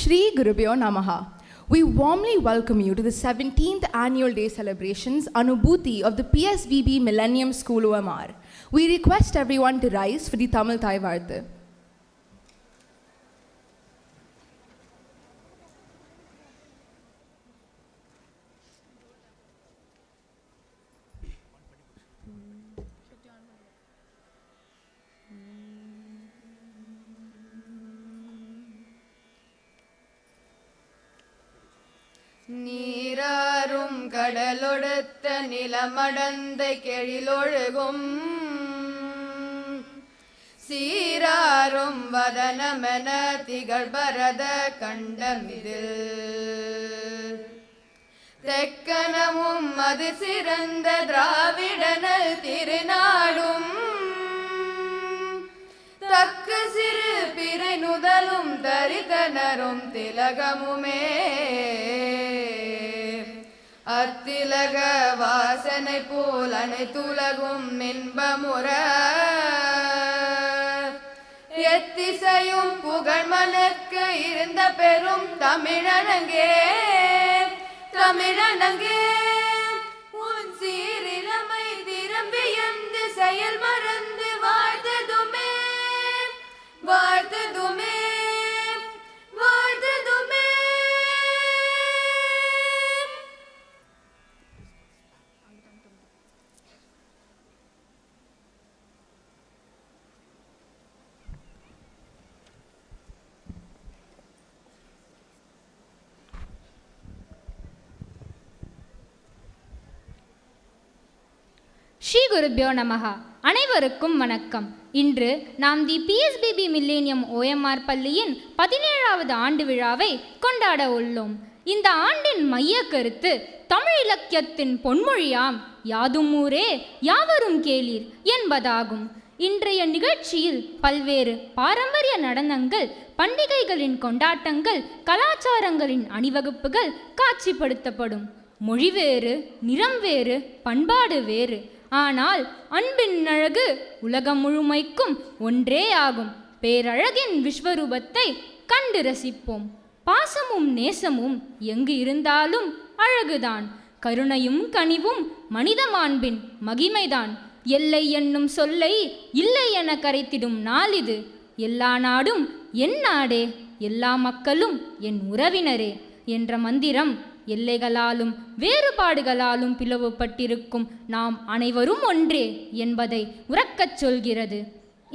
Shri Gurubhyo Namaha. We warmly welcome you to the 17th Annual Day Celebrations Anubhuti of the PSBB Millennium School OMR. We request everyone to rise for the Tamil Thai Varthu. நீராறும் கடலொடுத்த நிலமடந்த கெழிலொழுகும் சீராறும் வதனமென திகழ்பரத கண்டமிதில் தெக்கனமும் அது சிறந்த திராவிடனல் திருநாடும் தக்க சிறு பிறை நுதலும் தரித்தனரும் திலகமுமே அத்திலக வாசனை போல் அனைத்துலகும் இன்பமுற எத்திசையும் புகழ் மணக்க இருந்த பெரும் தமிழனங்கே தமிழனங்கே உன் சீரிழமை திரும்பியந்து செயல் மறந்து வாழ்த்ததுமே வாழ்த்ததுமே வாழ்த்ததுமே. ஸ்ரீ குருப்யோ நமஹா. அனைவருக்கும் வணக்கம். இன்று நாம் தி PSBB மில்லேனியம் OMR பள்ளியின் 17வது ஆண்டு விழாவை கொண்டாட உள்ளோம். இந்த ஆண்டின் மைய கருத்து தமிழ் இலக்கியத்தின் பொன்மொழியாம் யாதும் ஊரே யாவரும் கேளீர் என்பதாகும். இன்றைய நிகழ்ச்சியில் பல்வேறு பாரம்பரிய நடனங்கள், பண்டிகைகளின் கொண்டாட்டங்கள், கலாச்சாரங்களின் அணிவகுப்புகள் காட்சிப்படுத்தப்படும். மொழி வேறு, நிறம் வேறு, பண்பாடு வேறு, ஆனால் அன்பின் அழகு உலகம் முழுமைக்கும் ஒன்றே ஆகும். பேரழகின் விஸ்வரூபத்தை கண்டு ரசிப்போம். பாசமும் நேசமும் எங்கு இருந்தாலும் அழகுதான். கருணையும் கனிவும் மனித மாண்பின் மகிமைதான். எல்லை என்னும் சொல்லை இல்லை என கரைத்திடும் நாள் இது. எல்லா நாடும் என் நாடே, எல்லா மக்களும் என் உறவினரே என்ற மந்திரம் எல்லைகளாலும் வேறுபாடுகளாலும் பிளவுபட்டிருக்கும் நாம் அனைவரும் ஒன்றே என்பதை உரக்கச் சொல்கிறது.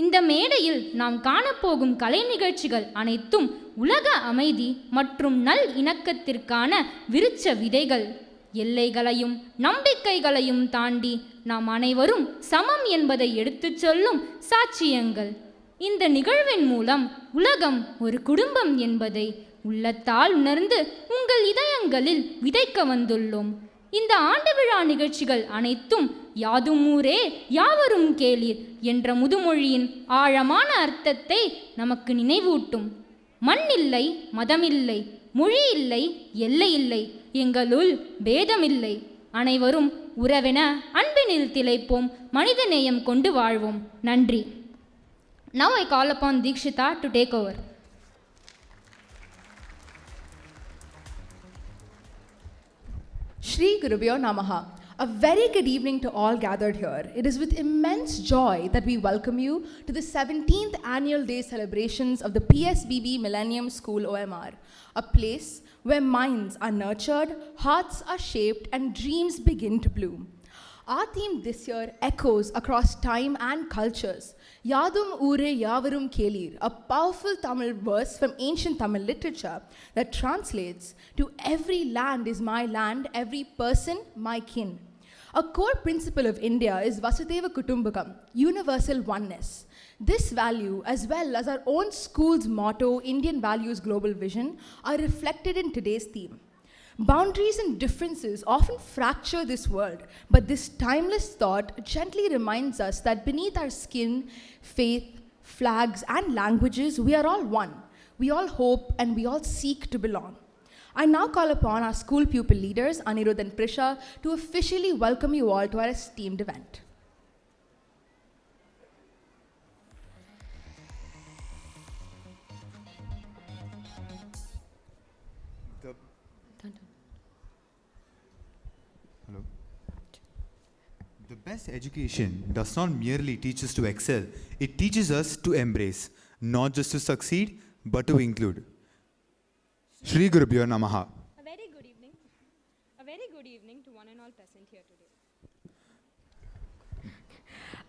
இந்த மேடையில் நாம் காணப்போகும் கலை நிகழ்ச்சிகள் அனைத்தும் உலக அமைதி மற்றும் நல் இணக்கத்திற்கான விருட்ச விதைகள். எல்லைகளையும் நம்பிக்கைகளையும் தாண்டி நாம் அனைவரும் சமம் என்பதை எடுத்துச் சொல்லும் சாட்சியங்கள். இந்த நிகழ்வின் மூலம் உலகம் ஒரு குடும்பம் என்பதை உள்ளத்தால் உணர்ந்து உங்கள் இதயங்களில் விதைக்க வந்துள்ளோம். இந்த ஆண்டு விழா நிகழ்ச்சிகள் அனைத்தும் யாதும் ஊரே யாவரும் கேளீர் என்ற முதுமொழியின் ஆழமான அர்த்தத்தை நமக்கு நினைவூட்டும். மண் இல்லை, மதமில்லை, மொழி இல்லை, எல்லை இல்லை, எங்களுள் பேதமில்லை. அனைவரும் உறவென அன்பினில் திளைப்போம், மனிதநேயம் கொண்டு வாழ்வோம். நன்றி. Now I call upon Deekshita to take over. Shri Gurubhyo Namaha. A very good evening to all gathered here. It is with immense joy that we welcome you to the 17th Annual Day Celebrations of the PSBB Millennium School OMR, a place where minds are nurtured, hearts are shaped, and dreams begin to bloom. Our theme this year echoes across time and cultures. Yadum Ure Yavarum Kelir, a powerful Tamil verse from ancient Tamil literature that translates to every land is my land, every person my kin. A core principle of India is Vasudhaiva Kutumbakam, universal oneness. This value, as well as our own school's motto, Indian Values Global Vision, are reflected in today's theme. Boundaries and differences often fracture this world, but this timeless thought gently reminds us that beneath our skin, faith, flags, and languages, we are all one. We all hope and we all seek to belong. I now call upon our school pupil leaders, Anirudh and Prisha, to officially welcome you all to our esteemed event. The Hello. The best education does not merely teach us to excel, it teaches us to embrace, not just to succeed, but to include. Shri Gurubhyo Namaha. A very good evening. A very good evening to one and all present here today.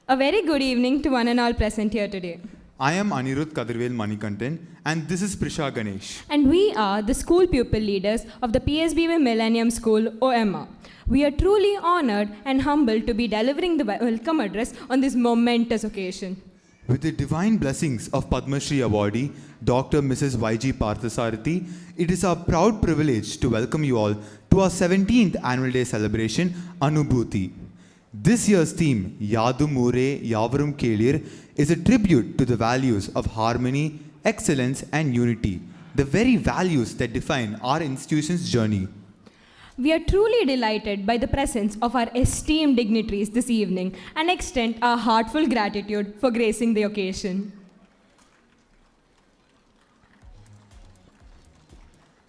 A very good evening to one and all present here today. I am Anirudh Kadirvel Manikantan and this is Prisha Ganesh. And we are the school pupil leaders of the PSBB Millennium School OMR. We are truly honored and humbled to be delivering the welcome address on this momentous occasion. With the divine blessings of Padma Shri awardee, Dr. Mrs. Y.G. Parthasarathi, it is our proud privilege to welcome you all to our 17th annual day celebration, Anubhuti. This year's theme, Yadu Mure Yavarum Kelir, is a tribute to the values of harmony, excellence and unity, the very values that define our institution's journey. We are truly delighted by the presence of our esteemed dignitaries this evening and extend our heartfelt gratitude for gracing the occasion.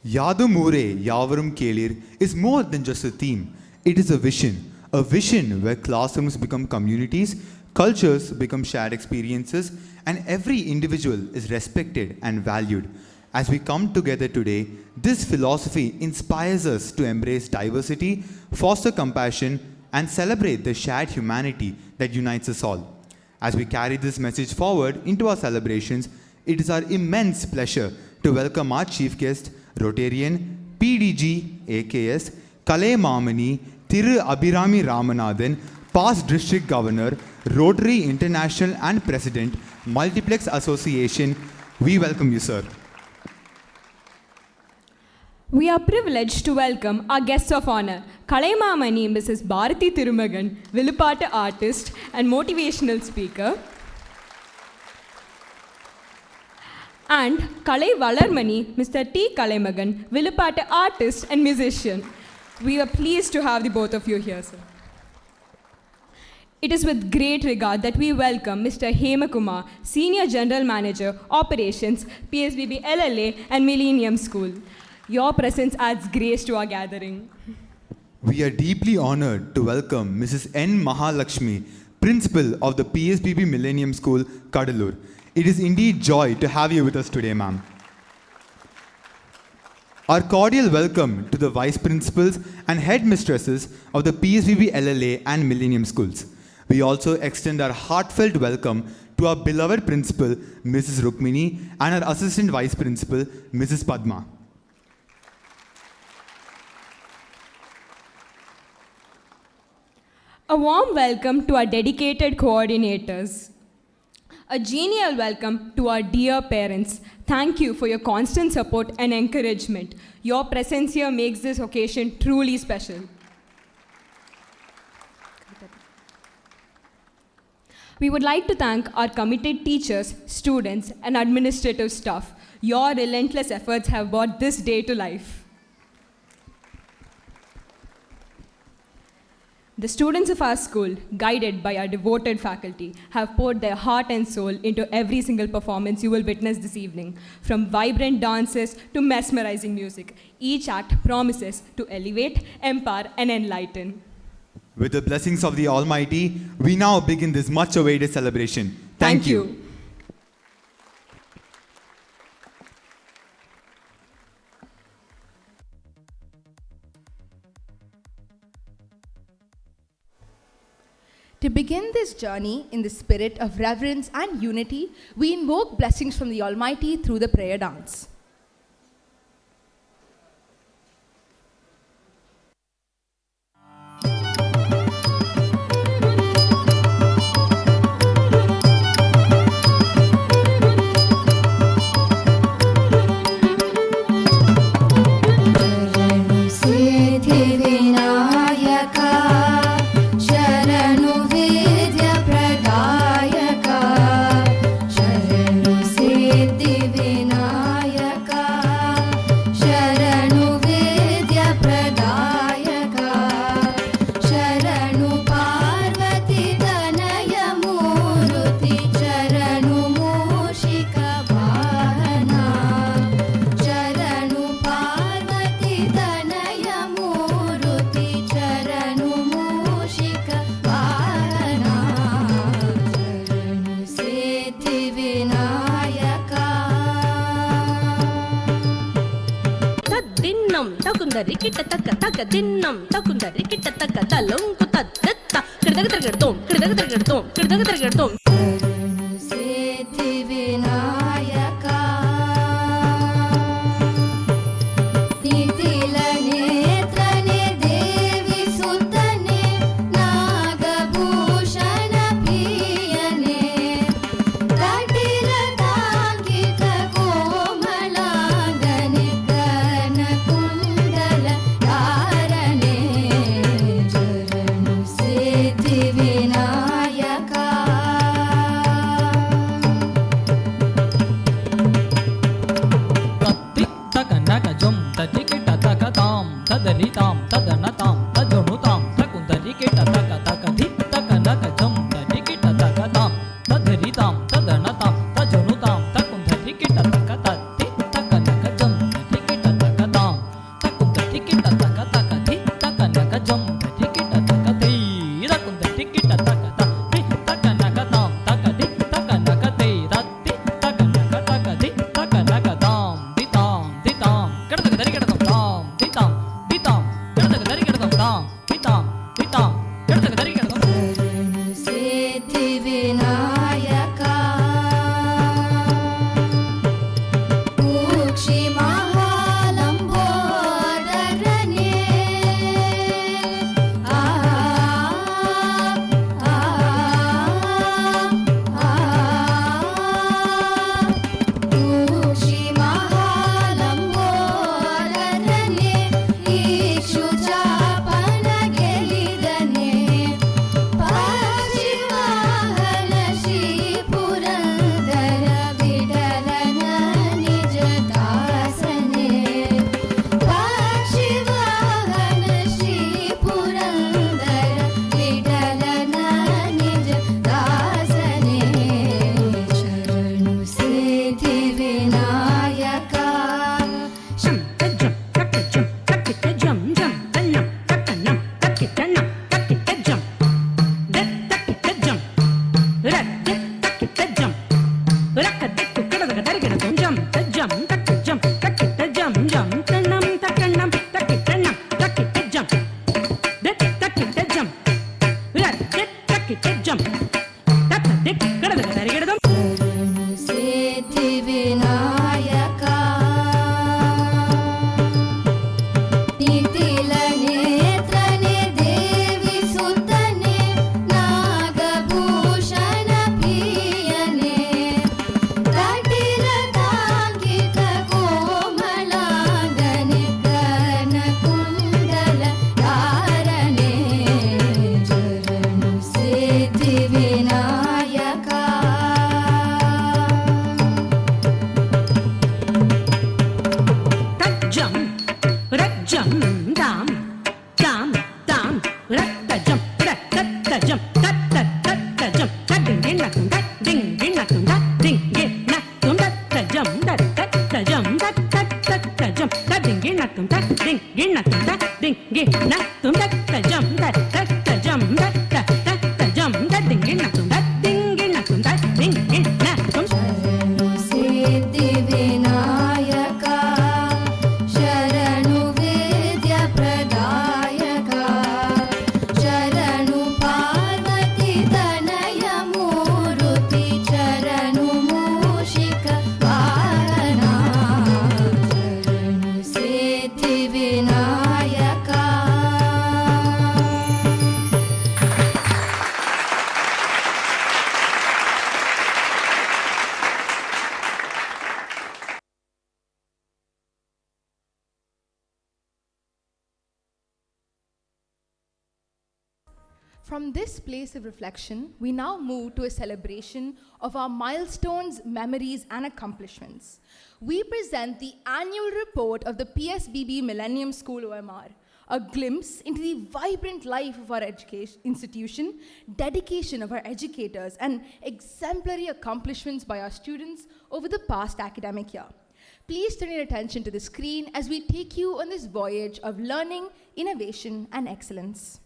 Yadu Mure Yavarum Kelir is more than just a theme, it is a vision where classrooms become communities, cultures become shared experiences, and every individual is respected and valued. As we come together today, this philosophy inspires us to embrace diversity, foster compassion, and celebrate the shared humanity that unites us all. As we carry this message forward into our celebrations, it is our immense pleasure to welcome our chief guest, Rotarian, PDG, AKS, Kale Mamani, Thiru Abhirami Ramanathan, past District Governor, Rotary International and President, Multiplex Association. We welcome you, sir. We are privileged to welcome our guests of honor, Kalaimamani Mrs. Bharati Thirumagan, Vilupata artist and motivational speaker, and Kalai Valarmani, Mr. T. Kalaimagan, Vilupata artist and musician. We are pleased to have the both of you here, sir. It is with great regard that we welcome Mr. Hemakumar, Senior General Manager, Operations, PSBB LLA and Millennium School. Your presence adds grace to our gathering. We are deeply honored to welcome Mrs. N. Mahalakshmi, Principal of the PSBB Millennium School, Kadalur. It is indeed joy to have you with us today, ma'am. Our cordial welcome to the Vice Principals and Headmistresses of the PSBB LLA and Millennium Schools. We also extend our heartfelt welcome to our beloved Principal, Mrs. Rukmini, and our Assistant Vice Principal, Mrs. Padma. A warm welcome to our dedicated coordinators. A genial welcome to our dear parents. Thank you for your constant support and encouragement. Your presence here makes this occasion truly special. We would like to thank our committed teachers, students, and administrative staff. Your relentless efforts have brought this day to life. The students of our school, guided by our devoted faculty, have poured their heart and soul into every single performance you will witness this evening. From vibrant dances to mesmerizing music, each act promises to elevate, empower, and enlighten. With the blessings of the Almighty, we now begin this much-awaited celebration. Thank you. To begin this journey in the spirit of reverence and unity, we invoke blessings from the Almighty through the prayer dance. Vinayak तनय मूरुति चरणु मूषिक वाहना चरणु सिद्धि विनायका तद्दिन्नं तकुन्दरि किट्ट तक्क तक्क दिन्नं तकुन्दरि किट्ट तक्क तलुंकु तद्दत्त किडदगदगडतों किडदगदगडतों किडदगदगडतों चरणु सिद्धि विनायका नितिल नेत्रने देवी सुतने नागभूषण प्रियने कटिल तांकित कोमलांगने कनकुंडल धारणे चरणु सिद्धि विनायका तत्ति तकनकजं तदिकिट तकतां तदरितां तदनतां तजनुतां तकुन्दरिकिट तक तकधि तकनकजं तदिकिट तकतां तदरितां तदनतां तजनुतां तकुन्दरिकिट तक तत्ति तकनकजं तदिकिट तकतां तकुन्दरिकिट तक तकधि तकनकजं तदिकिट तकधि तकुन्दरिकिट तकता तकनकतां तकधि तकनकते तत्ति तकनक तकधि तकनकतां दितां दितां किडदगदरिकिडतां तां दितां दितां किडदगदरिकिडतां तां दितां दितां किडदगदरिकिडतां चरणु सिद्धि विनायका ऊक्षि महालंबोदरने आ आ ऊक्षि महालंबोदरने ईशु चापन गेलिदने पाशिवाहन श्री पुरंदर विठलन निज दासने पाशिवाहन श्री पुरंदर विठलन निज दासने चरणु सिद्धि विनायका शं तज्जं तक्कजं तक्किटजं जं तन्नं तक्कन्नं तक्किटन्नं तक्किटजं दत्तक्किटजं रत्तक्किटजं रक्कदिक्कु किडदगदरिकिडतों जं तज्जं तक्कजं तक्किटजं जं तन्नं तक्कन्नं तक्किटन्नं तक्किटजं दत्तक्किटजं रत्तक्किटजं तक्कदिक्कु किडदगदरिकिडतों चरणु सिद्धि विनायका नितिल नेत्रने देवी सुतने नागभूषण प्रियने कटिल तांकित कोमलांगने कनकुंडल धारणे चरणु सिद्धि विनायका तज्जं रज्जं दां दां दां रत्तजं रत्तजं तत्तजं तद्दिङ्गिणतं तद्दिङ्गिणतं तद्दिङ्गिणतं तत्तजं तत्तजं तत्तजं तद्दिङ्गिणतं तद्दिङ्गिणतं तद्दिङ्गिणतं तत्तजं तत्तजं तत्तजं तद्दिङ्गिणतं तद्दिङ्गिणतं तद्दिङ्गिणतं चरणु सिद्धि विनायका शरणु विद्या प्रदायका शरणु पार्वती तनय मूरुति चरणु मूषिक वाहना चरणु सिद्धि Vinayaka From this place of reflection, we now move to a celebration of our milestones, memories, and accomplishments. We present the annual report of the PSBB Millennium School OMR, a glimpse into the vibrant life of our education institution, dedication of our educators, and exemplary accomplishments by our students over the past academic year. Please turn your attention to the screen as we take you on this voyage of learning, innovation, and excellence.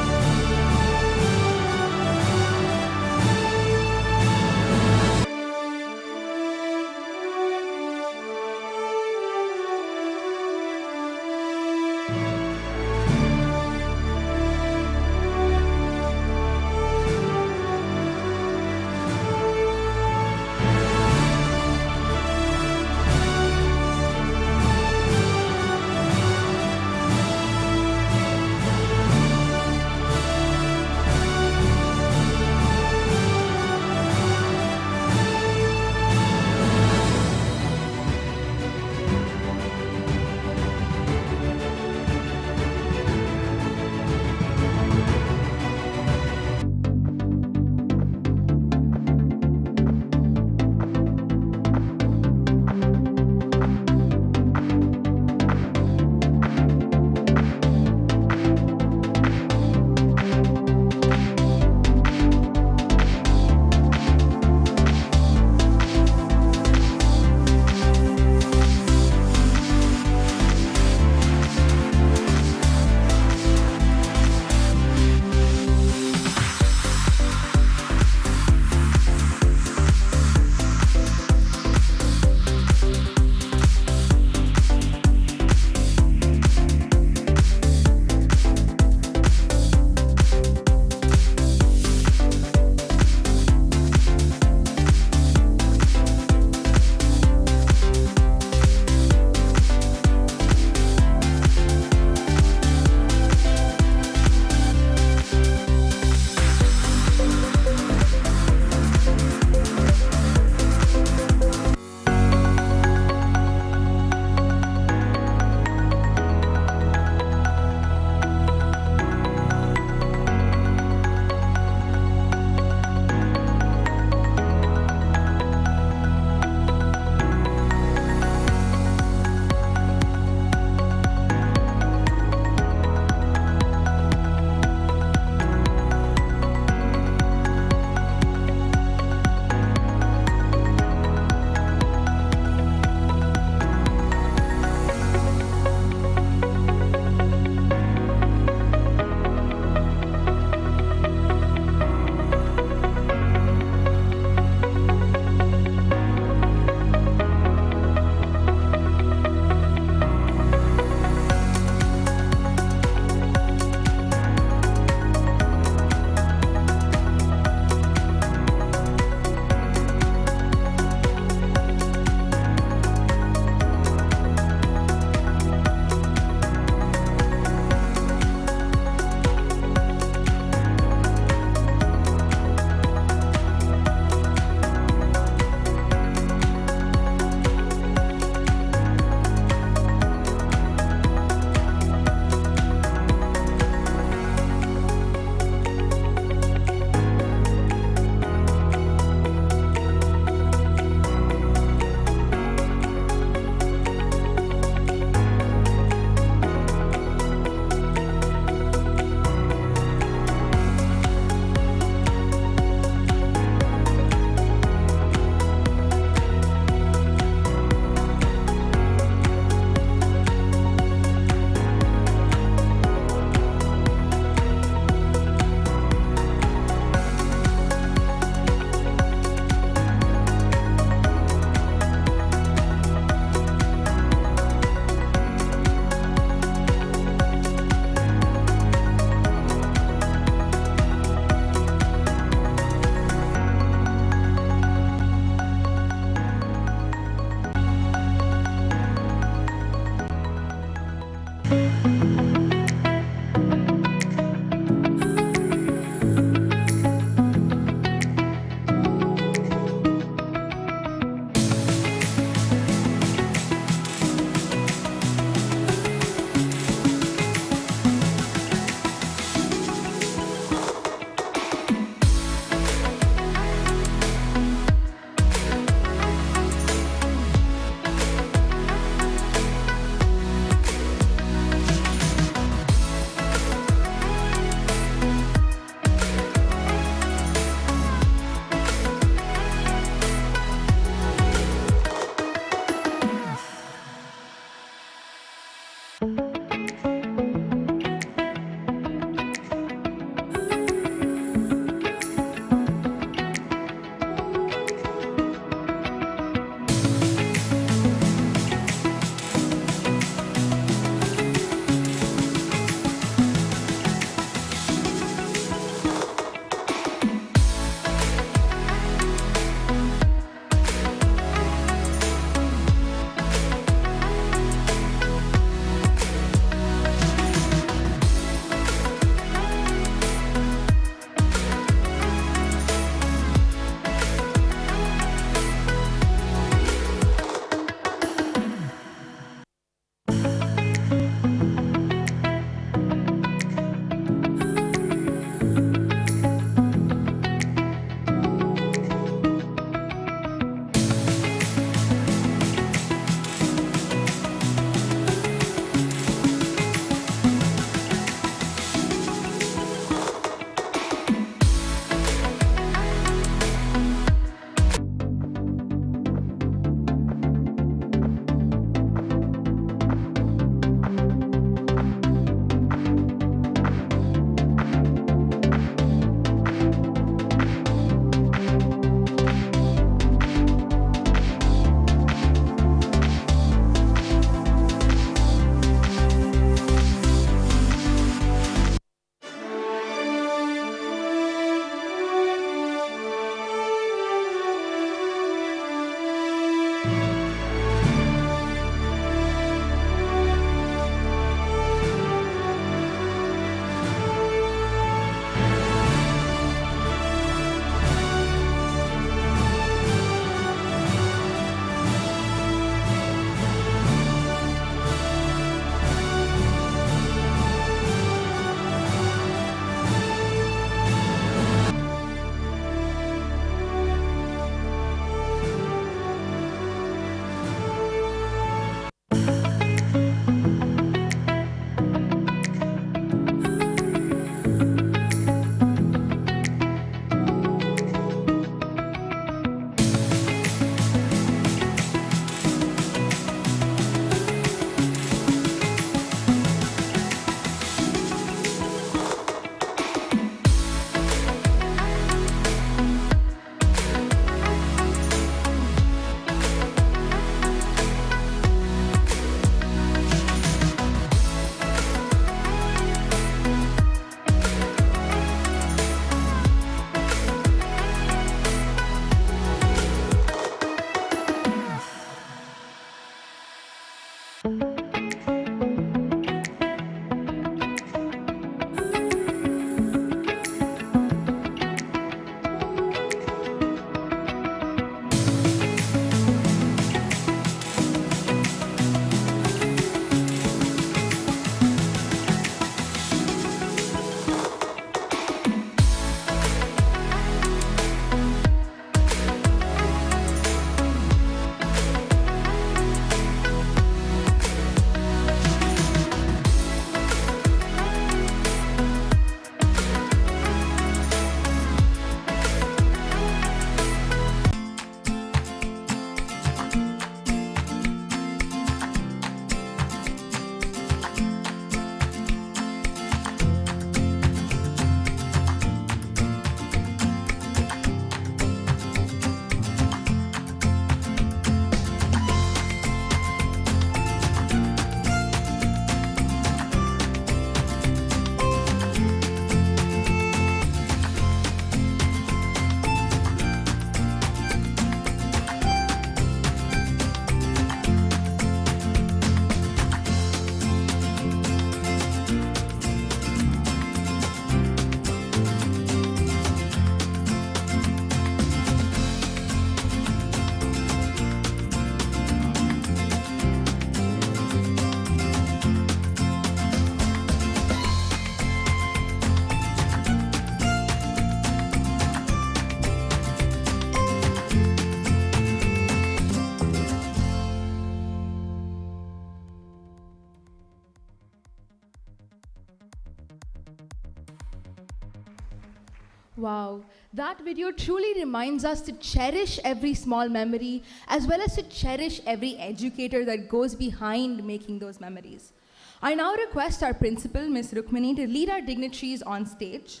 Wow, that video truly reminds us to cherish every small memory as well as to cherish every educator that goes behind making those memories. I now request our principal, Ms. Rukmini, to lead our dignitaries on stage.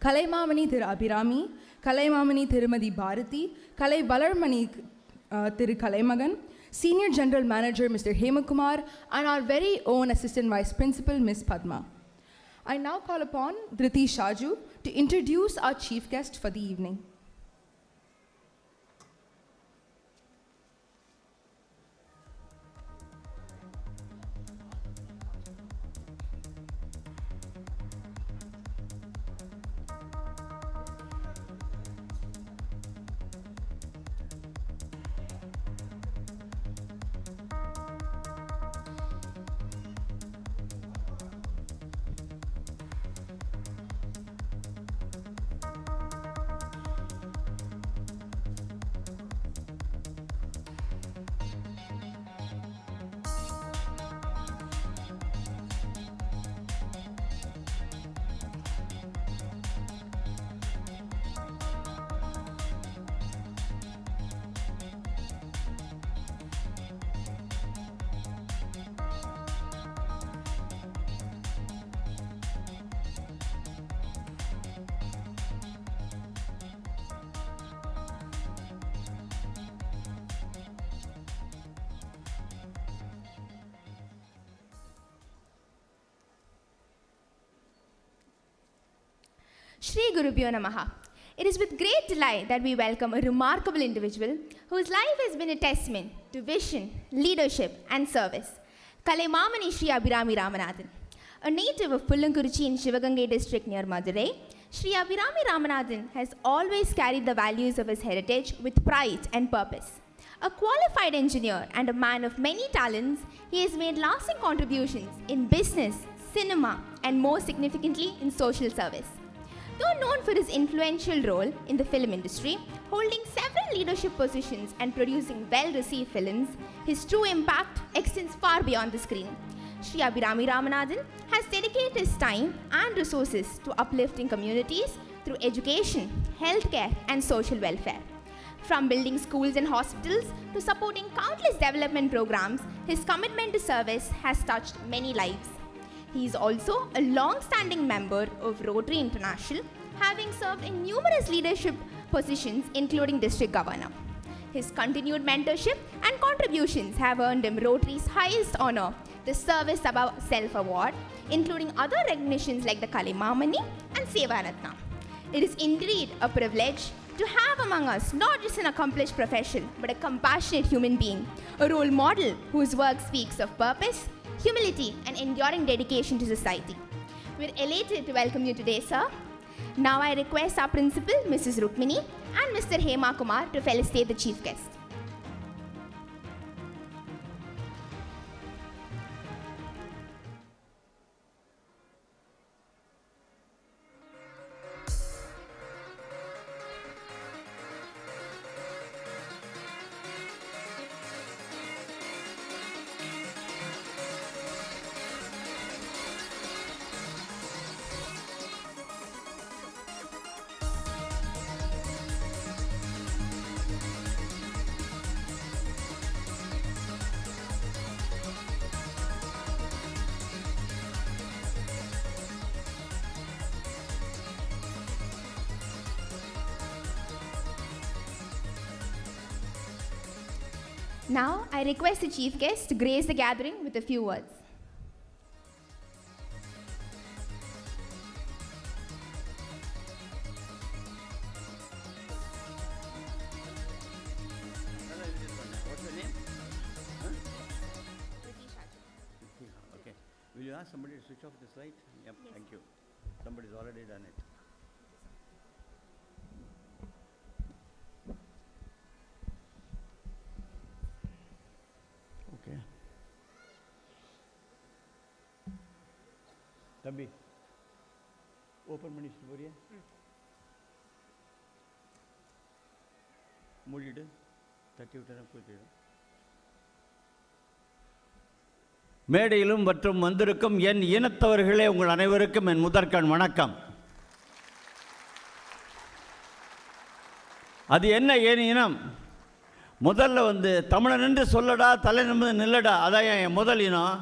Kalaimamani Thiru Abhirami, Kalaimamani Thirumadi Bharati, Kalai Valarmani Thiru Kalaimagan, Senior General Manager Mr. Hemakumar, and our very own Assistant Vice Principal, Ms. Padma. I now call upon Dhriti Shaju to introduce our chief guest for the evening. Shri Gurubhyo Namaha. It is with great delight that we welcome a remarkable individual whose life has been a testament to vision, leadership, and service. Kalaimamani Shri Abhirami Ramanathan. A native of Pullankuruchi in Sivagangai district near Madurai, Shri Abhirami Ramanathan has always carried the values of his heritage with pride and purpose. A qualified engineer and a man of many talents, he has made lasting contributions in business, cinema, and more significantly in social service. Though known for his influential role in the film industry, holding several leadership positions and producing well-received films, his true impact extends far beyond the screen. Shri Abhirami Ramanathan has dedicated his time and resources to uplifting communities through education, healthcare, and social welfare. From building schools and hospitals to supporting countless development programs, his commitment to service has touched many lives. He is also a long-standing member of Rotary International, having served in numerous leadership positions including District Governor. His continued mentorship and contributions have earned him Rotary's highest honor, the Service Above Self Award, including other recognitions like the Kalaimamani and Seva Ratna. It is indeed a privilege to have among us not just an accomplished professional, but a compassionate human being, a role model whose work speaks of purpose, humility, and enduring dedication to society. We're elated to welcome you today, sir. Now I request our principal, Mrs. Rukmini, and Mr. Hemakumar to felicitate the chief guest. Now, I request the chief guest to grace the gathering with a few words. What's your name? Huh? Okay. Will you ask somebody to switch off this light? Yep, yes. Thank you. Somebody's already done it. Okay. Tambi, open money Sivoriya. மூடிடு தட்டி விட்டேன் போயிட்டு மேடையிலும் மற்றும் வந்திருக்கும் என் இனத்தவர்களே உங்கள் அனைவருக்கும் என் முதற்கண் வணக்கம். அது என்ன இனம்? முதல்ல வந்து தமிழன் என்று சொல்லடா, தலை நிமிர்ந்து நில்லடா, அதான் என் முதல் இனம்.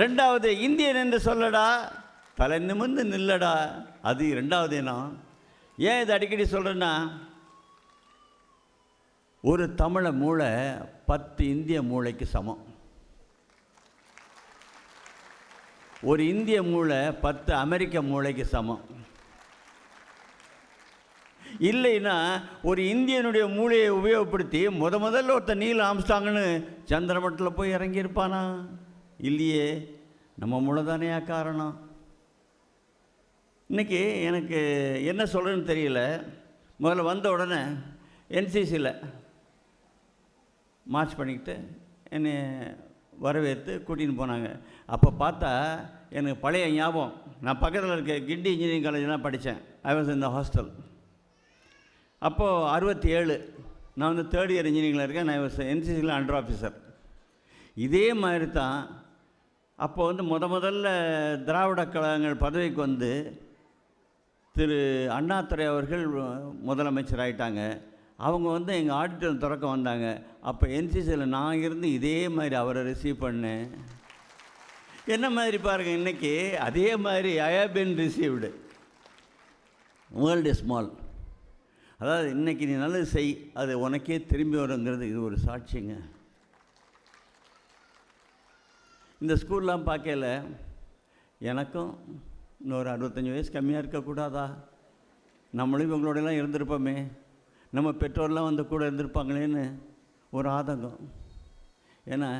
ரெண்டாவது இந்தியன் என்று சொல்லடா, தலை நிமிர்ந்து நில்லடா, அது ரெண்டாவது இனம். ஏன் இது அடிக்கடி சொல்கிறேன்னா, ஒரு தமிழ மூளை 10 இந்திய மூளைக்கு சமம். ஒரு இந்திய மூளை 10 அமெரிக்க மூளைக்கு சமம். இல்லைன்னா ஒரு இந்தியனுடைய மூளையை உபயோகப்படுத்தி முதல்ல ஒருத்தர் நீல் ஆம்ஸ்டாங்னு சந்திரமட்டத்தில் போய் இறங்கியிருப்பானா? இல்லையே, நம்ம மூளை தானேயா காரணம். இன்றைக்கி எனக்கு என்ன சொல்கிறேன்னு தெரியல. முதல்ல வந்த உடனே என்சிசியில் மார்ச் பண்ணிக்கிட்டு என்னை வரவேற்று கூட்டின்னு போனாங்க. அப்போ பார்த்தா எனக்கு பழைய ஞாபகம். நான் பக்கத்தில் இருக்க கிண்டி இன்ஜினியரிங் காலேஜ்லாம் படித்தேன். I was in the hostel. அப்போது 67 நான் வந்து 3rd இயர் இன்ஜினியரிங்கில் இருக்கேன். நான் வாஸ் என்சிசியில் அண்டர் ஆஃபீஸர். இதே மாதிரி தான் அப்போது வந்து முதல்ல திராவிட கழகங்கள் பதவிக்கு வந்து திரு அண்ணாதுரை அவர்கள் முதலமைச்சர் ஆகிட்டாங்க. அவங்க வந்து எங்கள் ஆடிட்டோரியம் திறக்க வந்தாங்க. அப்போ என்சிசியில் நான் இருந்து இதே மாதிரி அவரை ரிசீவ் பண்ணேன். என்ன மாதிரி பாருங்கள், இன்றைக்கி அதே மாதிரி I have been received. World is small. அதாவது இன்றைக்கி நீ நல்லது செய், அது உனக்கே திரும்பி வருங்கிறது இது ஒரு சாட்சிங்க. இந்த ஸ்கூல்லாம் பார்க்கல எனக்கும் இன்னொரு 65 வயசு கம்மியாக இருக்கக்கூடாதா? நம்மளும் இவங்களோடலாம் இருந்திருப்போமே, நம்ம பெற்றோர்லாம் வந்து கூட இருந்திருப்பாங்களேன்னு ஒரு ஆதங்கம். ஏன்னா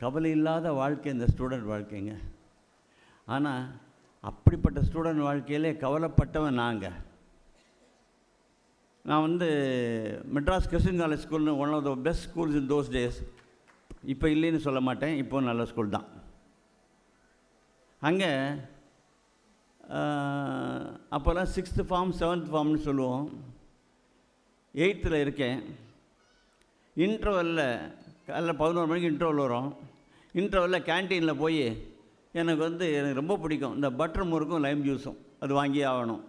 கவலை இல்லாத வாழ்க்கை இந்த ஸ்டூடெண்ட் வாழ்க்கைங்க. ஆனால் அப்படிப்பட்ட ஸ்டூடெண்ட் வாழ்க்கையிலே கவலைப்பட்டவன் நான் வந்து மெட்ராஸ் கிறிஸ்டியன் காலேஜ் ஸ்கூல்னு one of the best schools in those days. இப்போ இல்லைன்னு சொல்ல மாட்டேன், இப்போ நல்ல ஸ்கூல் தான். அங்கே அப்போல்லாம் 6th ஃபார்ம் 7th ஃபார்ம்னு சொல்லுவோம். 8th இருக்கேன். இன்டர்வலில் காலைல 11 மணிக்கு இன்டர்வல் வரும். இன்டர்வலில் கேன்டீனில் போய் எனக்கு ரொம்ப பிடிக்கும் இந்த பட்டர் முறுக்கும் லைம் ஜூஸும், அது வாங்கி ஆகணும்.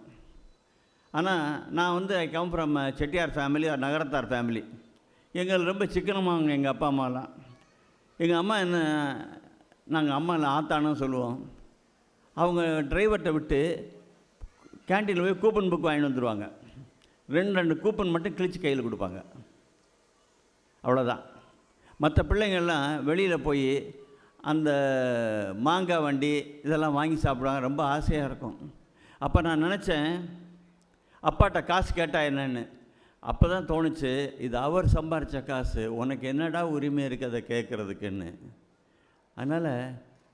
ஆனால் நான் வந்து I come from Chettiar family, Nagarathar family. எங்களுக்கு ரொம்ப சிக்கனமாங்க எங்கள் அப்பா அம்மாலாம். எங்கள் அம்மா நாங்கள் அம்மா இல்லை ஆத்தானு சொல்லுவோம். அவங்க டிரைவர்கிட்ட விட்டு கேன்டீனில் போய் கூப்பன் புக் வாங்கிட்டு வந்துடுவாங்க. 2 கூப்பன் மட்டும் கிழிச்சு கையில் கொடுப்பாங்க, அவ்வளோதான். மற்ற பிள்ளைங்கள்லாம் வெளியில் போய் அந்த மாங்காய் வண்டி இதெல்லாம் வாங்கி சாப்பிடுவாங்க, ரொம்ப ஆசையாக இருக்கும். அப்போ நான் நினச்சேன் அப்பாட்ட காசு கேட்டால் என்னன்னு. அப்போ தான் தோணுச்சு, இது அவர் சம்பாரித்த காசு, உனக்கு என்னடா உரிமை இருக்குது அதை கேட்குறதுக்குன்னு. அதனால்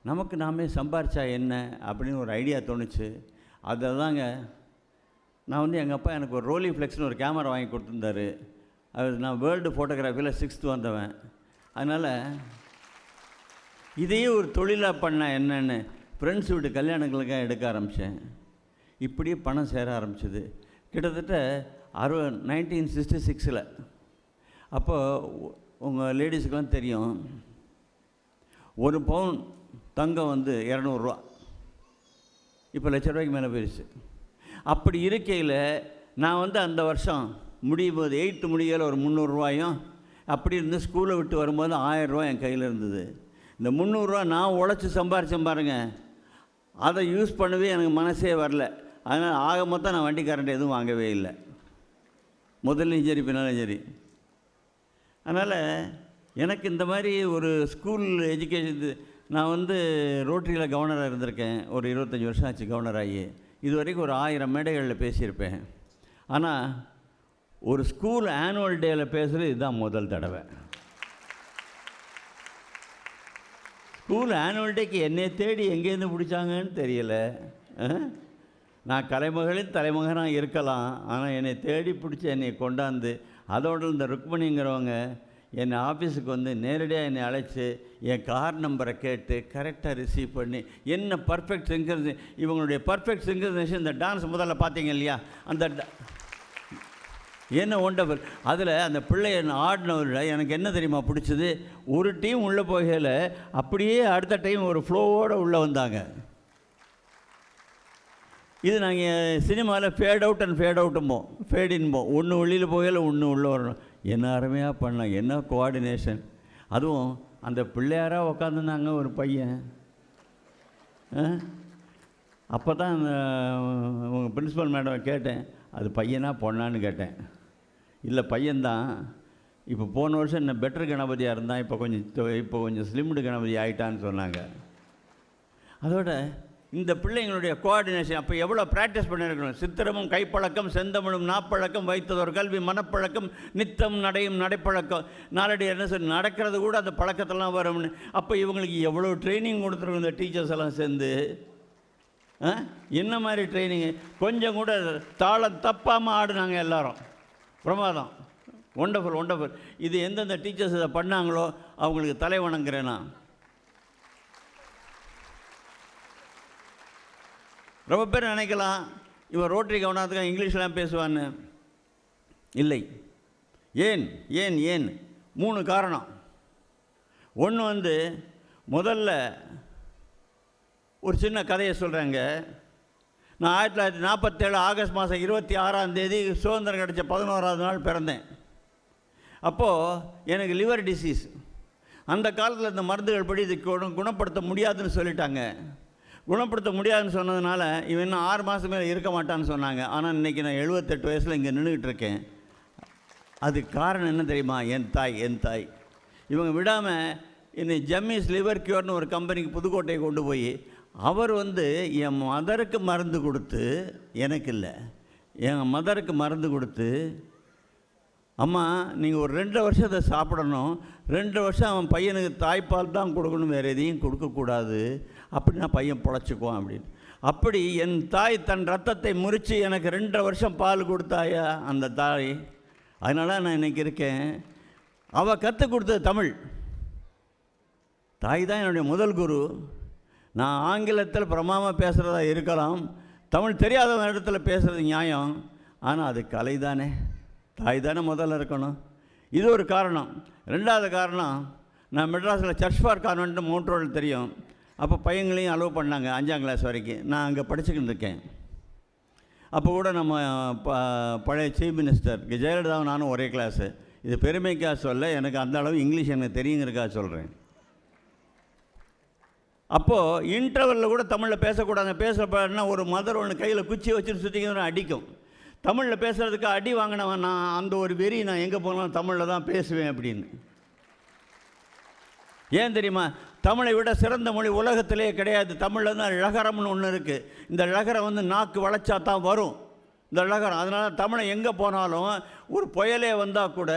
நமக்கு நாமே சம்பாரித்தா என்ன அப்படின்னு ஒரு ஐடியா தோணுச்சு. அதை தாங்க நான் வந்து எங்கள் அப்பா எனக்கு ஒரு ரோலி ஃப்ளெக்ஸ்னு ஒரு கேமரா வாங்கி கொடுத்துருந்தாரு. அது நான் வேர்ல்டு ஃபோட்டோகிராஃபியில் 6th வந்தவன். அதனால் இதையே ஒரு தொழிலாக பண்ண என்னென்னு ஃப்ரெண்ட்ஸ் வீட்டு கல்யாணங்களுக்காக எடுக்க ஆரம்பித்தேன். இப்படியே பணம் சேர ஆரம்பிச்சிது. கிட்டத்தட்ட 1966 அப்போது உங்கள் லேடிஸுக்கெலாம் தெரியும், 1 பவுன் தங்கம் வந்து 200 ரூபா. இப்போ ₹1,00,000 மேலே போயிடுச்சு. அப்படி இருக்கையில் நான் வந்து அந்த வருஷம் முடியும் போது 8th முடியல ஒரு 300 ரூபாயும் அப்படி இருந்து ஸ்கூலை விட்டு வரும்போது 1000 ரூபா என் கையில் இருந்தது. இந்த 300 ரூபா நான் உழைச்சி சம்பாரித்தேன் பாருங்கள், அதை யூஸ் பண்ணவே எனக்கு மனசே வரல. அதனால் ஆக மொத்தம் நான் வண்டி கரண்ட் எதுவும் வாங்கவே இல்லை, முதல்லையும் சரி பின்னாலும் சரி. அதனால் எனக்கு இந்த மாதிரி ஒரு ஸ்கூல் எஜுகேஷன், நான் வந்து ரோட்டரியில் கவர்னராக இருந்திருக்கேன். ஒரு 25 வருஷம் ஆச்சு கவர்னர் ஆகி. இது வரைக்கும் ஒரு 1000 மேடைகளில் பேசியிருப்பேன். ஆனால் ஒரு ஸ்கூல் ஆனுவல் டேயில் பேசுகிறது இதுதான் முதல் தடவை. ஸ்கூல் ஆனுவல் டேக்கு என்னை தேடி எங்கேருந்து பிடிச்சாங்கன்னு தெரியல. நான் கலைமகளின் தலைமகனாக இருக்கலாம், ஆனால் என்னை தேடி பிடிச்சி என்னை கொண்டாந்து, அதோடு இந்த ருக்மணிங்கிறவங்க என்னை ஆஃபீஸுக்கு வந்து நேரடியாக என்னை அழைச்சி என் கார் நம்பரை கேட்டு கரெக்டாக ரிசீவ் பண்ணி என்ன பர்ஃபெக்ட் சிங்கர், இவங்களுடைய பர்ஃபெக்ட் சிங்கர்னேஷன், இந்த டான்ஸ் முதல்ல பார்த்தீங்க இல்லையா, அந்த என்ன ஒண்டர்ஃபுல். அதில் அந்த பிள்ளை என்ன ஆடினவர்கள எனக்கு என்ன தெரியுமா பிடிச்சது, ஒரு டீம் உள்ளே போகல, அப்படியே அடுத்த டைம் ஒரு ஃப்ளோவோடு உள்ளே வந்தாங்க. இது நாங்கள் சினிமாவில் ஃபேட் அவுட் அண்ட் ஃபேட் அவுட்டும்போம், ஃபேட் இன்போம். ஒன்று வெளியில் போகல, ஒன்று உள்ளே வரணும். என்ன அருமையாக பண்ணலாம், என்ன கோஆர்டினேஷன். அதுவும் அந்த பிள்ளையாராக உக்காந்துருந்தாங்க ஒரு பையன். அப்போ தான் அந்த உங்கள் பிரின்ஸிபல் மேடம் கேட்டேன், அது பையனா பொண்ணான்னு கேட்டேன். இல்லை பையன்தான். இப்போ போன வருஷம் என்ன பெட்டர் கணபதியாக இருந்தான், இப்போ கொஞ்சம் ஸ்லிம்டு கணபதி ஆகிட்டான்னு சொன்னாங்க. அதோட இந்த பிள்ளைங்களுடைய கோஆர்டினேஷன் அப்போ எவ்வளோ ப்ராக்டிஸ் பண்ணியிருக்கணும். சித்திரமும் கைப்பழக்கம், செந்தமிழும் நாப்பழக்கம், வைத்ததொரு கல்வி மனப்பழக்கம், நித்தம் நடையும் நடைப்பழக்கம். நாளடி என்ன சொல்லி நடக்கிறது கூட அந்த பழக்கத்தெல்லாம் வரும்னு. அப்போ இவங்களுக்கு எவ்வளோ ட்ரைனிங் கொடுத்துருக்கோம் இந்த டீச்சர்ஸ் எல்லாம் சேர்ந்து. என்ன மாதிரி ட்ரைனிங்கு, கொஞ்சம் கூட தாளம் தப்பாமல் ஆடுனாங்க எல்லாரும். பிரமாதம், ஒண்டர்ஃபுல் ஒண்டர்ஃபுல். இது எந்தெந்த டீச்சர்ஸ் இதை பண்ணாங்களோ அவங்களுக்கு தலை வணங்குறேன் நான். ரொம்ப பேர் நினைக்கலாம் இவன் ரோட்டரி கவனத்துக்காக இங்கிலீஷ்லாம் பேசுவான்னு. இல்லை. ஏன் ஏன் ஏன் 3 காரணம். ஒன்று முதல்ல ஒரு சின்ன கதையை சொல்கிறேங்க. நான் 1947 ஆகஸ்ட் மாதம் 26ஆம் தேதி சுதந்திரம் கிடச்ச 11ஆவது நாள் பிறந்தேன். அப்போது எனக்கு லிவர் டிசீஸ். அந்த காலத்தில் இந்த மருந்துகள் படி இது குணப்படுத்த முடியாதுன்னு சொல்லிட்டாங்க. குணப்படுத்த முடியாதுன்னு சொன்னதுனால இவன் இன்னும் 6 மாதம் மேலே இருக்க மாட்டான்னு சொன்னாங்க. ஆனால் இன்றைக்கி நான் 78 வயசில் இங்கே நின்றுக்கிட்டு இருக்கேன். அதுக்கு காரணம் என்ன தெரியுமா? என் தாய். இவங்க விடாமல் என்னை ஜம்மிஸ் லிவர் கியூர்னு ஒரு கம்பெனிக்கு புதுக்கோட்டையை கொண்டு போய் அவர் என் மதருக்கு மருந்து கொடுத்து, எனக்கு இல்லை, என் மதருக்கு மருந்து கொடுத்து, அம்மா நீங்கள் ஒரு 2 வருஷத்தை சாப்பிடணும், 2 வருஷம் அவன் பையனுக்கு தாய்ப்பால் தான் கொடுக்கணும், வேறு எதையும் கொடுக்கக்கூடாது, அப்படின்னா பையன் பொழைச்சிக்குவான் அப்படின்னு. அப்படி என் தாய் தன் ரத்தத்தை முறித்து எனக்கு 2 வருஷம் பால் கொடுத்தாயா அந்த தாய். அதனால நான் இன்றைக்கி இருக்கேன். அவள் கற்றுக் கொடுத்தது தமிழ். தாய் தான் என்னுடைய முதல் குரு. நான் ஆங்கிலத்தில் பிரமாமாக பேசுகிறதா இருக்கலாம், தமிழ் தெரியாத இடத்துல பேசுகிறது நியாயம். ஆனால் அது கலை தானே, தாய் தானே முதல்ல இருக்கணும். இது ஒரு காரணம். 2வது காரணம், நான் மெட்ராஸில் Church for Convent Mount Road தெரியும். அப்போ பையங்களையும் அலோவ் பண்ணாங்க 5ஆம் கிளாஸ் வரைக்கும். நான் அங்கே படிச்சுக்கிட்டு இருக்கேன். அப்போ கூட நம்ம பழைய சீஃப் மினிஸ்டர் ஜெயலலிதாவும் நானும் ஒரே கிளாஸு. இது பெருமைக்காக சொல்ல, எனக்கு அந்த அளவு இங்கிலீஷ் எனக்கு தெரியுங்கிறக்காக சொல்கிறேன். அப்போது இன்டர்வலில் கூட தமிழில் பேசக்கூடாது. பேசுகிறப்பன்னா ஒரு மதர் ஒன்று கையில் குச்சி வச்சுன்னு சுற்றிக்கிற அடிக்கும். தமிழில் பேசுகிறதுக்கு அடி வாங்கினவன் நான். அந்த ஒரு வெறி, நான் எங்கே போனாலும் தமிழில் தான் பேசுவேன் அப்படின்னு. ஏன் தெரியுமா? தமிழை விட சிறந்த மொழி உலகத்திலே கிடையாது. தமிழில் தான் ழகரம்னு ஒன்று இருக்குது. இந்த ழகரம் நாக்கு வளைச்சா தான் வரும் இந்த ழகரம். அதனால் தமிழை எங்கே போனாலும் ஒரு புயலே வந்தால் கூட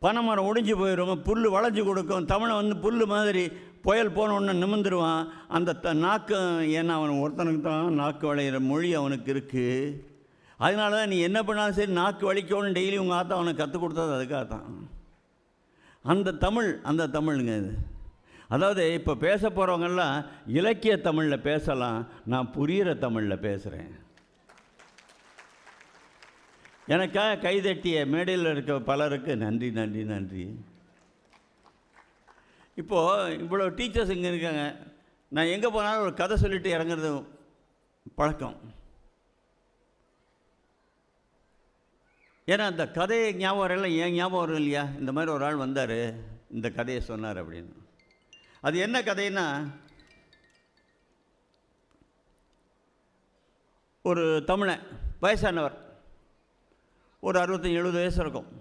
பனைமரம் ஒடிஞ்சு போயிடும், புல் வளைஞ்சு கொடுக்கும். தமிழை புல் மாதிரி புயல் போனோன்னு நிமிந்துருவான். அந்த நாக்கு, ஏன்னா அவன் ஒருத்தனுக்கு தான் நாக்கு வளையிற மொழி அவனுக்கு இருக்குது. அதனால தான் நீ என்ன பண்ணாலும் சரி நாக்கு வலிக்கணும்னு டெய்லி உங்கள் ஆத்தா அவனுக்கு கற்றுக் கொடுத்தது அதுக்காக தான். அந்த தமிழுங்க இது. அதாவது இப்போ பேச போகிறவங்கெல்லாம் இலக்கிய தமிழில் பேசலாம், நான் புரிகிற தமிழில் பேசுகிறேன். எனக்காக கைதட்டிய மேடையில் இருக்க பலருக்கு நன்றி நன்றி நன்றி. இப்போது இவ்வளோ டீச்சர்ஸ் இங்கே இருக்காங்க. நான் எங்கே போனாலும் ஒரு கதை சொல்லிட்டு இறங்குறது பழக்கம். ஏன்னா அந்த கதையை ஞாபகம் வரல, ஏன் ஞாபகம் வரும் இல்லையா? இந்த மாதிரி ஒரு ஆள் வந்தார், இந்த கதையை சொன்னார் அப்படின்னு. அது என்ன கதைன்னா, ஒரு தமிழன் வயசானவர், ஒரு 65-70 வயசு இருக்கும்.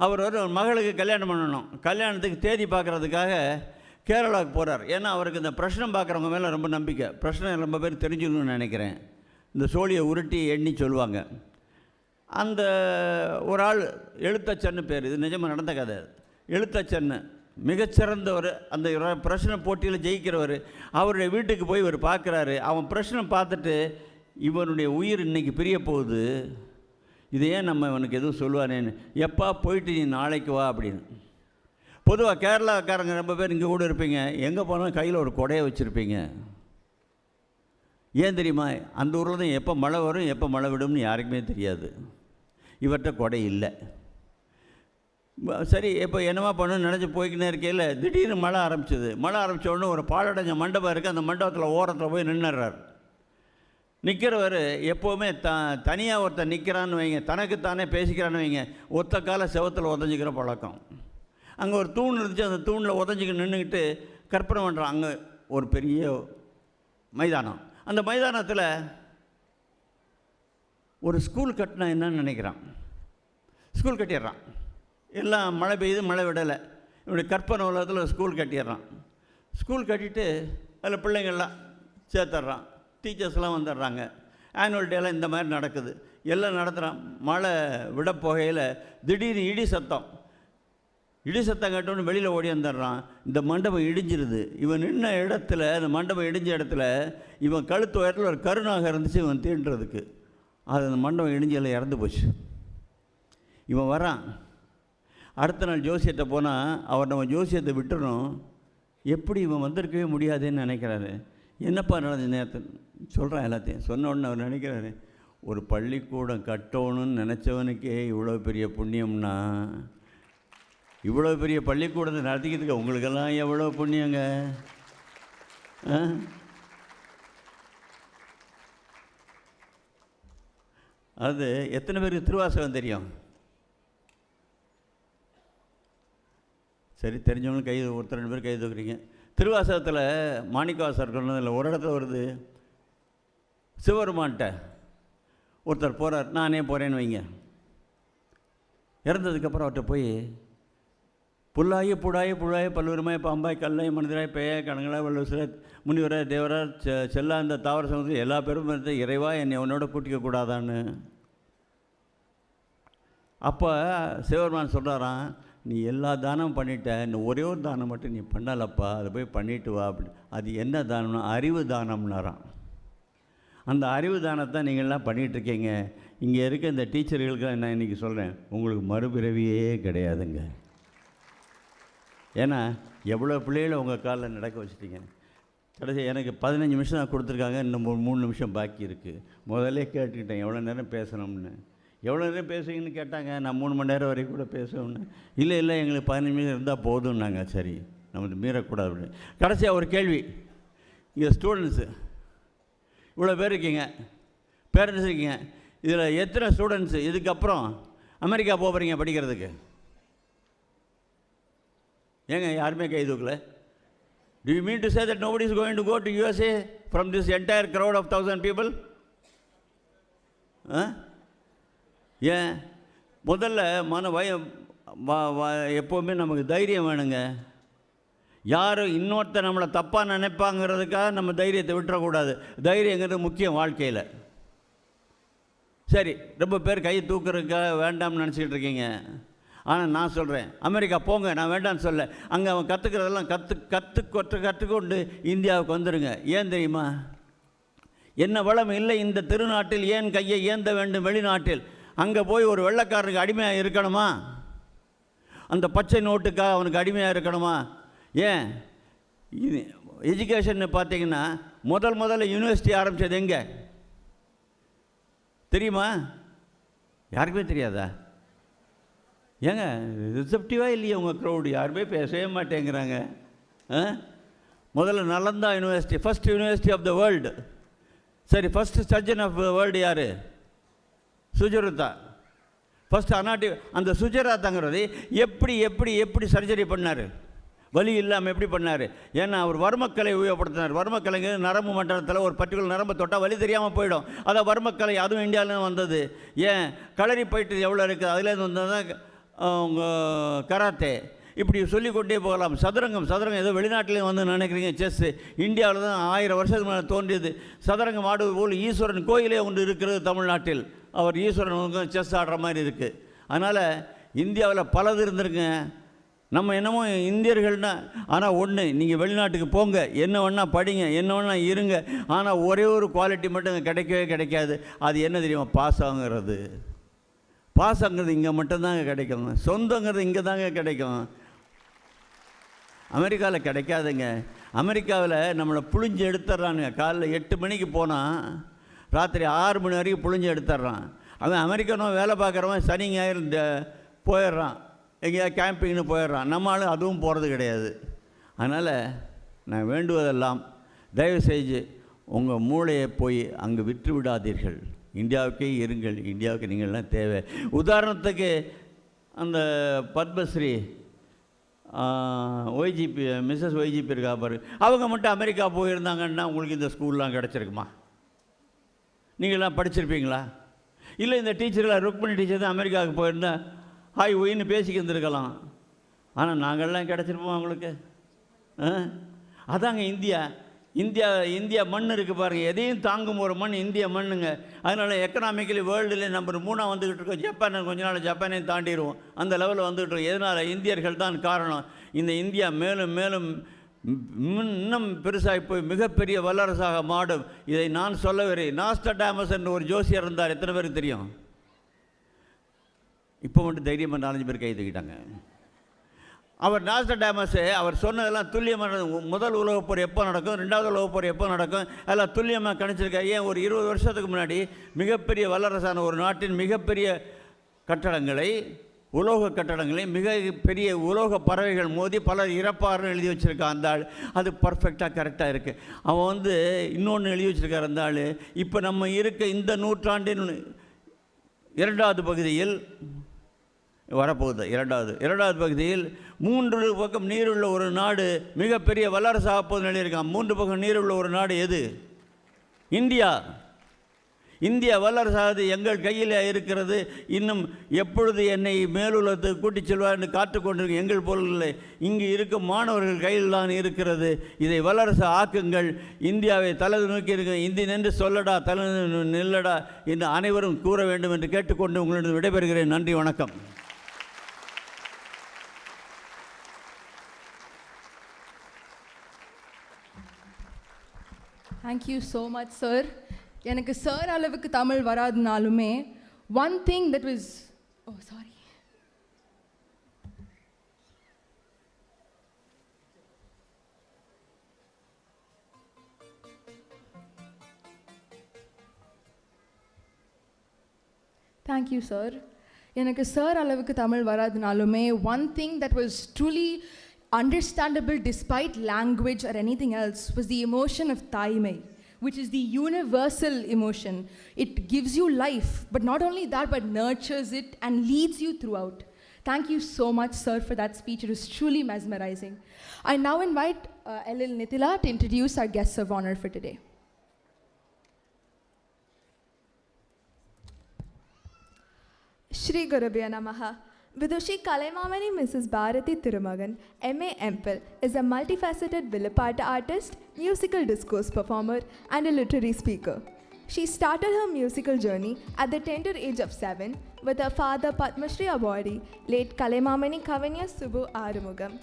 அவர் ஒரு மகளுக்கு கல்யாணம் பண்ணணும். கல்யாணத்துக்கு தேதி பார்க்குறதுக்காக கேரளாவுக்கு போகிறார். ஏன்னா அவருக்கு இந்த பிரச்சனை பார்க்குறவங்க மேலே ரொம்ப நம்பிக்கை. பிரச்சனை ரொம்ப பேர் தெரிஞ்சுக்கணும்னு நினைக்கிறேன். இந்த சோழியை உருட்டி எண்ணி சொல்லுவாங்க. அந்த ஒரு ஆள் எழுத்தச்சன்னு பேர், இது நிஜமாக நடந்த கதை. எழுத்தச்சன்னு மிகச்சிறந்தவர், அந்த பிரச்சனை போட்டியில் ஜெயிக்கிறவர். அவருடைய வீட்டுக்கு போய் இவர் பார்க்குறாரு. அவன் பிரச்சனை பார்த்துட்டு, இவனுடைய உயிர் இன்றைக்கி பிரிய போகுது, இது ஏன் நம்ம இவனுக்கு எதுவும் சொல்லுவானேன்னு, எப்பா போயிட்டு நீ நாளைக்கு வா அப்படின்னு. பொதுவாக கேரளாக்காரங்க ரொம்ப பேர் இங்கே கூட இருப்பீங்க, எங்கே போனாலும் கையில் ஒரு கொடையை வச்சுருப்பீங்க. ஏன் தெரியுமா? அந்த ஊரில் தான் எப்போ மழை வரும் எப்போ மழை விடும்னு யாருக்குமே தெரியாது. இவர்கிட்ட கொடை இல்லை. சரி, இப்போ என்னமா பண்ணணும்னு நினச்சி போய்க்கினே இருக்கையில் திடீர்னு மழை ஆரம்பிச்சது. மழை ஆரம்பித்த உடனே ஒரு பாழடைஞ்ச மண்டபம் இருக்குது. அந்த மண்டபத்தில் ஓரத்தில் போய் நின்றுறார். நிற்கிறவர் எப்போவுமே தனியாக ஒருத்தர் நிற்கிறான்னு வைங்க, தனக்குத்தானே பேசிக்கிறான்னு வைங்க, ஒத்த கால செவத்தில் உதஞ்சிக்கிற பழக்கம். அங்கே ஒரு தூண் இருந்துச்சு, அந்த தூணில் உதஞ்சிக்கிட்டு நின்றுக்கிட்டு கற்பனை பண்ணுறான். அங்கே ஒரு பெரிய மைதானம், அந்த மைதானத்தில் ஒரு ஸ்கூல் கட்டினா என்னன்னு நினைக்கிறான். ஸ்கூல் கட்டிடுறான். எல்லாம் மழை பெய்யுது, மழை விடலை. இப்படி கற்பனை உலகத்தில் ஒரு ஸ்கூல் கட்டிடுறான். ஸ்கூல் கட்டிட்டு அதில் பிள்ளைங்கள்லாம் சேர்த்துட்றான். டீச்சர்ஸ்லாம் வந்துடுறாங்க. ஆனுவல் டேலாம் இந்த மாதிரி நடக்குது, எல்லாம் நடத்துகிறான். மழை விட போகையில் திடீர்னு இடி சத்தம் கேட்டோன்னு வெளியில் ஓடி வந்துடுறான். இந்த மண்டபம் இடிஞ்சிருது. இவன் நின்ன இடத்துல, அந்த மண்டபம் இடிஞ்ச இடத்துல இவன் கழுத்து உயரத்தில் ஒரு கருணாக இருந்துச்சு இவன் தீண்டுறதுக்கு. அது அந்த மண்டபம் இடிஞ்செல்லாம் இறந்து போச்சு. இவன் வரான். அடுத்த நாள் ஜோசியத்தை போனால் அவர் நம்ம ஜோசியத்தை விட்டுறோம். எப்படி இவன் வந்திருக்கவே முடியாதுன்னு நினைக்கிறாரு. என்னப்பா நடந்த நேரத்தில் சொல்கிறான். எல்லாத்தையும் சொன்ன உடனே அவர் நினைக்கிறாரு, ஒரு பள்ளிக்கூடம் கட்டணும்னு நினச்சவனுக்கே இவ்வளோ பெரிய புண்ணியம்னா, இவ்வளோ பெரிய பள்ளிக்கூடத்தை நடத்திக்கிறதுக்கு உங்களுக்கெல்லாம் எவ்வளோ புண்ணியங்க. அது எத்தனை பேருக்கு திருவாசகம் தெரியும்? சரி, தெரிஞ்சவங்களும் கை ஒருத்தர் 2 பேர் கை தூக்குறீங்க. திருவாசகத்தில் மாணிக்கவாசகர் சொன்னதில் ஒரு இடத்துல வருது, சிவபெருமான்கிட்ட ஒருத்தர் போகிறார். நானே போகிறேன்னு வைங்க. இறந்ததுக்கப்புறம் அவர்கிட்ட போய், புல்லாயி புடாயி புழாய் பல்லுரிமாய் பாம்பாய் கல்லாய் மனிதராய் பேயாய் கணங்களாய் வல்லுவராய் முனிவராய் தேவராய் செல்லா இந்த தாவர சமூகத்தில் எல்லா பேரும் இறைவா என்னை உன்னோட கூட்டிக்க கூடாதான்னு. அப்போ சிவபெருமான் சொல்கிறாராம், நீ எல்லா தானமும் பண்ணிட்ட, இன்னும் ஒரே ஒரு தானம் மட்டும் நீ பண்ணலப்பா, அதை போய் பண்ணிட்டு வா அப்படி. அது என்ன தானம்னா அறிவு தானம்னாராம். அந்த அறிவு தானத்தை நீங்கள்லாம் பண்ணிகிட்ருக்கீங்க. இங்கே இருக்க இந்த டீச்சர்களுக்கெல்லாம் நான் இன்றைக்கி சொல்கிறேன், உங்களுக்கு மறுபிறவியே கிடையாதுங்க. ஏன்னா எவ்வளோ பிள்ளைகளை உங்கள் காலில் நடக்க வச்சுட்டீங்க. கடைசி எனக்கு 15 நிமிஷம் தான் கொடுத்துருக்காங்க, இன்னும் 3 நிமிஷம் பாக்கி இருக்குது. முதல்ல கேட்டுக்கிட்டேன் எவ்வளோ நேரம் பேசணும்னு. எவ்வளோ நேரம் பேசுவீங்கன்னு கேட்டாங்க. நான் 3 மணி நேரம் வரைக்கும் கூட பேசணும்னு. இல்லை எங்களுக்கு 15 நிமிஷம் இருந்தால் போதும்னாங்க. சரி, நம்ம மீறக்கூடாது அப்படின்னு. கடைசியாக ஒரு கேள்வி. இங்கே ஸ்டூடெண்ட்ஸு இவ்வளோ பேர் இருக்கீங்க, பேரண்ட்ஸ் இருக்கீங்க. இதில் எத்தனை ஸ்டூடெண்ட்ஸு இதுக்கப்புறம் அமெரிக்கா போகிறீங்க படிக்கிறதுக்கு? ஏங்க யாருமே கை தூக்கல? Do you mean to say that nobody is going to go to USA from this entire crowd of 1,000 people? ஏன்? முதல்ல எப்போவுமே நமக்கு தைரியம் வேணுங்க. யாரும் இன்னொருத்தர் நம்மளை தப்பாக நினைப்பாங்கிறதுக்காக நம்ம தைரியத்தை விட்டுறக்கூடாது. தைரியங்கிறது முக்கியம் வாழ்க்கையில். சரி, ரொம்ப பேர் கை தூக்குறதுக்காக வேண்டாம்னு நினச்சிக்கிட்டு இருக்கீங்க. ஆனால் நான் சொல்கிறேன், அமெரிக்கா போங்க, நான் வேண்டான்னு சொல்ல. அங்கே அவன் கற்றுக்கிறதெல்லாம் கற்றுக்கொண்டு இந்தியாவுக்கு வந்துடுங்க. ஏன் தெரியுமா? என்ன வளம் இல்லை இந்த திருநாட்டில், ஏன் கையை ஏந்த வேண்டும் வெளிநாட்டில்? அங்கே போய் ஒரு வெள்ளைக்காரனுக்கு அடிமையாக இருக்கணுமா? அந்த பச்சை நோட்டுக்காக அவனுக்கு அடிமையாக இருக்கணுமா? ஏன்? எஜுகேஷன் பார்த்தீங்கன்னா முதல்ல யூனிவர்சிட்டி ஆரம்பித்தது எங்கே தெரியுமா? யாருக்குமே தெரியாதா? ஏங்க ரிசப்டிவாக இல்லையே உங்கள் க்ரௌடு? யாருமே பேசவே மாட்டேங்கிறாங்க. முதல்ல Nalanda university, first university of the world. சரி, first surgeon of the world யார்? சுஜருதா. ஃபஸ்ட்டு அனாட்டி. அந்த சுஜராத்தாங்கிறது எப்படி சர்ஜரி பண்ணார்? வலி இல்லாமல் எப்படி பண்ணார்? ஏன்னா அவர் வர்மக்கலை உபயோகப்படுத்தினார். வர்மக்கலைங்க நரம்பு மண்டலத்தில் ஒரு பர்டிகுலர் நரம்பை தொட்டால் வலி தெரியாமல் போயிடும். அதான் வர்மக்கலை. அதுவும் இந்தியாவிலேருந்து வந்தது. ஏன்? களரி பயிற்று எவ்வளோ இருக்குது, அதுலேருந்து வந்தது தான் உங்கள் கராத்தே. இப்படி சொல்லிக்கொண்டே போகலாம். சதுரங்கம் ஏதோ வெளிநாட்டிலேயும் வந்து நினைக்கிறீங்க. செஸ்ஸு இந்தியாவில் தான் 1000 வருஷத்துக்கு மேலே தோன்றியது. சதுரங்கம் ஆடுவது போல் ஈஸ்வரன் கோயிலே ஒன்று இருக்கிறது தமிழ்நாட்டில். அவர் ஈஸ்வரன் செஸ் ஆடுற மாதிரி இருக்குது. அதனால் இந்தியாவில் பலது இருந்திருக்குங்க. நம்ம என்னமோ இந்தியர்கள்னா. ஆனால் ஒன்று, நீங்கள் வெளிநாட்டுக்கு போங்க, என்ன வேணா படிங்க, என்ன வேணா இருங்க, ஆனால் ஒரே ஒரு குவாலிட்டி மட்டும் கிடைக்கவே கிடைக்காது. அது என்ன தெரியுமா? பாசங்கிறது. பாசங்கிறது இங்கே மட்டும்தாங்க கிடைக்கும். சொந்தங்கிறது இங்கே தாங்க கிடைக்கும். அமெரிக்காவில் கிடைக்காதுங்க. அமெரிக்காவில் நம்மளை புழிஞ்சு எடுத்துட்றானுங்க. காலைல 8 மணிக்கு போனால் ராத்திரி 6 மணி வரைக்கும் புழிஞ்சு எடுத்துட்றான். அவன் அமெரிக்கனும் வேலை பார்க்குறவன் சனி ஞாயிறு போயிடுறான், எங்கேயா கேம்பிங்னு போயிடுறான். நம்மளும் அதுவும் போகிறது கிடையாது. அதனால் நான் வேண்டுவதெல்லாம் தயவு செஞ்சு உங்கள் மூளையை போய் அங்கே விற்று விடாதீர்கள். இந்தியாவுக்கே இருங்கள். இந்தியாவுக்கு நீங்கள்லாம் தேவை. உதாரணத்துக்கு அந்த பத்மஸ்ரீ ஒய்ஜிபி மிஸ்ஸஸ் ஒய்ஜிபி இருக்கா பாரு, அவங்க மட்டும் அமெரிக்கா போயிருந்தாங்கன்னா உங்களுக்கு இந்த ஸ்கூல்லாம் கிடச்சிருக்குமா? நீங்கள்லாம் படிச்சிருப்பீங்களா? இல்லை இந்த டீச்சர்லாம் ருக்மணி டீச்சர் தான் அமெரிக்காவுக்கு போயிருந்தா ஹாய் ஒயின்னு பேசிக்க இருந்திருக்கலாம். ஆனால் நாங்கள்லாம் கிடச்சிருப்போம் அவங்களுக்கு. அதாங்க இந்தியா மண் இருக்குது பாருங்கள். எதையும் தாங்கும் ஒரு மண் இந்திய மண்ணுங்க. அதனால் எக்கனாமிக்கலி வேர்ல்டுலேயே நம்பர் 3 வந்துக்கிட்டு இருக்கோம். ஜப்பானை கொஞ்ச நாள் ஜப்பானையும் தாண்டிடுவோம். அந்த லெவலில் வந்துக்கிட்டு இருக்கோம். எதனால்? இந்தியர்கள் தான் காரணம். இந்த இந்தியா மேலும் மேலும் இன்னும் பெருசாக போய் மிகப்பெரிய வல்லரசாக மாடும். இதை நான் சொல்லவில்லை. நாஸ்டாடாமஸ் என்ற ஒரு ஜோசியர் இருந்தார். எத்தனை பேருக்கு தெரியும்? இப்போ மட்டும் தைரியமாக 4-5 பேர் கை தூக்கிட்டாங்க. அவர் நாஸ்டாடாமஸு அவர் சொன்னதெல்லாம் துல்லியமாக முதல் உலகப் போர் எப்போ நடக்கும், 2வது உலகப் போர் எப்போ நடக்கும், அதெல்லாம் துல்லியமாக கணிச்சிருக்காரு. ஏன் ஒரு 20 வருஷத்துக்கு முன்னாடி மிகப்பெரிய வல்லரசான ஒரு நாட்டின் மிகப்பெரிய கட்டடங்களை, உலோக கட்டடங்களை, மிக பெரிய உலோக பறவைகள் மோதி பலர் இறப்பார்னு எழுதி வச்சுருக்கான் அந்த ஆள். அது பர்ஃபெக்டாக கரெக்டாக இருக்குது. அவன் இன்னொன்று எழுதி வச்சுருக்கார் அந்த ஆள். இப்போ நம்ம இருக்க இந்த நூற்றாண்டின் 2வது பகுதியில் வரப்போகுது. இரண்டாவது பகுதியில் 3 பக்கம் நீருள்ள ஒரு நாடு மிகப்பெரிய வல்லரசாக போகுதுன்னு எழுதியிருக்கான். 3 பக்கம் நீருள்ள ஒரு நாடு எது? இந்தியா வல்லரசாவது எங்கள் கையில் இருக்கிறது. இன்னும் எப்பொழுது என்னை மேலுள்ளத்துக்கு கூட்டிச் செல்வார் என்று காத்துக்கொண்டிருக்கும் எங்கள் பொருள்களை இங்கு இருக்கும் மாணவர்கள் கையில் தான் இருக்கிறது. இதை வல்லரசு ஆக்குங்கள். இந்தியாவை தலை நோக்கி இருக்க இந்தி நின்று சொல்லடா, தலை நில்லடா என்று அனைவரும் கூற வேண்டும் என்று கேட்டுக்கொண்டு உங்களிடம் விடைபெறுகிறேன். நன்றி, வணக்கம். Thank you so much, sir. எனக்கு சார் அளவுக்கு தமிழ் வராதுனாலுமே one thing that was Thank you, sir. எனக்கு சார் அளவுக்கு தமிழ் வராதுனாலுமே one thing that was truly understandable despite language or anything else was the emotion of தாய்மை, which is the universal emotion. It gives you life, but not only that, but nurtures it and leads you throughout. Thank you so much, sir, for that speech. It was truly mesmerizing. I now invite LL Nithila to introduce our guests of honor for today. Shri Gurubhyo Namaha. Vidushi Kalaimamani Mrs. Bharati Thirumagan, MA MPhil, is a multifaceted Villapata artist, musical discourse performer, and a literary speaker. She started her musical journey at the tender age of 7 with her father Padma Shri awardee, late Kalaimamani Kavanya Subbu Arumugam.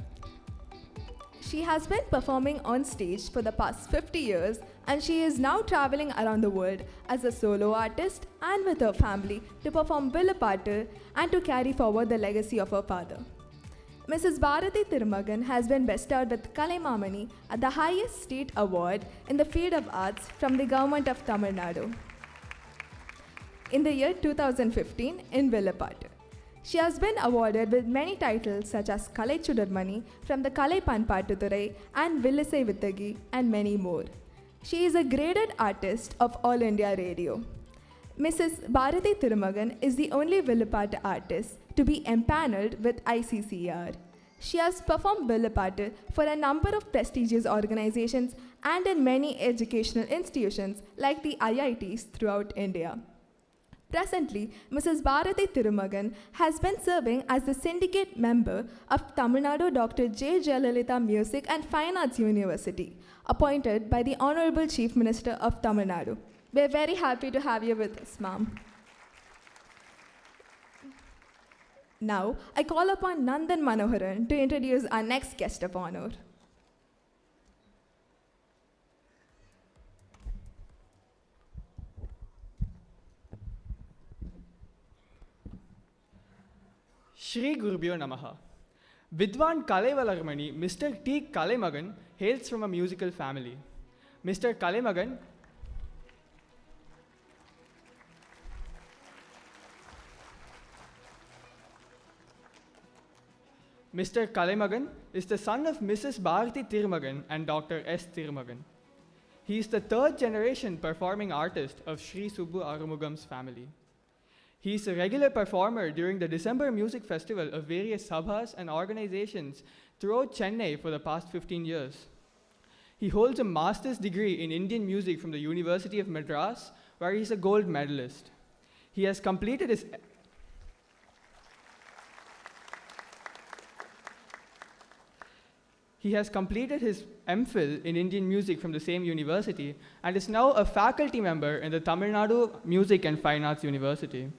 She has been performing on stage for the past 50 years, and she is now traveling around the world as a solo artist and with her family to perform Villapattu and to carry forward the legacy of her father. Mrs. Bharati Thirumagan has been bestowed with Kalaimamani at the highest state award in the field of arts from the government of Tamil Nadu in the year 2015 in Villapattu. She has been awarded with many titles such as Kalai Chudarmani from the Kalai Panpatturai and Villisai Vittagi and many more. She is a graded artist of All India Radio. Mrs. Bharati Thirumagan is the only Villapattu artist to be empaneled with ICCR. She has performed Villapattu for a number of prestigious organizations and in many educational institutions like the IITs throughout India. Presently, Mrs. Bharati Thirumagan has been serving as the syndicate member of Tamil Nadu Dr. J. Jayalalitha Music and Fine Arts University, appointed by the Honorable Chief Minister of Tamil Nadu. We are very happy to have you with us, ma'am. Now, I call upon Nandan Manoharan to introduce our next guest of honor. Shri Gurubhyo Namaha. Vidwan Kalaivalarmani, Mr. T. Kalaimagan, hails from a musical family. Mr. Kalaimagan is the son of Mrs. Bharati Thirumagan and Dr. S. Thirumagan. He is the third generation performing artist of Sri Subbu Arumugam's family. He is a regular performer during the December Music Festival of various sabhas and organizations throughout Chennai for the past 15 years. He holds a master's degree in Indian music from the University of Madras, where he is a gold medalist. He has completed his MPhil in Indian music from the same university and is now a faculty member in the Tamil Nadu Music and Fine Arts University.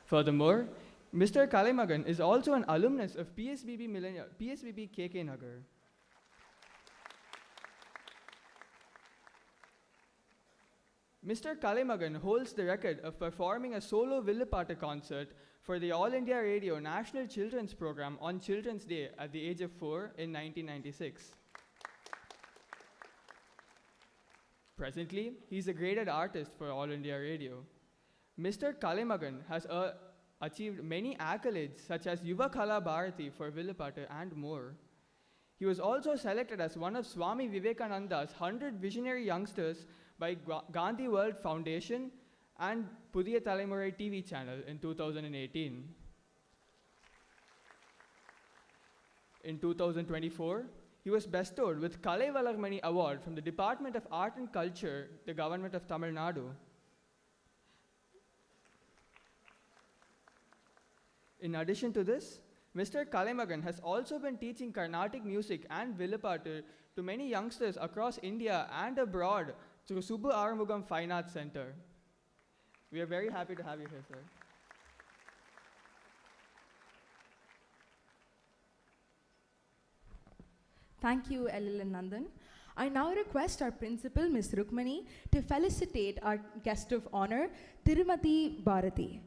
Furthermore, Mr. Kalaimagan is also an alumnus of PSBB KK Nagar. Mr. Kalaimagan holds the record of performing a solo Villupattu concert for the All India Radio National Children's Program on Children's Day at the age of 4 in 1996. Presently, he is a graded artist for All India Radio. Mr. Kalaimagan has achieved many accolades such as Yuva Kala Bharati for Villupattu and more. He was also selected as one of Swami Vivekananda's 100 visionary youngsters by Gandhi World Foundation and Pudiya Thalamurai TV channel in 2018. In 2024, he was bestowed with Kalai Valarmani Award from the Department of Art and Culture, the Government of Tamil Nadu. In addition to this, Mr. Kalaimagan has also been teaching Carnatic music and Villupattu to many youngsters across India and abroad through Subbu Arumugam Fine Arts Center. We are very happy to have you here, sir. Thank you, LLN Nandan. I now request our principal, Ms. Rukmani, to felicitate our guest of honor, Tirumati Bharati.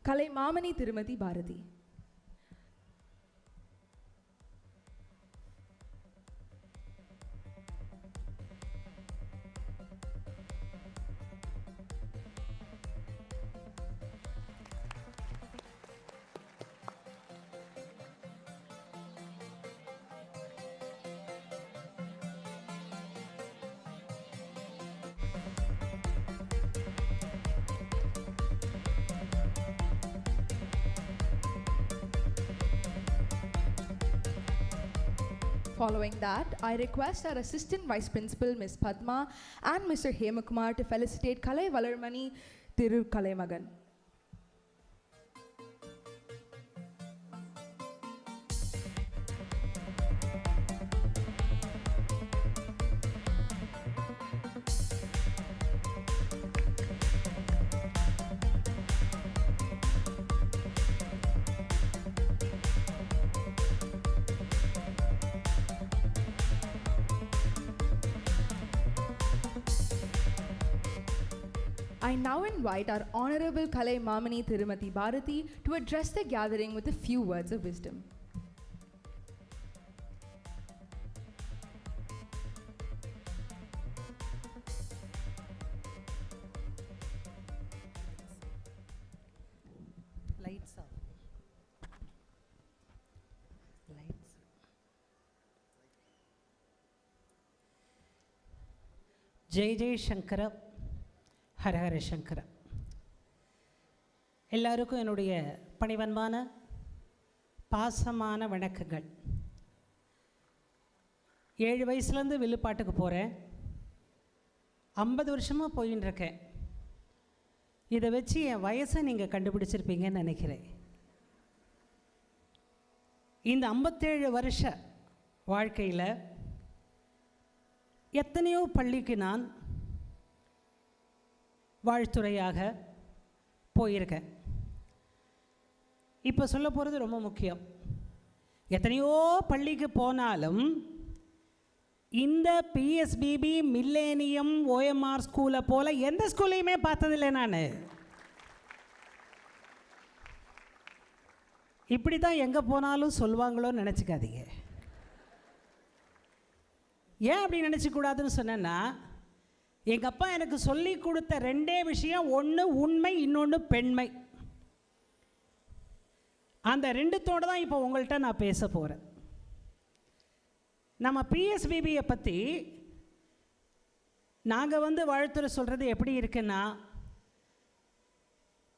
Kalaimamani Tirumati Bharati. Following that, I request our Assistant Vice Principal, Ms. Padma, and Mr. Hemakumar to felicitate Kalai Valarmani Thiru Kalaimagan. I now invite our Honorable Kalaimamani Tirumati Bharati to address the gathering with a few words of wisdom. Lights off. Lights. Jai Jai Shankara. ஹரஹர சங்கர. எல்லாருக்கும் என்னுடைய பணிவன்பான பாசமான வணக்கங்கள். 7 வயசுலேருந்து வில்லுப்பாட்டுக்கு போகிறேன். 50 வருஷமாக போயின்னு இருக்கேன். இதை வச்சு என் வயசை நீங்கள் கண்டுபிடிச்சிருப்பீங்கன்னு நினைக்கிறேன். இந்த 57 வருஷ வாழ்க்கையில் எத்தனையோ பள்ளிக்கு நான் வாழ்த்துறையாக போயிருக்கேன். இப்போ சொல்ல போகிறது ரொம்ப முக்கியம். எத்தனையோ பள்ளிக்கு போனாலும் இந்த பிஎஸ்பிபி மில்லேனியம் ஓஎம்ஆர் ஸ்கூலை போல் எந்த ஸ்கூல்லையுமே பார்த்ததில்லை நான். இப்படி தான் எங்கே போனாலும் சொல்லுவாங்களோன்னு நினச்சிக்காதீங்க. ஏன் அப்படி நினச்சிக்கூடாதுன்னு சொன்னேன்னா, எங்கள் அப்பா எனக்கு சொல்லி கொடுத்த 2 விஷயம், ஒன்று உண்மை, இன்னொன்று பெண்மை. அந்த 2தோடு தான் இப்போ உங்கள்கிட்ட நான் பேச போகிறேன். நம்ம பிஎஸ்பிபியை பற்றி நாங்கள் வாழ்த்துறை சொல்கிறது எப்படி இருக்குன்னா,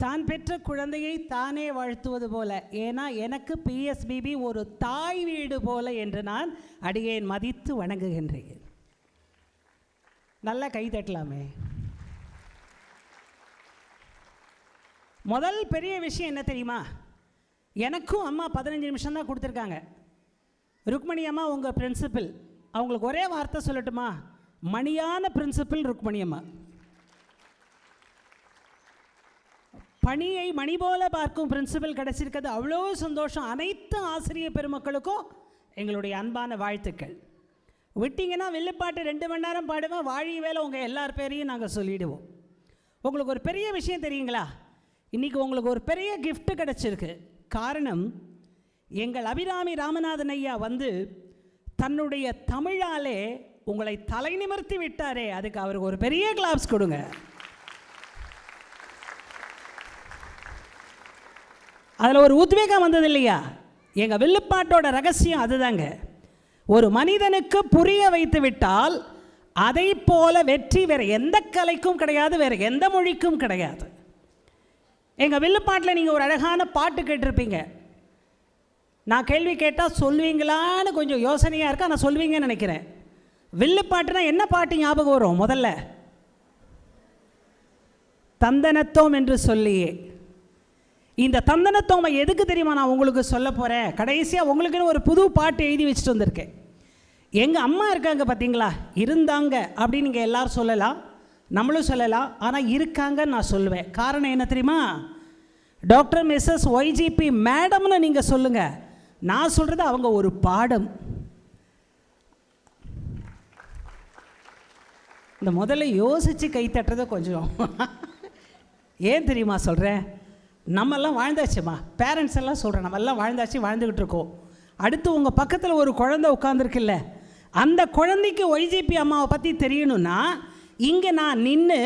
தான் பெற்ற குழந்தையை தானே வாழ்த்துவது போல. ஏன்னா எனக்கு பிஎஸ்பிபி ஒரு தாய் வீடு போல என்று நான் அடியேன் மதித்து வணங்குகின்றேன். நல்லா கை தட்டலாமே. முதல் பெரிய விஷயம் என்ன தெரியுமா? எனக்கும் அம்மா 15 நிமிஷம் தான் கொடுத்துருக்காங்க. ருக்மணி அம்மா உங்கள் பிரின்சிபல், அவங்களுக்கு ஒரே வார்த்தை சொல்லட்டுமா? மணியான பிரின்சிபல் ருக்மணி அம்மா. பணியை மணி போல பார்க்கும் பிரின்சிபல் கிடச்சிருக்கிறது அவ்வளோ சந்தோஷம். அனைத்து ஆசிரியர் பெருமக்களுக்கும் எங்களுடைய அன்பான வாழ்த்துக்கள். விட்டிங்கன்னா வில்லுப்பாட்டு 2 மணி நேரம் பாடுவேன். வாழி வேலை உங்கள் எல்லார் பேரையும் நாங்கள் சொல்லிவிடுவோம். உங்களுக்கு ஒரு பெரிய விஷயம் தெரியுங்களா? இன்றைக்கி உங்களுக்கு ஒரு பெரிய கிஃப்ட்டு கிடச்சிருக்கு. காரணம், எங்கள் அபிராமி ராமநாதன் ஐயா தன்னுடைய தமிழாலே உங்களை தலை நிமிர்த்தி விட்டாரே, அதுக்கு அவருக்கு ஒரு பெரிய கிளாப்ஸ் கொடுங்க. அதில் ஒரு உத்வேகம் வந்தது இல்லையா? எங்கள் வில்லுப்பாட்டோட ரகசியம் அதுதாங்க. ஒரு மனிதனுக்கு புரிய வைத்து விட்டால் அதை போல வெற்றி வேறு எந்த கலைக்கும் கிடையாது, வேறு எந்த மொழிக்கும் கிடையாது. எங்கள் வில்லுப்பாட்டில் நீங்கள் ஒரு அழகான பாட்டு கேட்டிருப்பீங்க. நான் கேள்வி கேட்டால் சொல்வீங்களான்னு கொஞ்சம் யோசனையாக இருக்கா? நான் சொல்வீங்கன்னு நினைக்கிறேன். வில்லுப்பாட்டுனா என்ன பாட்டு ஞாபகம் வரும்? முதல்ல தந்தனத்தோம் என்று சொல்லியே. இந்த தந்தனத்தோமை எதுக்கு தெரியுமா நான் உங்களுக்கு சொல்ல போகிறேன்? கடைசியாக உங்களுக்குன்னு ஒரு புது பாட்டு எழுதி வச்சுட்டு வந்திருக்கேன். எங்கள் அம்மா இருக்காங்க பார்த்தீங்களா, இருந்தாங்க அப்படின்னு நீங்கள் எல்லோரும் சொல்லலாம், நம்மளும் சொல்லலாம். ஆனால் இருக்காங்கன்னு நான் சொல்லுவேன். காரணம் என்ன தெரியுமா? டாக்டர் மிஸ்ஸஸ் ஒய்ஜிபி மேடம்னு நீங்கள் சொல்லுங்கள், நான் சொல்கிறது அவங்க ஒரு பாடம். இந்த முதல்ல யோசித்து கை தட்டுறதை கொஞ்சம் ஏன் தெரியுமா சொல்கிறேன்? நம்மெல்லாம் வாழ்ந்தாச்சுமா, பேரண்ட்ஸ் எல்லாம் சொல்கிறேன், நம்மெல்லாம் வாழ்ந்தாச்சு, வாழ்ந்துக்கிட்டு இருக்கோம். அடுத்து உங்கள் பக்கத்தில் ஒரு குழந்தை உட்காந்துருக்குல்ல, அந்த குழந்தைக்கு ஒய்ஜிபி அம்மாவை பற்றி தெரியணும்னா இங்கே நான் நின்று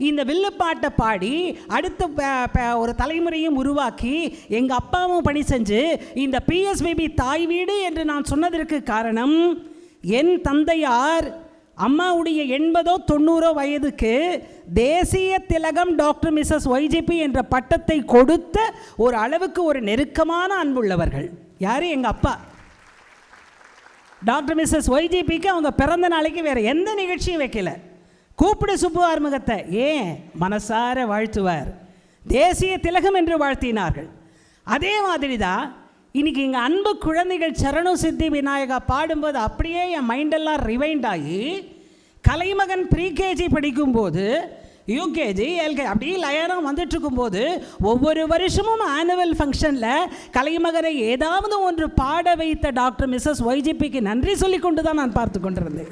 இந்த வில்லுப்பாட்டை பாடி அடுத்த ஒரு தலைமுறையும் உருவாக்கி எங்கள் அப்பாவும் பணி செஞ்சு இந்த பிஎஸ்பிபி தாய் வீடு என்று நான் சொன்னதற்கு காரணம், என் தந்தையார் அம்மாவுடைய 80 90 வயதுக்கு தேசிய திலகம் டாக்டர் மிஸ்ஸஸ் ஒய்ஜிபி என்ற பட்டத்தை கொடுத்த ஒரு அளவுக்கு ஒரு நெருக்கமான அன்புள்ளவர்கள். யார்? எங்கள் அப்பா. டாக்டர் மிஸ்ஸஸ் ஒய்ஜிபிக்கு அவங்க பிறந்த நாளைக்கு வேறு எந்த நிகழ்ச்சியும் வைக்கல. கூப்பிடு சுப்பு ஆறுமுகத்தை ஏன் மனசார வாழ்த்துவார். தேசிய திலகம் என்று வாழ்த்தினார்கள். அதே மாதிரி தான் இன்றைக்கி எங்கள் அன்பு குழந்தைகள் சரணு சித்தி விநாயகா பாடும்போது அப்படியே என் மைண்டெல்லாம் ரிவைண்ட் ஆகி, கலைமகன் ப்ரீகேஜி படிக்கும்போது யூகேஜி எல்கேஜி அப்படி லயனாக வந்துட்டுருக்கும்போது ஒவ்வொரு வருஷமும் ஆனுவல் ஃபங்க்ஷனில் கலைமகனை ஏதாவது ஒன்று பாட வைத்த டாக்டர் மிஸ்ஸஸ் ஒய்ஜிபிக்கு நன்றி சொல்லி கொண்டு தான் நான் பார்த்து கொண்டிருந்தேன்.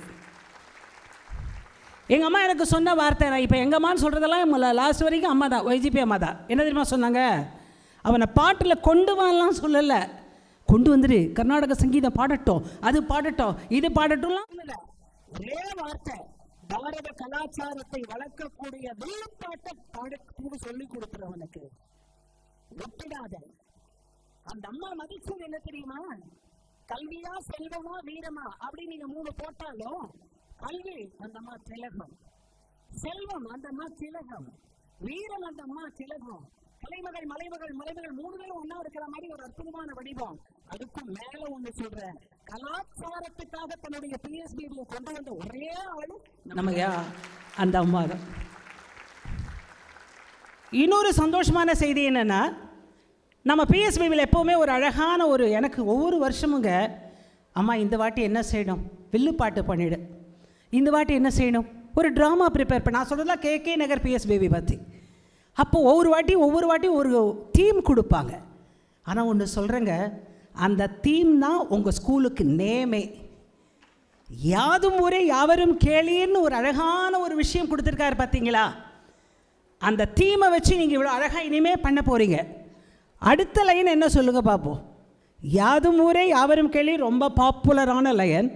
எங்கள் அம்மா எனக்கு சொன்ன வார்த்தை, நான் இப்போ எங்கள் அம்மான்னு சொல்கிறதெல்லாம் லாஸ்ட் வரைக்கும் அம்மா தான், ஒய்ஜிபி அம்மா தான். என்ன தெரியுமா சொன்னாங்க? அவனை பாட்டில் கொண்டு வரலாம் சொல்லலை, கொண்டு வந்துடு, கர்நாடக சங்கீதம் பாடட்டும், அது பாடட்டும், இது பாடட்டும்லாம் இல்லை. ஒரே வார்த்தை, பாரத கலாச்சாரத்தை வளர்க்கக்கூடிய வில்லுப்பாட்டை பாடக்கூட சொல்லி கொடுக்குறவனுக்கு ஒப்பிடாத. அந்த அம்மா மதிச்சது என்ன தெரியுமா? கல்வியா செல்வமா வீரமா அப்படி நீங்க 3 போட்டாலும் கல்வி அந்த அம்மா திலகம், செல்வம் அந்த அம்மா திலகம், வீரம் அந்த அம்மா திலகம், கலைமகள் மலைமகள் மலைமகள் 3 பேரும் ஒன்னா இருக்கிற மாதிரி ஒரு அற்புதமான வடிவம். அதுக்கும் மேல ஒண்ணு சொல்றேன், கலாச்சாரத்துக்காக தன்னுடைய பிஎஸ்பிபியை கொண்டு வந்த ஒரே ஆளு நம்ம அந்த அம்மா தான். இன்னொரு சந்தோஷமான செய்தி என்னன்னா, நம்ம பிஎஸ்பிபியில் எப்போவுமே ஒரு அழகான ஒரு, எனக்கு ஒவ்வொரு வருஷமுங்க அம்மா இந்த வாட்டி என்ன செய்யணும், வில்லுப்பாட்டு பண்ணிவிடு, இந்த வாட்டி என்ன செய்யணும், ஒரு ட்ராமா ப்ரிப்பேர் பண்ண. நான் சொல்கிறதுலாம் கேகே நகர் பிஎஸ்பிபி பற்றி. அப்போது ஒவ்வொரு வாட்டி ஒரு தீம் கொடுப்பாங்க. ஆனால் ஒன்று சொல்கிறேங்க, அந்த தீம் தான் உங்கள் ஸ்கூலுக்கு நேமே. யாதும் ஊரே யாவரும் கேளீர்னு ஒரு அழகான ஒரு விஷயம் கொடுத்துருக்காரு பார்த்தீங்களா? அந்த தீமை வச்சு நீங்கள் இவ்வளோ அழகாக இனிமேல் பண்ண போகிறீங்க. அடுத்த லைன் என்ன சொல்லுங்கள் பார்ப்போம். யாதும் ஊரே யாவரும் கேளீர் ரொம்ப பாப்புலரான லைன்.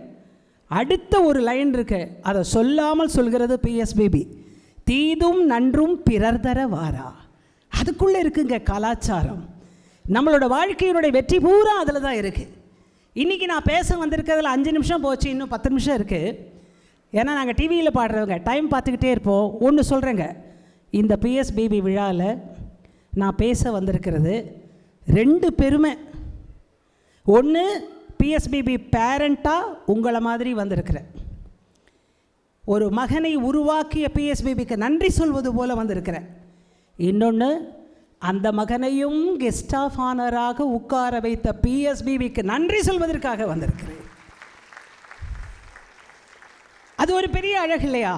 அடுத்த ஒரு லைன் இருக்கு, அதை சொல்லாமல் சொல்கிறது பிஎஸ்பிபி, தீதும் நன்றும் பிறர் தர வாரா. அதுக்குள்ளே இருக்குங்க கலாச்சாரம். நம்மளோட வாழ்க்கையினுடைய வெற்றி பூரா அதில் தான் இருக்குது. இன்றைக்கி நான் பேச வந்திருக்கிறதுல 5 நிமிஷம் போச்சு, இன்னும் 10 நிமிஷம் இருக்குது. ஏன்னா நாங்கள் டிவியில் பாடுறவங்க டைம் பார்த்துக்கிட்டே இருப்போம். ஒன்று சொல்கிறேங்க, இந்த பிஎஸ்பிபி விழாவில் நான் பேச வந்திருக்கிறது 2 பெருமை. ஒன்று, பிஎஸ்பிபி பேரண்ட்டாக உங்களை மாதிரி வந்திருக்கிறேன். ஒரு மகனை உருவாக்கிய பிஎஸ்பிபிக்கு நன்றி சொல்வது போல் வந்திருக்கிறேன். இன்னொன்று, அந்த மகனையும் கெஸ்ட் ஆஃப் ஆனராக உட்கார வைத்த பிஎஸ்பிபிக்கு நன்றி சொல்வதற்காக வந்திருக்கிறேன். அது ஒரு பெரிய அழகு இல்லையா?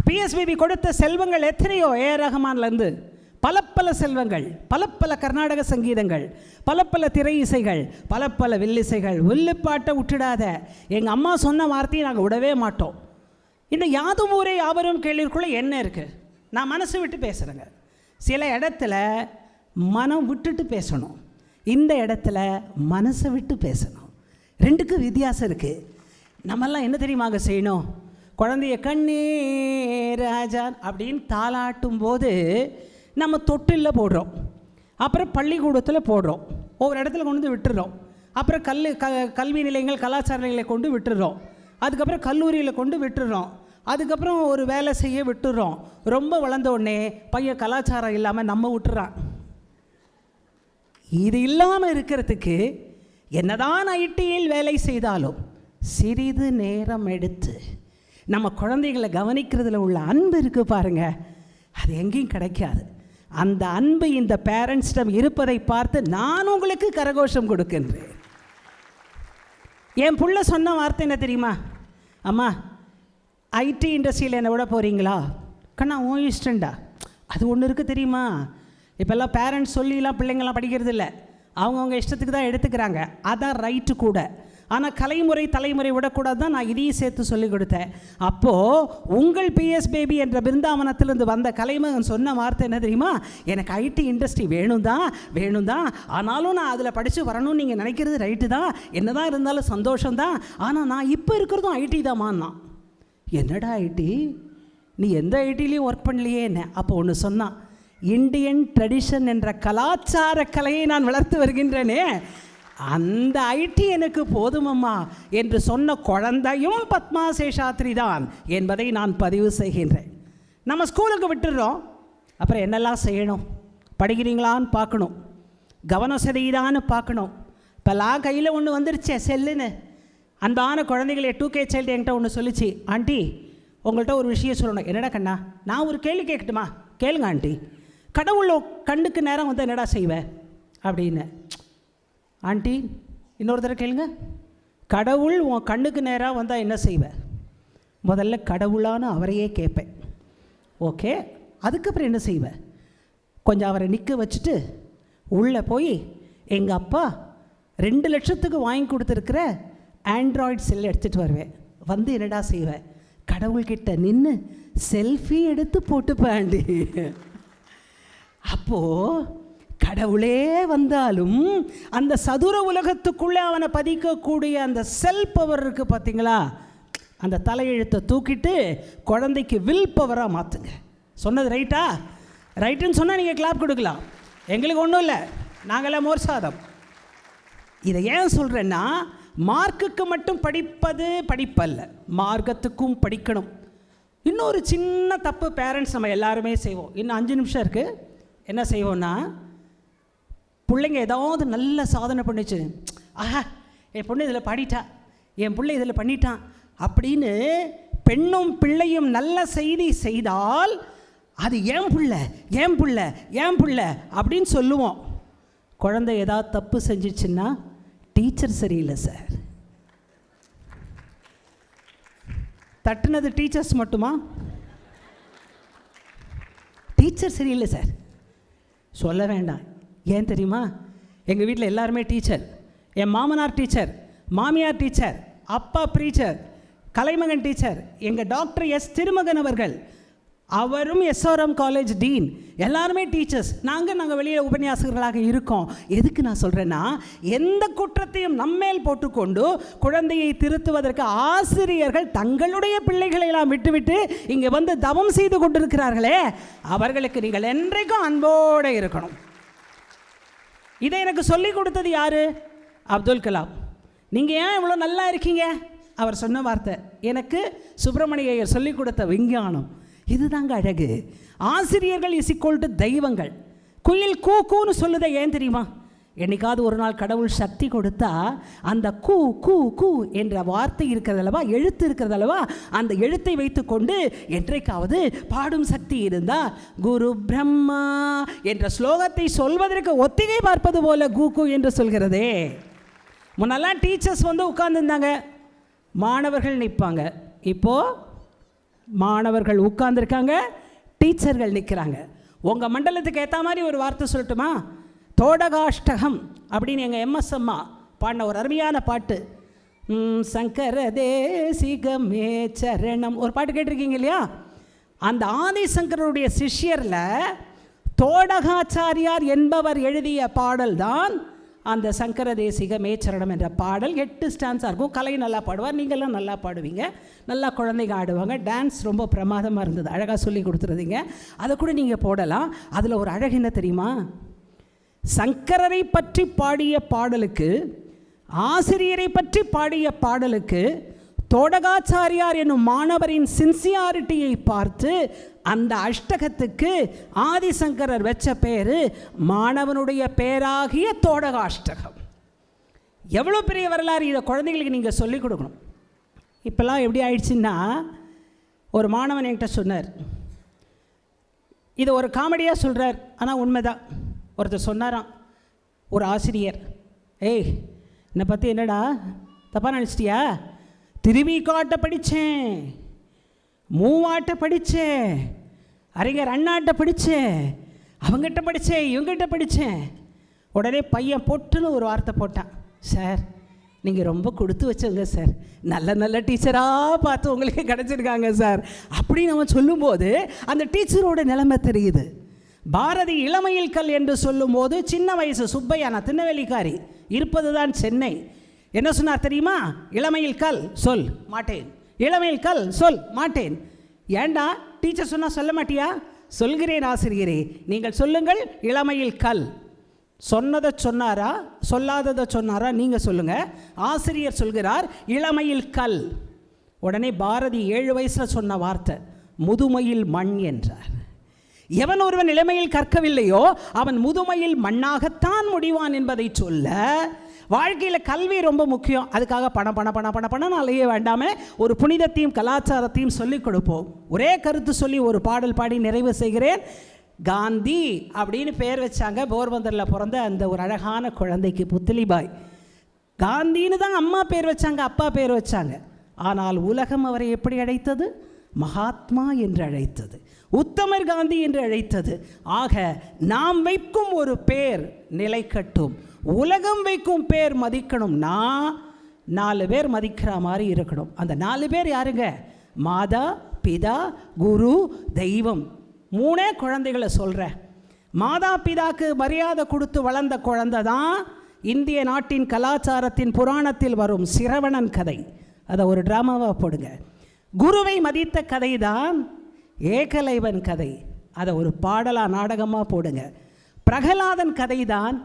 பிஎஸ்பிபி கொடுத்த செல்வங்கள் எத்தனையோ, ஏஆர் ரஹ்மான்லேருந்து பல செல்வங்கள், பல கர்நாடக சங்கீதங்கள், பல திரை இசைகள், பல வில்லிசைகள். வில்லுப்பாட்டை விட்டுடாத. எங்கள் அம்மா சொன்ன வார்த்தையை நாங்கள் விடவே மாட்டோம். இந்த யாதும் ஊரே யாவரும் கேள்விக்குள்ளே என்ன இருக்குது? நான் மனசு விட்டு பேசுகிறேங்க. சில இடத்துல மனம் விட்டுட்டு பேசணும், இந்த இடத்துல மனசை விட்டு பேசணும். 2க்கும் வித்தியாசம் இருக்குது. நம்மெல்லாம் என்ன தெரியுமாங்க செய்யணும்? குழந்தைய கண்ணே ராஜா அப்படின்னு தாளாட்டும் போது நம்ம தொட்டிலில் போடுறோம், அப்புறம் பள்ளிக்கூடத்தில் போடுறோம், ஒவ்வொரு இடத்துல கொண்டு வந்து விட்டுறோம், அப்புறம் கல்வி நிலையங்கள் கலாச்சார நிலையங்களை கொண்டு விட்டுறோம், அதுக்கப்புறம் கல்லூரியில் கொண்டு விட்டுறோம், அதுக்கப்புறம் ஒரு வேலை செய்ய விட்டுறோம். ரொம்ப வளர்ந்த உடனே பையன் கலாச்சாரம் இல்லாமல் நம்ம விட்டுறான். இது இல்லாமல் இருக்கிறதுக்கு என்னதான் ஐடியில் வேலை செய்தாலும் சிறிது நேரம் எடுத்து நம்ம குழந்தைகளை கவனிக்கிறதுல உள்ள அன்பு இருக்குது பாருங்க, அது எங்கேயும் கிடைக்காது. அந்த அன்பு இந்த பேரண்ட்ஸிடம் இருப்பதை பார்த்து நான் உங்களுக்கு கரகோஷம் கொடுக்கின்றேன். என் புள்ள சொன்ன வார்த்தை என்ன தெரியுமா? அம்மா, ஐடி இண்டஸ்ட்ரியில் என்னை விட போகிறீங்களா? கண்ணா உன் இஷ்டண்டா. அது ஒன்று இருக்குது தெரியுமா? இப்போல்லாம் பேரண்ட்ஸ் சொல்லிலாம் பிள்ளைங்கள்லாம் படிக்கிறது இல்லை, அவங்கவுங்க இஷ்டத்துக்கு தான் எடுத்துக்கிறாங்க. அதான் ரைட்டு கூட. ஆனால் தலைமுறை விடக்கூடாது தான் நான் இதையும் சேர்த்து சொல்லிக் கொடுத்தேன். அப்போது உங்கள் பிஎஸ்பிபி என்ற பிருந்தாவனத்திலிருந்து வந்த கலைமகன் சொன்ன வார்த்தை என்ன தெரியுமா? எனக்கு ஐடி இண்டஸ்ட்ரி வேணும் தான், ஆனாலும் நான் அதில் படித்து வரணும்னு நீங்கள் நினைக்கிறது ரைட்டு தான், என்ன தான் இருந்தாலும் சந்தோஷம்தான், ஆனால் நான் இப்போ இருக்கிறதும் ஐடி தான்மான்னா. என்னடா ஐடி? நீ எந்த ஐடிலையும் ஒர்க் பண்ணலையே என்ன? அப்போ ஒன்று சொன்னான், இந்தியன் ட்ரெடிஷன் என்ற கலாச்சார கலையை நான் வளர்த்து வருகின்றேனே, அந்த ஐடி எனக்கு போதுமம்மா என்று சொன்ன குழந்தையும் பத்மா சேஷாத்ரி தான் என்பதை நான் பதிவு செய்கின்றேன். நம்ம ஸ்கூலுக்கு விட்டுடுறோம், அப்புறம் என்னெல்லாம் செய்யணும்? படிக்கிறீங்களான்னு பார்க்கணும், கவனம் சரிதான்னு பார்க்கணும். இப்போல்லாம் கையில் ஒன்று வந்துருச்சே செல்லுன்னு. அன்பான குழந்தைகளே, 2K சைல்டு என்கிட்ட ஒன்று சொல்லிச்சு, ஆண்டி உங்கள்கிட்ட ஒரு விஷயம் சொல்லணும். என்னடா கண்ணா? நான் ஒரு கேள்வி கேட்கட்டுமா? கேளுங்க ஆண்டி. கடவுள் கண்ணுக்கு நேரம் வந்து என்னடா செய்வேன் அப்படின்னு. ஆண்டி இன்னொரு தடவை கேளுங்க. கடவுள் உன் கண்ணுக்கு நேராக வந்தால் என்ன செய்வேன்? முதல்ல கடவுளான அவரையே கேட்பேன். ஓகே, அதுக்கப்புறம் என்ன செய்வேன்? கொஞ்சம் அவரை நிற்க வச்சுட்டு உள்ளே போய் எங்கள் அப்பா 2 லட்சத்துக்கு வாங்கி கொடுத்துருக்குற ஆண்ட்ராய்டு செல் எடுத்துகிட்டு வருவேன். வந்து என்னடா செய்வேன்? கடவுள்கிட்ட நின்று செல்ஃபி எடுத்து போட்டுப்பேன் ஆண்டி. அப்போது கடவுளே வந்தாலும் அந்த சதுர உலகத்துக்குள்ளே அவனை பதிக்கக்கூடிய அந்த செல் பவர் இருக்குது பார்த்தீங்களா? அந்த தலையெழுத்தை தூக்கிட்டு குழந்தைக்கு வில் பவராக மாற்றுங்க. சொன்னது ரைட்டா? ரைட்டுன்னு சொன்னால் நீங்கள் கிளாப் கொடுக்கலாம், எங்களுக்கு ஒன்றும் இல்லை, நாங்களாம் மோர் சாதம். இதை ஏன் சொல்கிறேன்னா, மார்க்குக்கு மட்டும் படிப்பல்ல, மார்க்கத்துக்கும் படிக்கணும். இன்னொரு சின்ன தப்பு பேரண்ட்ஸ் நம்ம எல்லாருமே செய்வோம். இன்னும் 5 நிமிஷம் இருக்குது. என்ன செய்வோன்னா, பிள்ளைங்க ஏதாவது நல்ல சாதனை பண்ணிச்சு, ஆஹா என் பொண்ணு இதில் பாடிட்டா, என் பிள்ளை இதில் பண்ணிட்டான் அப்படின்னு பெண்ணும் பிள்ளையும் நல்ல செய்தி செய்தால் அது ஏன் புள்ள அப்படின்னு சொல்லுவோம். குழந்தை ஏதாவது தப்பு செஞ்சிச்சுன்னா டீச்சர் சரியில்லை சார். தட்டுனது டீச்சர்ஸ் மட்டுமா? டீச்சர் சரியில்லை சார் சொல்ல வேண்டாம். ஏன் தெரியுமா? எங்கள் வீட்டில் எல்லாருமே டீச்சர். என் மாமனார் டீச்சர், மாமியார் டீச்சர், அப்பா ப்ரீச்சர், கலைமகன் டீச்சர், எங்கள் டாக்டர் எஸ் திருமகன் அவர்கள், அவரும் எஸ்ஆர்எம் காலேஜ் டீன், எல்லாருமே டீச்சர்ஸ். நாங்கள் வெளியில் உபன்யாசகர்களாக இருக்கோம். எதுக்கு நான் சொல்கிறேன்னா, எந்த குற்றத்தையும் நம்மேல் போட்டுக்கொண்டு குழந்தையை திருத்துவதற்கு ஆசிரியர்கள் தங்களுடைய பிள்ளைகளை எல்லாம் விட்டுவிட்டு இங்கே வந்து தவம் செய்து கொண்டிருக்கிறார்களே, அவர்களுக்கு நீங்கள் என்றைக்கும் அன்போடு இருக்கணும். இதை எனக்கு சொல்லிக் கொடுத்தது யார்? அப்துல் கலாம். நீங்கள் ஏன் இவ்வளோ நல்லா இருக்கீங்க அவர் சொன்ன வார்த்தை, எனக்கு சுப்பிரமணிய ஐயர் சொல்லிக் கொடுத்த விஞ்ஞானம். இதுதாங்க அழகு. ஆசிரியர்கள் இஸ் ஈக்குவல் டு தெய்வங்கள். குயில் கூ கூன்னு சொல்லுதை ஏன் தெரியுமா? என்னைக்காவது ஒரு நாள் கடவுள் சக்தி கொடுத்தா அந்த கூ கூ கூ என்ற வார்த்தை இருக்கிறதல்லவா, எழுத்து இருக்கிறதல்லவா, அந்த எழுத்தை வைத்து கொண்டு என்றைக்காவது பாடும் சக்தி இருந்தா குரு பிரம்மா என்ற ஸ்லோகத்தை சொல்வதற்கு ஒத்திகை பார்ப்பது போல கூ கூ என்று சொல்கிறதே. முன்னெல்லாம் டீச்சர்ஸ் வந்து உட்கார்ந்துருந்தாங்க, மாணவர்கள் நிற்பாங்க. இப்போது மாணவர்கள் உட்கார்ந்துருக்காங்க, டீச்சர்கள் நிற்கிறாங்க. உங்கள் மண்டலத்துக்கு ஏற்ற மாதிரி ஒரு வார்த்தை சொல்லட்டுமா? தோடகாஷ்டகம் அப்படின்னு எங்கள் எம்எஸ் அம்மா பாடின ஒரு அருமையான பாட்டு. சங்கர தேசிகமே சரணம் ஒரு பாட்டு கேட்டிருக்கீங்க இல்லையா? அந்த ஆதிசங்கருடைய சிஷ்யரில் தோடகாச்சாரியார் என்பவர் எழுதிய பாடல் தான் அந்த சங்கர தேசிக மேச்சரணம் என்ற பாடல். 8 ஸ்டான்ஸாக இருக்கும். கலை நல்லா பாடுவார், நீங்கள்லாம் நல்லா பாடுவீங்க, நல்லா குழந்தைங்க ஆடுவாங்க. டான்ஸ் ரொம்ப பிரமாதமாக இருந்தது, அழகாக சொல்லி கொடுத்துருந்தீங்க. அதை கூட நீங்கள் போடலாம். அதில் ஒரு அழகு என்ன தெரியுமா? சங்கரரை பற்றி பாடிய பாடலுக்கு, ஆசிரியரை பற்றி பாடிய பாடலுக்கு தோடகாச்சாரியார் என்னும் மாணவரின் சின்சியாரிட்டியை பார்த்து அந்த அஷ்டகத்துக்கு ஆதிசங்கரர் வச்ச பேர் மாணவனுடைய பேராகிய தோடகாஷ்டகம். எவ்வளோ பெரிய வரலாறு! இதை குழந்தைங்களுக்கு நீங்கள் சொல்லிக் கொடுக்கணும். இப்போல்லாம் எப்படி ஆயிடுச்சுன்னா, ஒரு மாணவன் என்கிட்ட சொன்னார், இதை ஒரு காமெடியாக சொல்கிறார், ஆனால் உண்மைதான். ஒருத்தர் சொன்னாராம், ஒரு ஆசிரியர், ஏய் என்னை பற்றி என்னடா தப்பாக நினச்சிட்டியா? திருவிக்காட்டை படித்தேன், மூவாட்டை படித்தேன், அறிஞர் அண்ணாட்ட படித்தேன், அவங்ககிட்ட படித்தேன், இவங்ககிட்ட படித்தேன். உடனே பையன் பொட்டுன்னு ஒரு வார்த்தை போட்டான், சார் நீங்கள் ரொம்ப கொடுத்து வச்சவங்க சார், நல்ல நல்ல டீச்சராக பார்த்து உங்களுக்கு கிடச்சிருக்காங்க சார் அப்படின்னு அவன் சொல்லும்போது அந்த டீச்சரோட நிலைமை தெரியுது. பாரதி இளமையில் கல் என்று சொல்லும்போது சின்ன வயசு சுப்பையா, நான் திருநெல்வேலிக்காரி, இருப்பது தான் சென்னை, என்ன சொன்னார் தெரியுமா? இளமையில் கல் சொல் மாட்டேன், இளமையில் கல் சொல் மாட்டேன். ஏண்டா டீச்சர் சொன்னால் சொல்ல மாட்டியா? சொல்கிறேன் ஆசிரியரே, நீங்கள் சொல்லுங்கள் இளமையில் கல். சொன்னதை சொன்னாரா சொல்லாததை சொன்னாரா நீங்கள் சொல்லுங்கள். ஆசிரியர் சொல்கிறார் இளமையில் கல். உடனே பாரதி 7 வயசில் சொன்ன வார்த்தை முதுமையில் மண் என்றார். எவன் ஒருவன் இளமையில் கற்கவில்லையோ அவன் முதுமையில் மண்ணாகத்தான் முடிவான் என்பதை சொல்ல, வாழ்க்கையில் கல்வி ரொம்ப முக்கியம். அதுக்காக பணம் அலைய வேண்டாமல் ஒரு புனிதத்தையும் கலாச்சாரத்தையும் சொல்லிக் கொடுப்போம். ஒரே கருத்து சொல்லி ஒரு பாடல் பாடி நிறைவு செய்கிறேன். காந்தி அப்படின்னு பேர் வச்சாங்க போர்பந்தரில் பிறந்த அந்த ஒரு அழகான குழந்தைக்கு, புத்திலிபாய். காந்தின்னு தான் அம்மா பேர் வச்சாங்க, அப்பா பேர் வச்சாங்க. ஆனால் உலகம் அவரை எப்படி அழைத்தது? மகாத்மா என்று அழைத்தது, உத்தமர் காந்தி என்று அழைத்தது. ஆக நாம் வைக்கும் ஒரு பேர் நிலைக்கட்டும், உலகம் வைக்கும் பேர் மதிக்கணும். நான் 4 பேர் மதிக்கிற மாதிரி இருக்கணும். அந்த 4 பேர் யாருங்க? மாதா, பிதா, குரு, தெய்வம். 3 குழந்தைகளை சொல்கிறேன். மாதா பிதாக்கு மரியாதை கொடுத்து வளர்ந்த குழந்தை தான் இந்திய நாட்டின் கலாச்சாரத்தின் புராணத்தில் வரும் சிரவணன் கதை. அதை ஒரு ட்ராமாவாக போடுங்க. குருவை மதித்த கதை தான் ஏகலைவன் கதை. அதை ஒரு பாடலாக நாடகமாக போடுங்க. பிரகலாதன் கதை தான்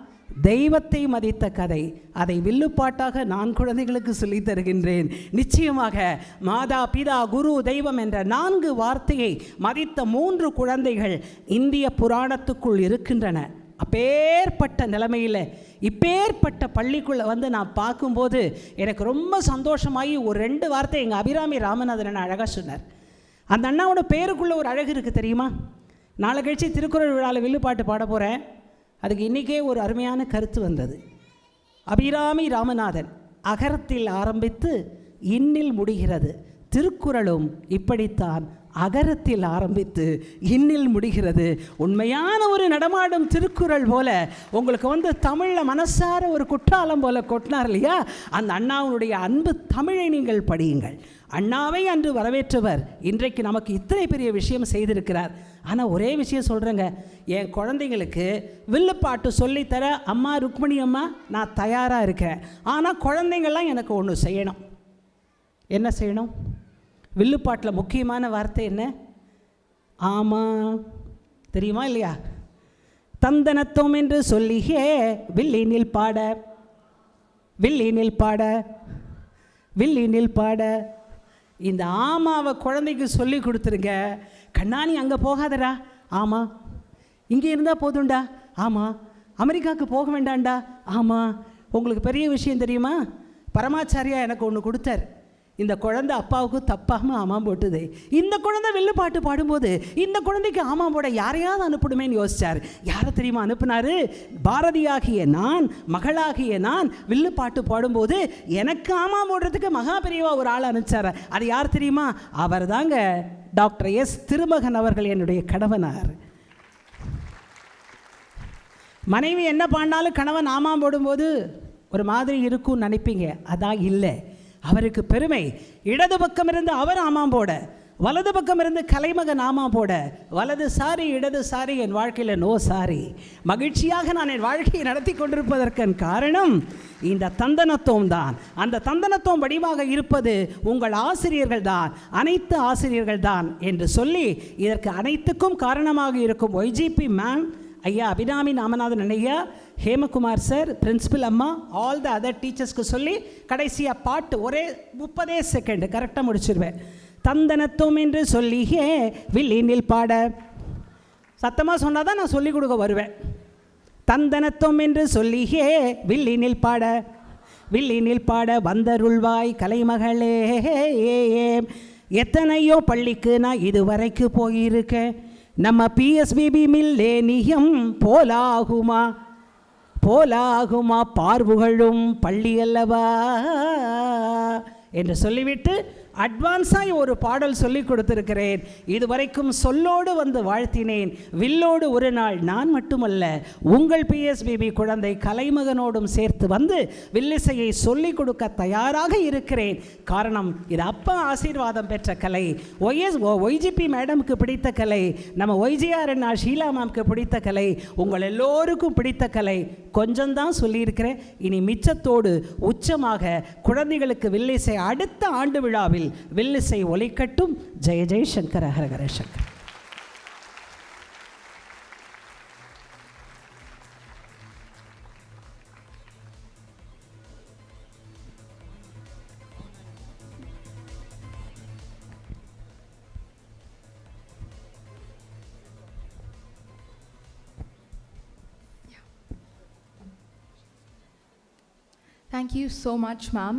தெய்வத்தை மதித்த கதை. அதை வில்லுப்பாட்டாக நான் குழந்தைகளுக்கு சொல்லித் தருகின்றேன். நிச்சயமாக மாதா, பிதா, குரு, தெய்வம் என்ற 4 வார்த்தையை மதித்த 3 குழந்தைகள் இந்திய புராணத்துக்குள் இருக்கின்றன. அப்பேற்பட்ட நிலைமையில் இப்பேற்பட்ட பள்ளிக்குள்ளே வந்து நான் பார்க்கும்போது எனக்கு ரொம்ப சந்தோஷமாகி ஒரு 2 வார்த்தை எங்கள் அபிராமி ராமநாதன் அழகாக சொன்னார். அந்த அண்ணாவோட பேருக்குள்ளே ஒரு அழகு இருக்குது தெரியுமா? நாளை கழிச்சு திருக்குறள் விழாவில் வில்லுப்பாட்டு பாட போகிறேன். அதுக்கு இன்றைக்கே ஒரு அருமையான கருத்து வந்தது. அபிராமி ராமநாதன் அகரத்தில் ஆரம்பித்து இன்னில் முடிகிறது. திருக்குறளும் இப்படித்தான் அகரத்தில் ஆரம்பித்து இன்னில் முடிகிறது. உண்மையான ஒரு நடமாடும் திருக்குறள் போல உங்களுக்கு வந்து தமிழில் மனசார ஒரு குற்றாலம் போல கொட்டினார் இல்லையா? அந்த அண்ணாவுடைய அன்பு தமிழை நீங்கள் படியுங்கள். அண்ணாவை அன்று வரவேற்றவர் இன்றைக்கு நமக்கு இத்தனை பெரிய விஷயம் செய்திருக்கிறார். ஆனால் ஒரே விஷயம் சொல்கிறேங்க, என் குழந்தைங்களுக்கு வில்லுப்பாட்டு சொல்லித்தர அம்மா ருக்மணி அம்மா நான் தயாராக இருக்கேன். ஆனால் குழந்தைங்கள்லாம் எனக்கு ஒன்று செய்யணும். என்ன செய்யணும்? வில்லுப்பாட்டில் முக்கியமான வார்த்தை என்ன? ஆமாம், தெரியுமா இல்லையா? தந்தனத்தோம் என்று சொல்லியே வில்லினில் பாட, வில்லினில் பாட, வில்லினில் பாட. இந்த ஆமாவை குழந்தைக்கு சொல்லி கொடுத்துருங்க. கண்ணாணி அங்கே போகாதடா, ஆமாம். இங்கே இருந்தால் போதும்டா, ஆமாம். அமெரிக்காவுக்கு போக வேண்டாம்டா, ஆமாம். உங்களுக்கு பெரிய விஷயம் தெரியுமா? பரமாச்சாரியா எனக்கு ஒன்று கொடுத்தார். இந்த குழந்தை அப்பாவுக்கு தப்பாமல் ஆமாம் போட்டுது. இந்த குழந்தை வில்லுப்பாட்டு பாடும்போது இந்த குழந்தைக்கு ஆமாம் போட யாரையாவது அனுப்பணுமேன்னு யோசிச்சார். யாரை தெரியுமா அனுப்புனாரு? பாரதியாகிய நான், மகளாகிய நான் வில்லுப்பாட்டு பாடும்போது எனக்கு ஆமாம் போடுறதுக்கு மகா பெரியவா ஒரு ஆள் அனுப்பிச்சார். அது யார் தெரியுமா? அவர் தாங்க டாக்டர் எஸ் திருமகன் அவர்கள், என்னுடைய கணவனார். மனைவி என்ன பாடினாலும் கணவன் ஆமாம் போடும்போது ஒரு மாதிரி இருக்கும்னு நினைப்பீங்க. அதான் இல்லை. அவருக்கு பெருமை. இடது பக்கம் இருந்து அவர் ஆமாம் போட, வலது பக்கம் இருந்து கலைமகன் ஆமாம் போட, வலது சாரி இடது சாரி, என் வாழ்க்கையில் நோ சாரி. மகிழ்ச்சியாக நான் என் வாழ்க்கையை நடத்தி கொண்டிருப்பதற்கு காரணம் இந்த தந்தனத்துவம் தான். அந்த தந்தனத்துவம் வடிவாக இருப்பது உங்கள் ஆசிரியர்கள் தான், அனைத்து ஆசிரியர்கள் தான் என்று சொல்லி இதற்கு அனைத்துக்கும் காரணமாக இருக்கும் ஒய்ஜிபி மேம் ஐயா, அபிராமி ராமநாதன் ஐயா, ஹேமகுமார் சார், பிரின்சிபல் அம்மா, ஆல் த அதர் டீச்சர்ஸ்க்கு சொல்லி கடைசியாக பாட்டு ஒரே 30 செகண்ட் கரெக்டாக முடிச்சிருவேன். தந்தனத்துவம் என்று சொல்லியே வில்லினில் பாட. சத்தமாக சொன்னால் தான் நான் சொல்லிக் கொடுக்க வருவேன். தந்தனத்துவம் என்று சொல்லியே வில்லினில் பாட, வில்லினில் பாட வந்தருள்வாய் கலைமகளே. எத்தனையோ பள்ளிக்கு நான் இதுவரைக்கு போயிருக்கேன். நம்ம PSBB மில்லேனியம் போலாகுமா, போலாகுமா பார்வுகளும் பள்ளி அல்லவா என்று சொல்லிவிட்டு அட்வான்ஸாக ஒரு பாடல் சொல்லி கொடுத்திருக்கிறேன். இதுவரைக்கும் சொல்லோடு வந்து வாழ்த்தினேன். வில்லோடு ஒரு நாள் நான் மட்டுமல்ல, உங்கள் PSBB குழந்தை கலைமகனோடும் சேர்த்து வந்து வில்லிசையை சொல்லிக் கொடுக்க தயாராக இருக்கிறேன். காரணம், இது அப்பா ஆசீர்வாதம் பெற்ற கலை. ஒய்ஜிபி மேடமுக்கு பிடித்த கலை, நம்ம ஒய்ஜிஆர் அண்ணா ஷீலா மேம்க்கு பிடித்த கலை, உங்கள் எல்லோருக்கும் பிடித்த கலை. கொஞ்சம்தான் சொல்லியிருக்கிறேன். இனி மிச்சத்தோடு உச்சமாக குழந்தைகளுக்கு வில்லிசை அடுத்த ஆண்டு விழாவில் வில்லிசை ஒலிக்கட்டும். ஜெய ஜெய சங்கர, ஹரஹர Sankara. Thank you so much, ma'am.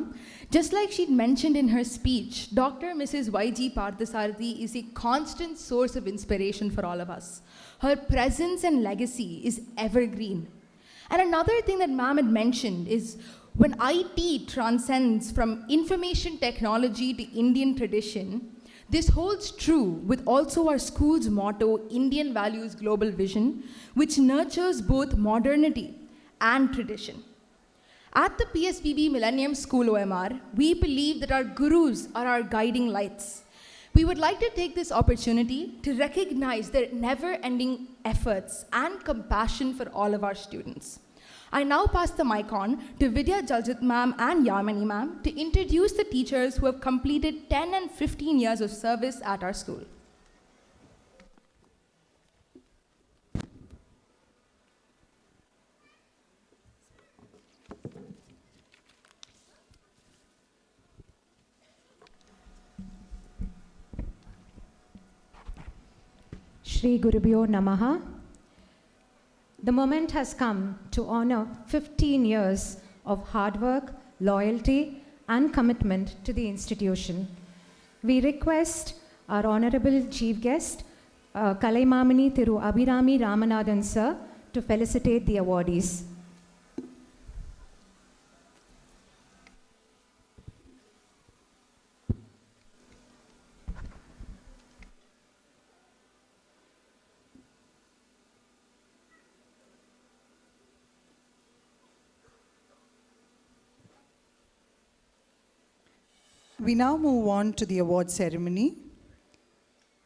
Just like she'd mentioned in her speech, Dr. Mrs. Y.G. Parthasarathy is a constant source of inspiration for all of us. Her presence and legacy is evergreen. And another thing that ma'am had mentioned is when IT transcends from information technology to Indian tradition, this holds true with also our school's motto, Indian Values Global Vision, which nurtures both modernity and tradition. At the PSBB Millennium School OMR, we believe that our gurus are our guiding lights. We would like to take this opportunity to recognize their never-ending efforts and compassion for all of our students. I now pass the mic on to Vidya Jaljit ma'am and Yamani ma'am to introduce the teachers who have completed 10 and 15 years of service at our school. Shri Gurubhyo Namaha. The moment has come to honor 15 years of hard work, loyalty, and commitment to the institution. We request our Honorable Chief Guest, Kalaimamani Thiru Abhirami Ramanathan Sir, to felicitate the awardees. We now move on to the award ceremony.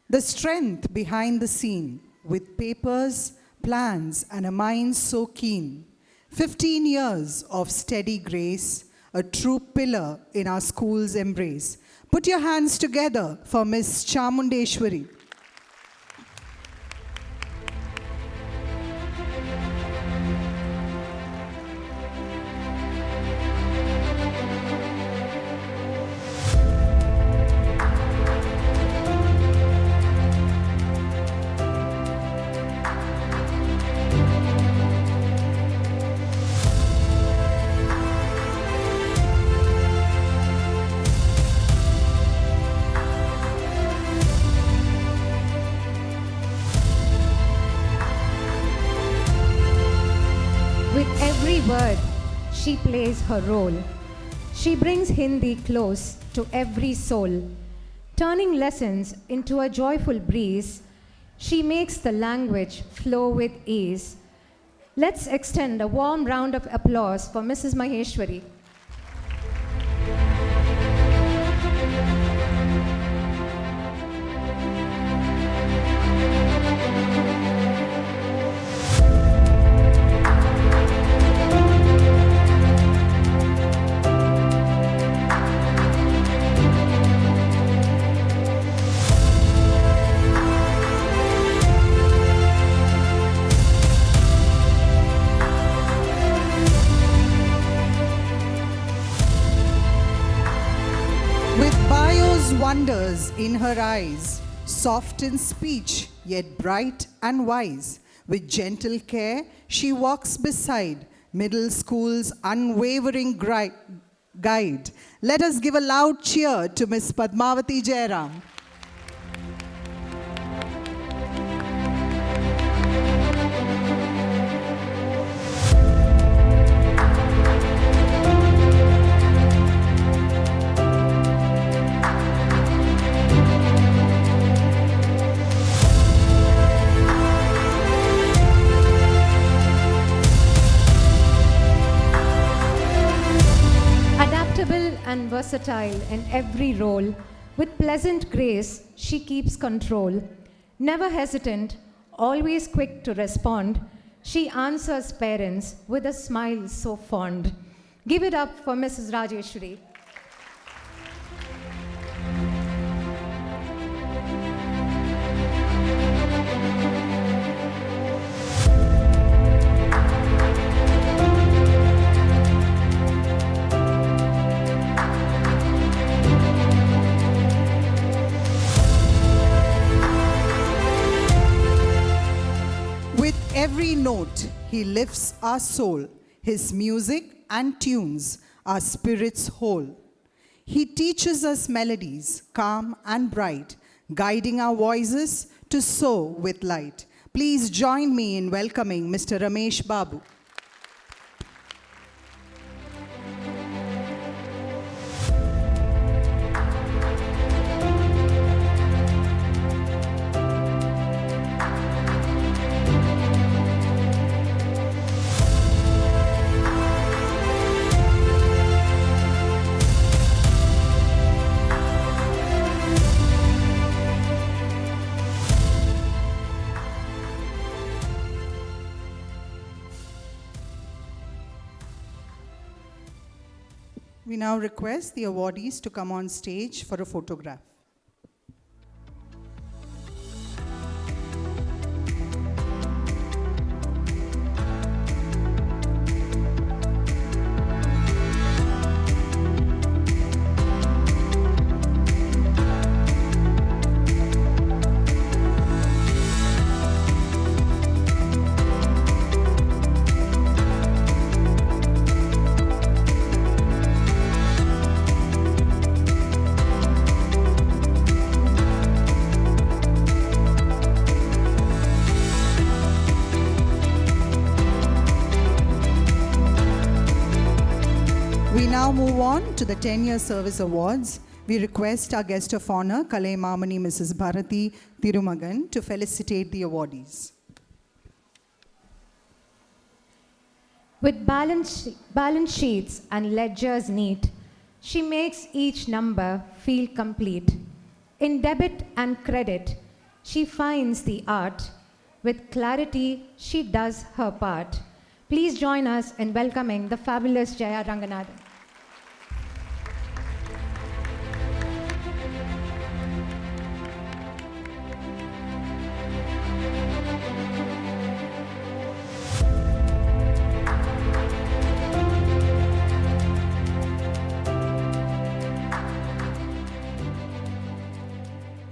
The strength behind the scene, with papers, plans, and a mind so keen. 15 years of steady grace, a true pillar in our school's embrace. Put your hands together for Miss Chamundeshwari. she plays her role. She brings Hindi close to every soul. Turning lessons into a joyful breeze, she makes the language flow with ease. Let's extend a warm round of applause for Mrs. Maheshwari. Wonders in her eyes, soft in speech, yet bright and wise. With gentle care, she walks beside middle school's unwavering guide. Let us give a loud cheer to Miss Padmavati Jairam. And versatile in every role, with pleasant grace, she keeps control. Never hesitant, always quick to respond, she answers parents with a smile so fond. Give it up for Mrs. Rajeshwari. Every note, he lifts our soul. His music and tunes our spirits whole. He teaches us melodies, calm and bright, guiding our voices to soar with light. Please join me in welcoming Mr. Ramesh Babu. We now request the awardees to come on stage for a photograph. Move on to the 10-year service awards. We request our guest of honor, Kalai Mamani Mrs. Bharati Thirumagan, to felicitate the awardees. With balance sheets and ledgers neat, she makes each number feel complete. In debit and credit, she finds the art. With clarity, she does her part. Please join us in welcoming the fabulous Jaya Ranganathan.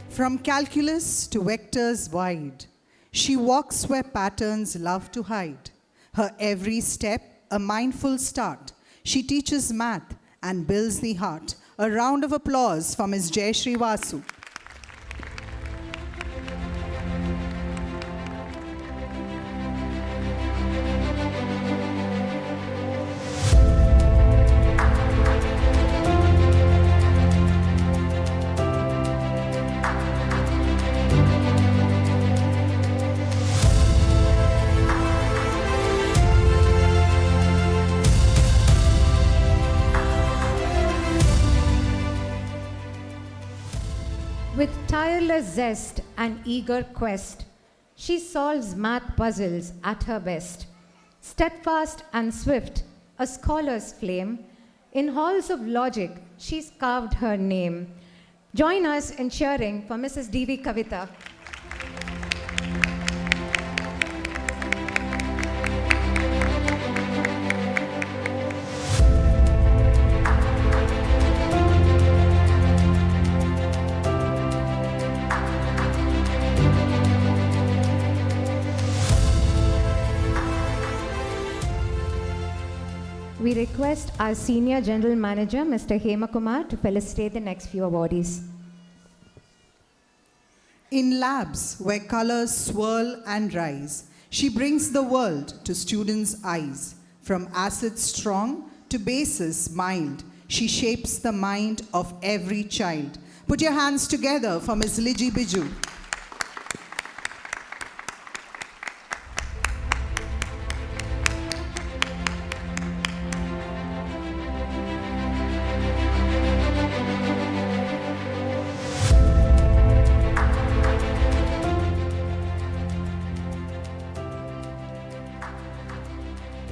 From calculus to vectors wide, she walks where patterns love to hide. Her every step, a mindful start. She teaches math and builds the heart. A round of applause for Ms. Jayashree Vasu. With tireless zest and eager quest, she solves math puzzles at her best. Steadfast and swift, a scholar's flame, in halls of logic, she's carved her name. Join us in cheering for Mrs. D.V. Kavita. We request our Senior General Manager, Mr. Hemakumar, to felicitate the next few awardees. In labs where colors swirl and rise, she brings the world to students' eyes. From acids strong to bases mild, she shapes the mind of every child. Put your hands together for Ms. Liji Biju.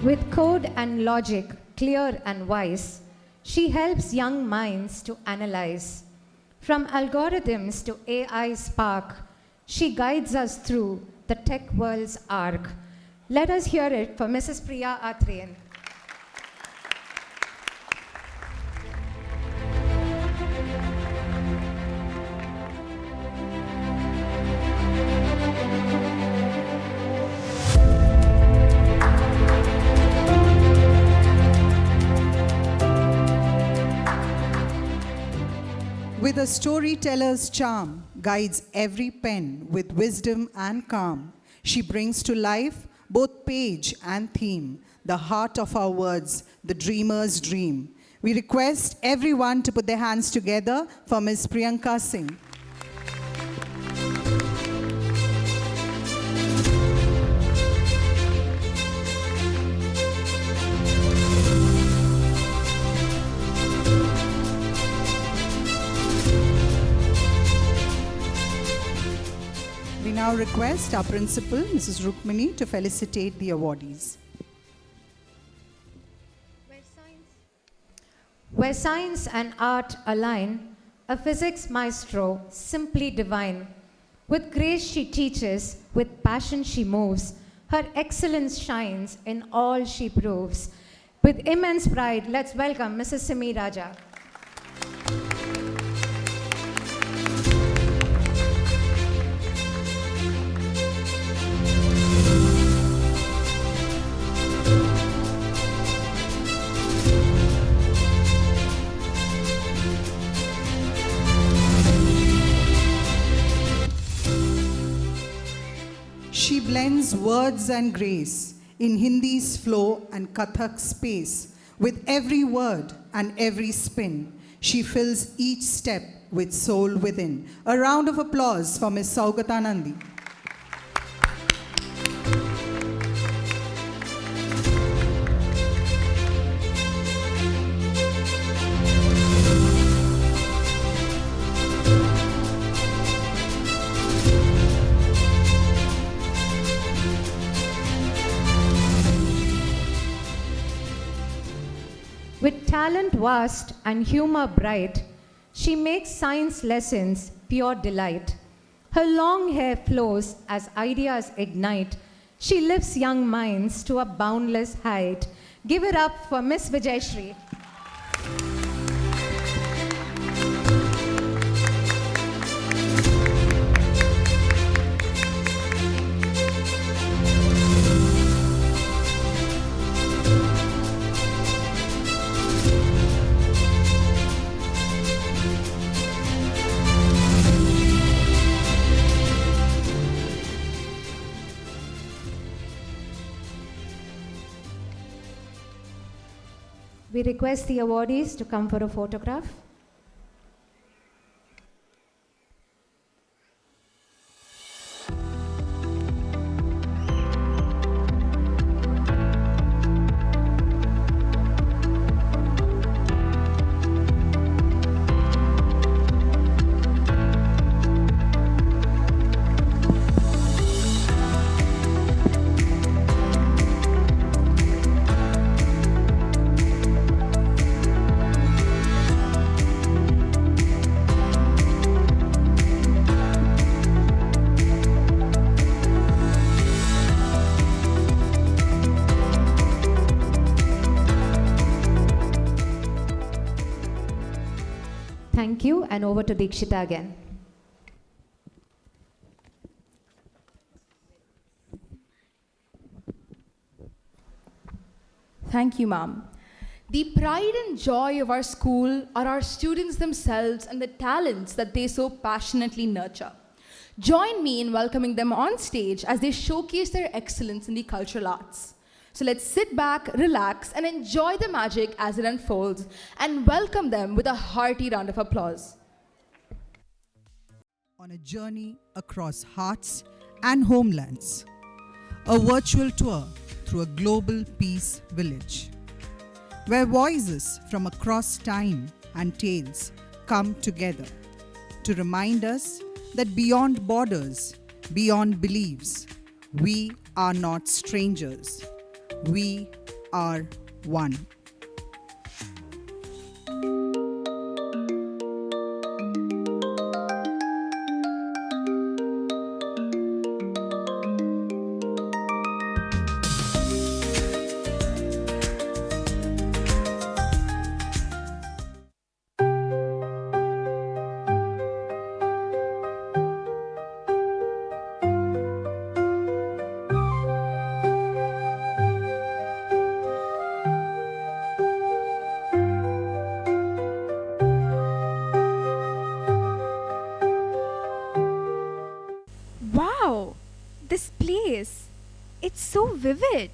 With code and logic, clear and wise, she helps young minds to analyze. From algorithms to AI spark, she guides us through the tech world's arc. Let us hear it for Mrs. Priya Athreyan. With a storyteller's charm, guides every pen with wisdom and calm. She brings to life both page and theme, the heart of our words, the dreamer's dream. We request everyone to put their hands together for Ms. Priyanka Singh. We now request our principal, Mrs. Rukmini, to felicitate the awardees. Where science and art align, a physics maestro, simply divine. With grace she teaches, with passion she moves, her excellence shines in all she proves. With immense pride, let's welcome Mrs. Simi Raja. She blends words and grace in Hindi's flow and Kathak's space. With every word and every spin, she fills each step with soul within. A round of applause for Ms. Saugatanandi. With talent vast and humor bright, she makes science lessons pure delight. Her long hair flows as ideas ignite. She lifts young minds to a boundless height. Give it up for Miss Vijayashree. We request the awardees to come for a photograph. Thank you, and over to Dikshita again. Thank you, ma'am. The pride and joy of our school are our students themselves and the talents that they so passionately nurture. Join me in welcoming them on stage as they showcase their excellence in the cultural arts. So let's sit back, relax, and enjoy the magic as it unfolds, and welcome them with a hearty round of applause. On a journey across hearts and homelands, a virtual tour through a global peace village, where voices from across time and tales come together to remind us that beyond borders, beyond beliefs, we are not strangers. We are one. Wow, this place, it's so vivid.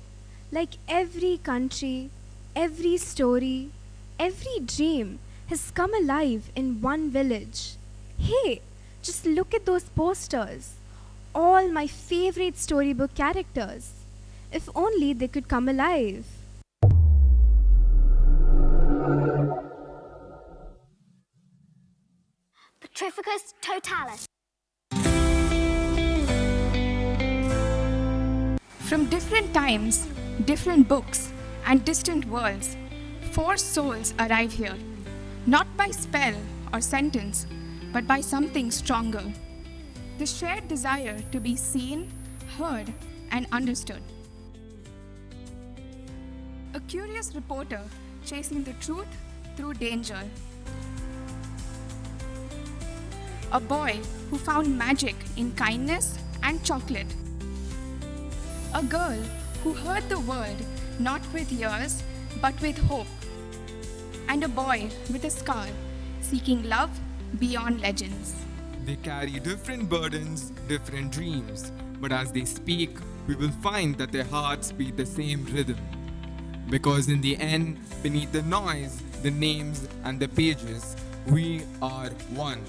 Like every country, every story, every dream has come alive in one village. Hey, just look at those posters. All my favorite storybook characters. If only they could come alive. Petrificus totalis. From different times, different books, and distant worlds, 4 souls arrive here, not by spell or sentence, but by something stronger. The shared desire to be seen, heard, and understood. A curious reporter chasing the truth through danger. A boy who found magic in kindness and chocolate. A girl who heard the world not with ears but with hope. And a boy with a scar seeking love beyond legends. They carry different burdens, different dreams, but as they speak, we will find that their hearts beat the same rhythm. Because in the end, beneath the noise, the names, and the pages, we are one.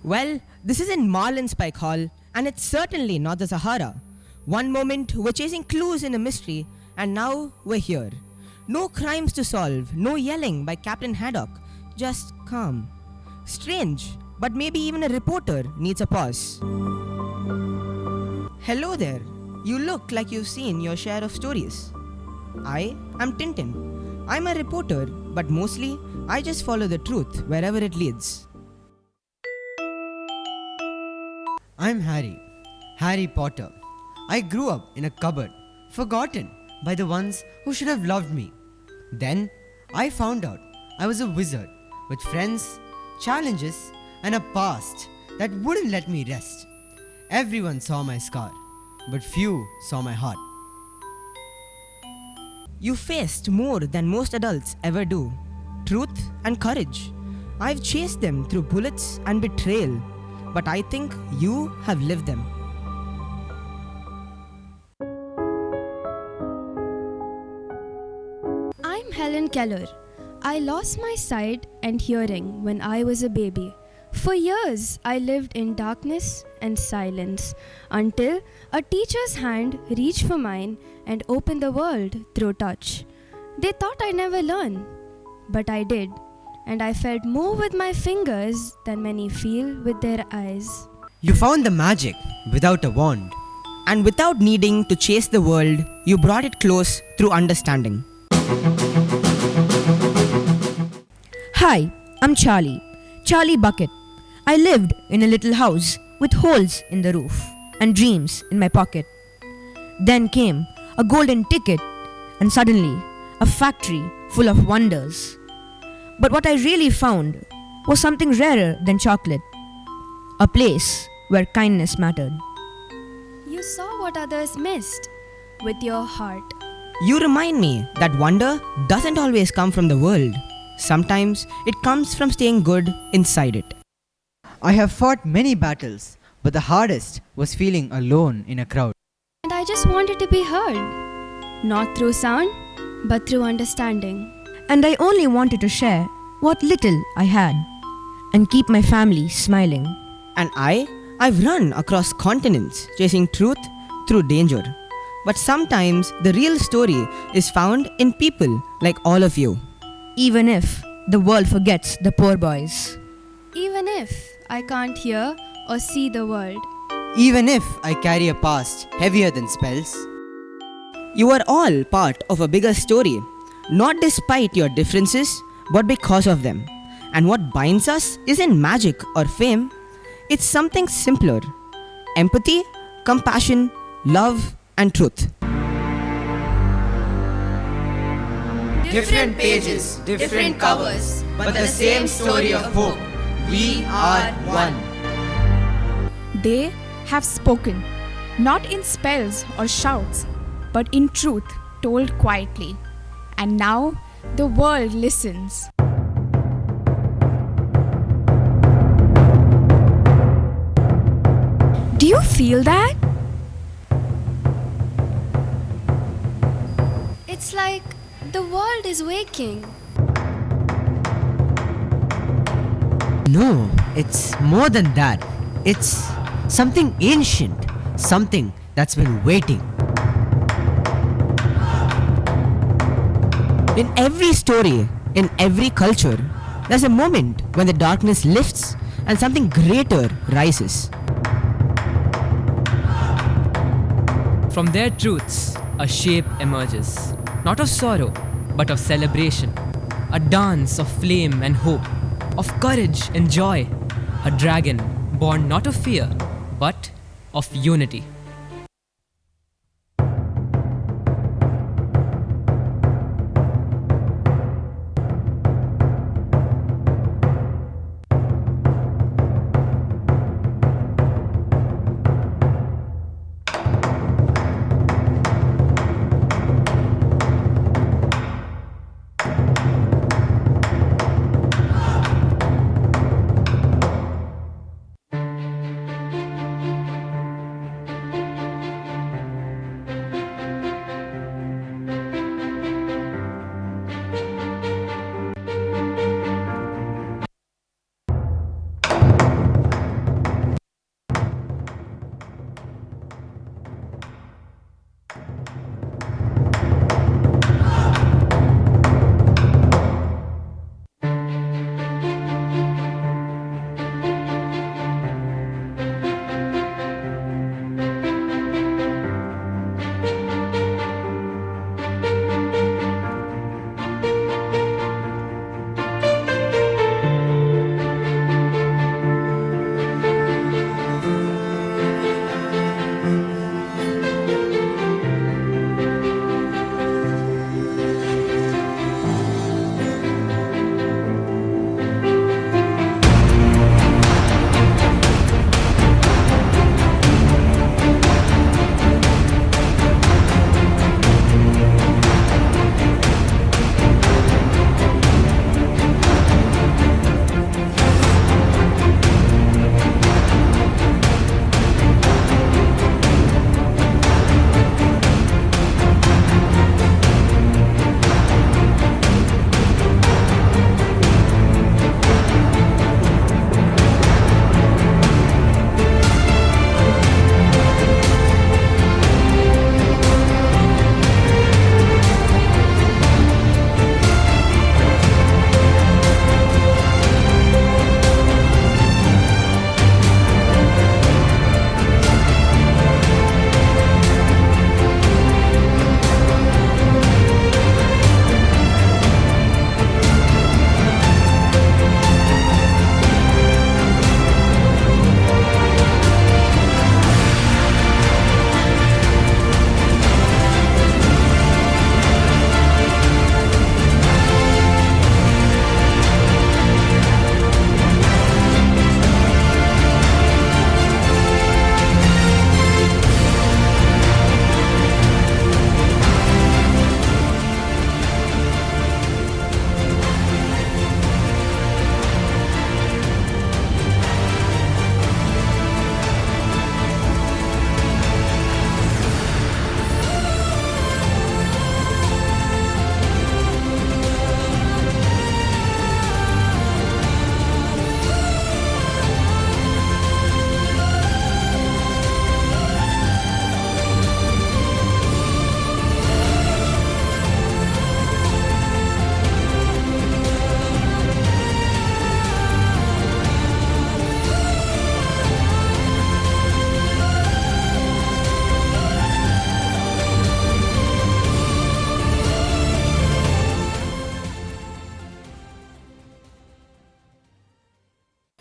Well, this isn't Marlin's Pike Hall, and it's certainly not the Sahara. One moment we're chasing clues in a mystery, and now we're here. No crimes to solve, no yelling by Captain Haddock, just calm. Strange, but maybe even a reporter needs a pause. Hello there. You look like you've seen your share of stories. I am Tintin. I'm a reporter, but mostly I just follow the truth wherever it leads. I'm Harry Potter. I grew up in a cupboard, forgotten by the ones who should have loved me. Then I found out I was a wizard with friends, challenges, and a past that wouldn't let me rest. Everyone saw my scar, but few saw my heart. You faced more than most adults ever do. Truth and courage. I've chased them through bullets and betrayal, but I think you have lived them. I'm Helen Keller. I lost my sight and hearing when I was a baby. For years, I lived in darkness and silence until a teacher's hand reached for mine and opened the world through touch. They thought I never learn, but I did, and I felt more with my fingers than many feel with their eyes. You found the magic without a wand. And without needing to chase the world, you brought it close through understanding. Hi, I'm Charlie Bucket. I lived in a little house with holes in the roof and dreams in my pocket. Then came a golden ticket and suddenly a factory full of wonders. But what I really found was something rarer than chocolate, a place where kindness mattered. You saw what others missed with your heart. You remind me that wonder doesn't always come from the world. Sometimes it comes from staying good inside it. I have fought many battles, but the hardest was feeling alone in a crowd. And I just wanted to be heard. Not through sound, but through understanding. And I only wanted to share what little I had and keep my family smiling. And I've run across continents chasing truth through danger. But sometimes the real story is found in people like all of you. Even if the world forgets the poor boys. Even if I can't hear or see the world. Even if I carry a past heavier than spells. You are all part of a bigger story, not despite your differences, but because of them. And what binds us isn't magic or fame, it's something simpler. Empathy, compassion, love, and truth. Different pages, different covers, but the same story of hope. We are one. They have spoken, not in spells or shouts, but in truth told quietly. And now the world listens. Do you feel that? It's like the world is waking. No, it's more than that. It's something ancient, something that's been waiting. In every story, in every culture, there's a moment when the darkness lifts and something greater rises. From their truths, a shape emerges, not of sorrow, but of celebration, a dance of flame and hope, of courage and joy, a dragon born not of fear, but of unity.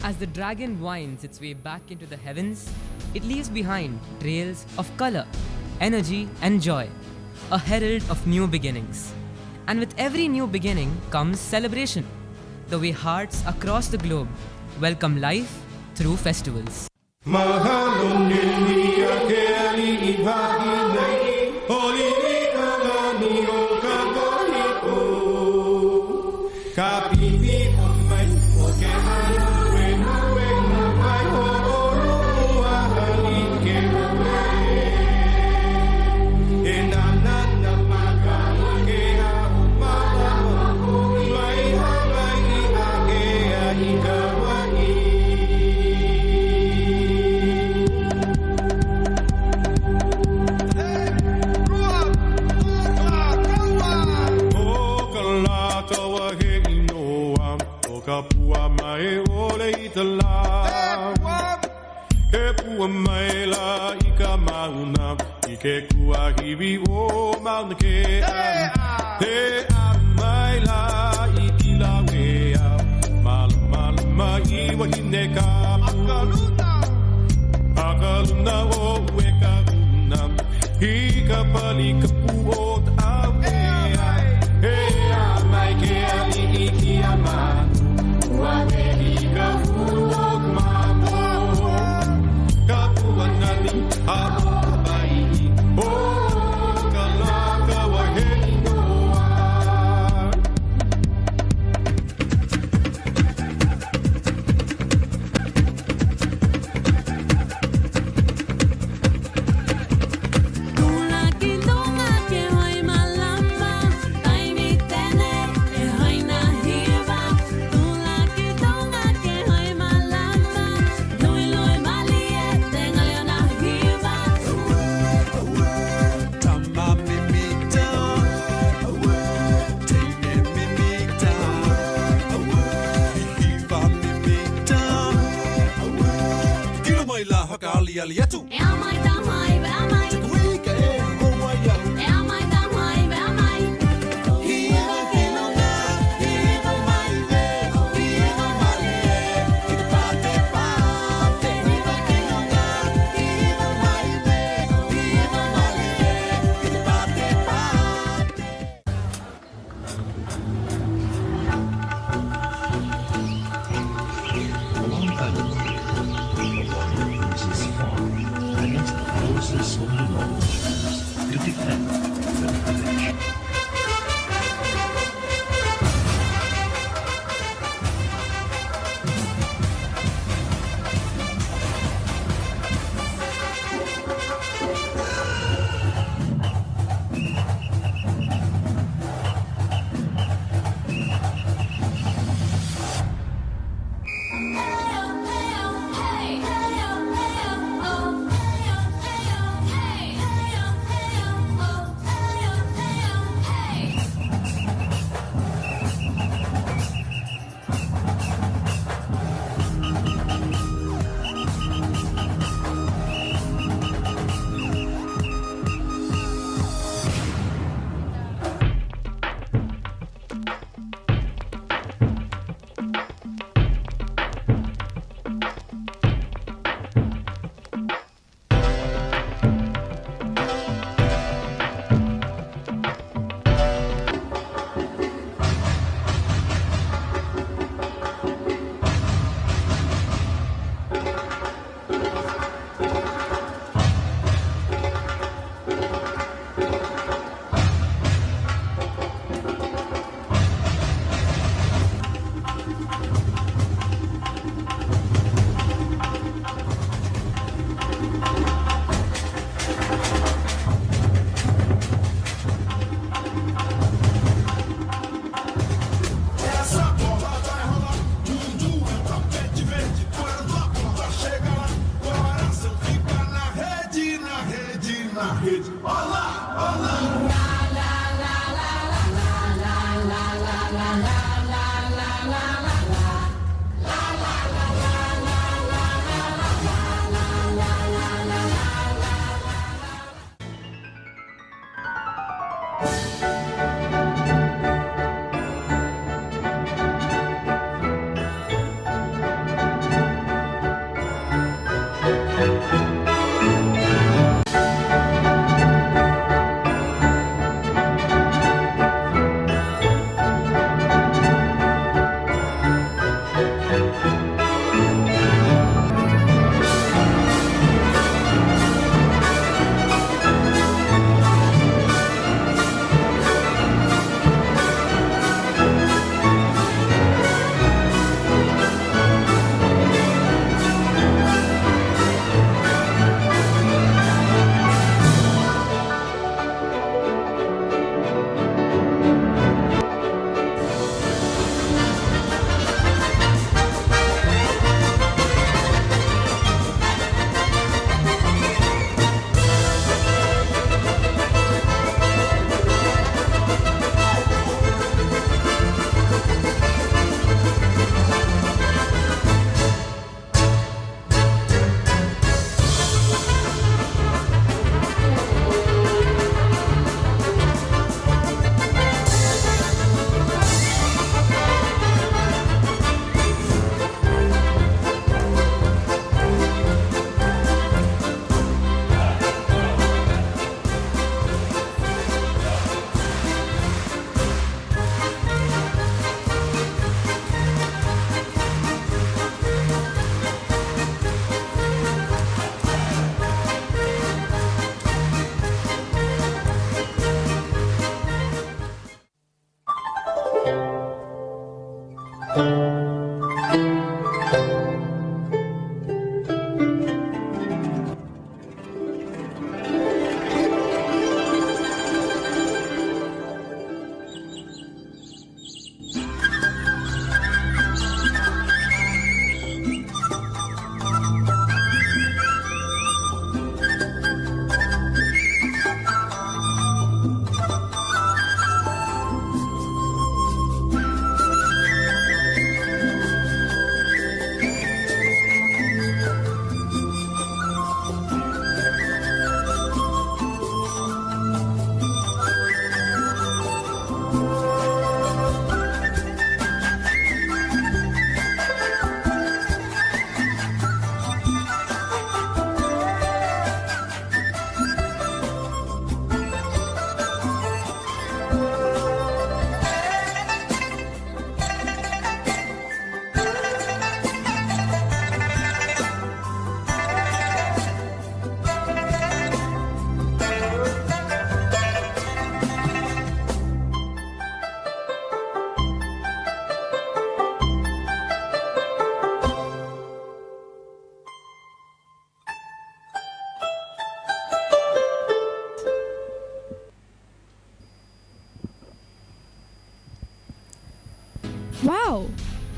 As the dragon winds its way back into the heavens, it leaves behind trails of color, energy, and joy, a herald of new beginnings. And with every new beginning comes celebration, the way hearts across the globe welcome life through festivals. Kapua mai ole itala Ke pua mai la ika mauna Ike kua hivi o mauna ke am Te a mai la itila wea Malama iwa hine ka Akaluna o weka una Ika pali kapu o ta wea He a mai ke ali iki a mai Aliatu.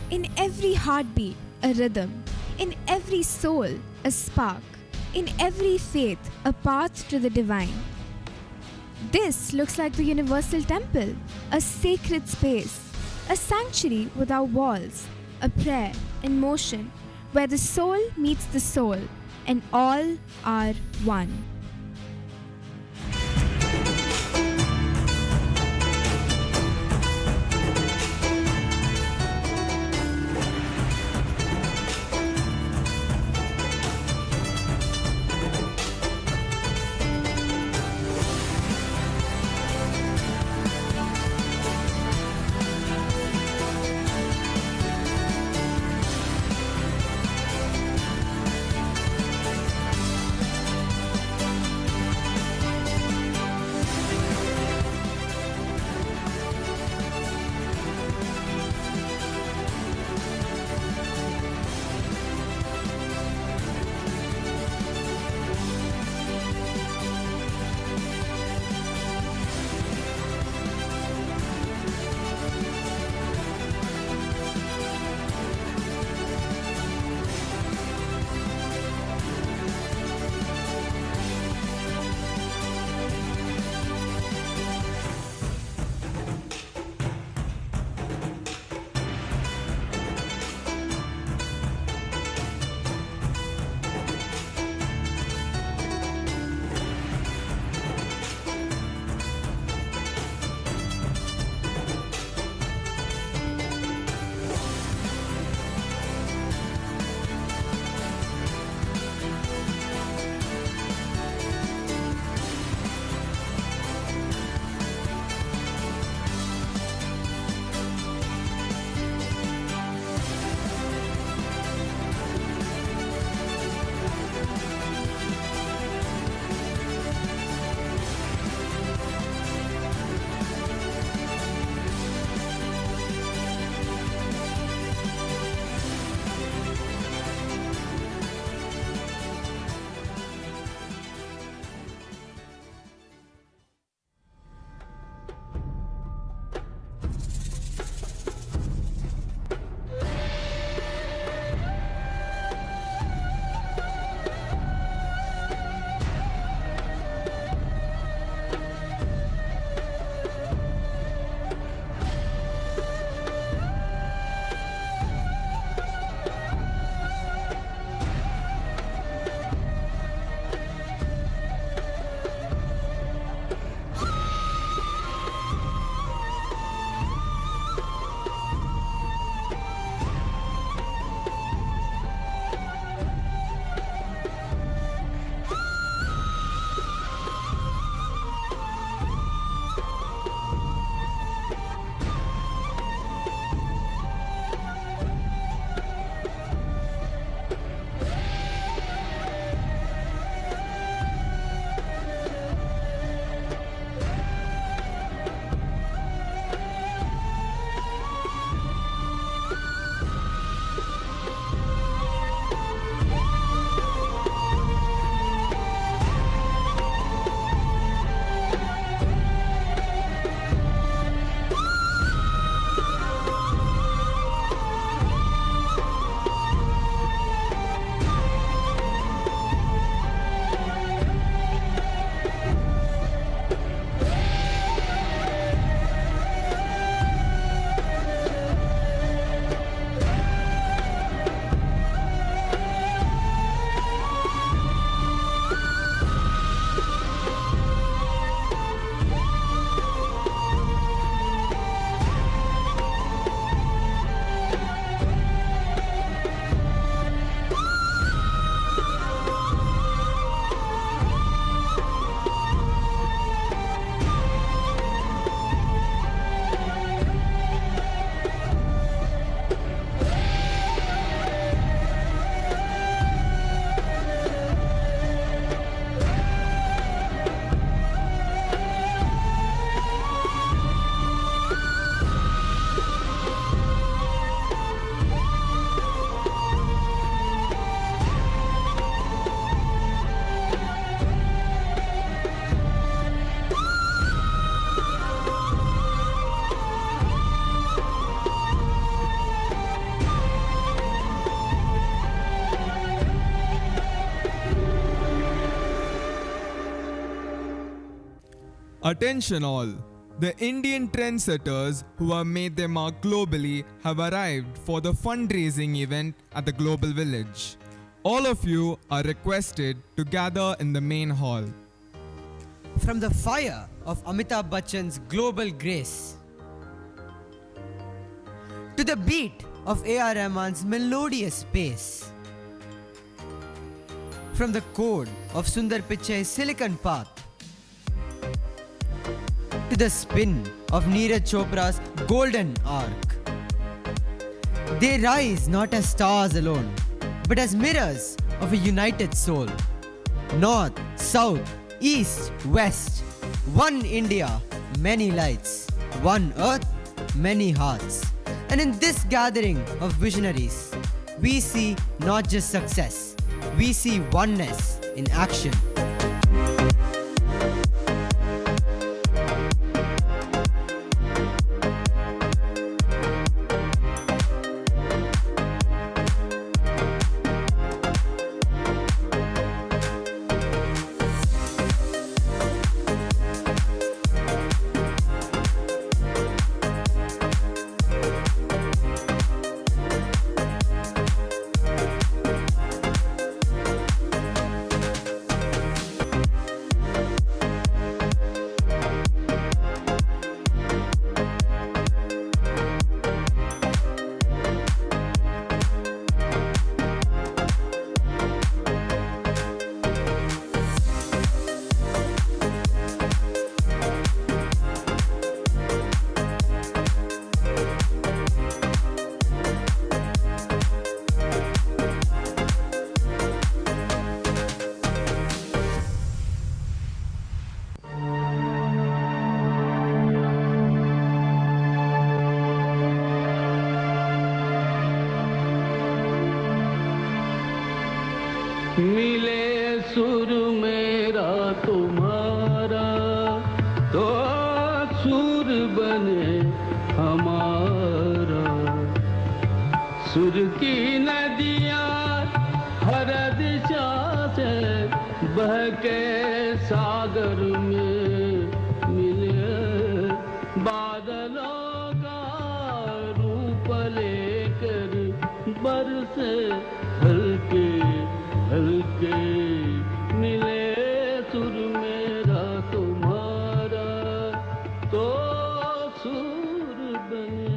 In every heartbeat, a rhythm. In every soul, a spark. In every faith, a path to the divine. This looks like the universal temple, a sacred space, a sanctuary without walls, a prayer in motion, where the soul meets the soul, and all are one. Attention all! The Indian trendsetters who have made their mark globally have arrived for the fundraising event at the Global Village. All of you are requested to gather in the main hall. From the fire of Amitabh Bachchan's Global Grace to the beat of A.R. Rahman's melodious bass, from the chord of Sundar Pichai's Silicon Path to the spin of Neeraj Chopra's Golden Arc. They rise not as stars alone, but as mirrors of a united soul. North, South, East, West, one India, many lights, one earth, many hearts. And in this gathering of visionaries, we see not just success, we see oneness in action. मिले सुर मेरा तुम्हारा तो सुर बने हमारा सुर की नदियाँ हर दिशा से बह के सागर में मिले बादलों का रूप लेकर बरसे हल्के हल्के मिले सुर मेरा तुम्हारा तो सुर बने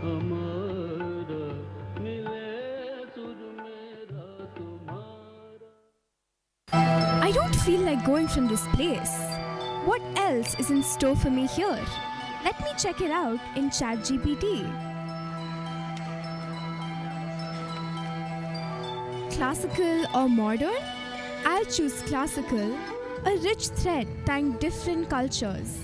हमारा मिले सुर मेरा तुम्हारा. I don't feel like going from this place. What else is in store for me here? Let me check it out in ChatGPT. Classical or modern? I'll choose classical, a rich thread tying different cultures.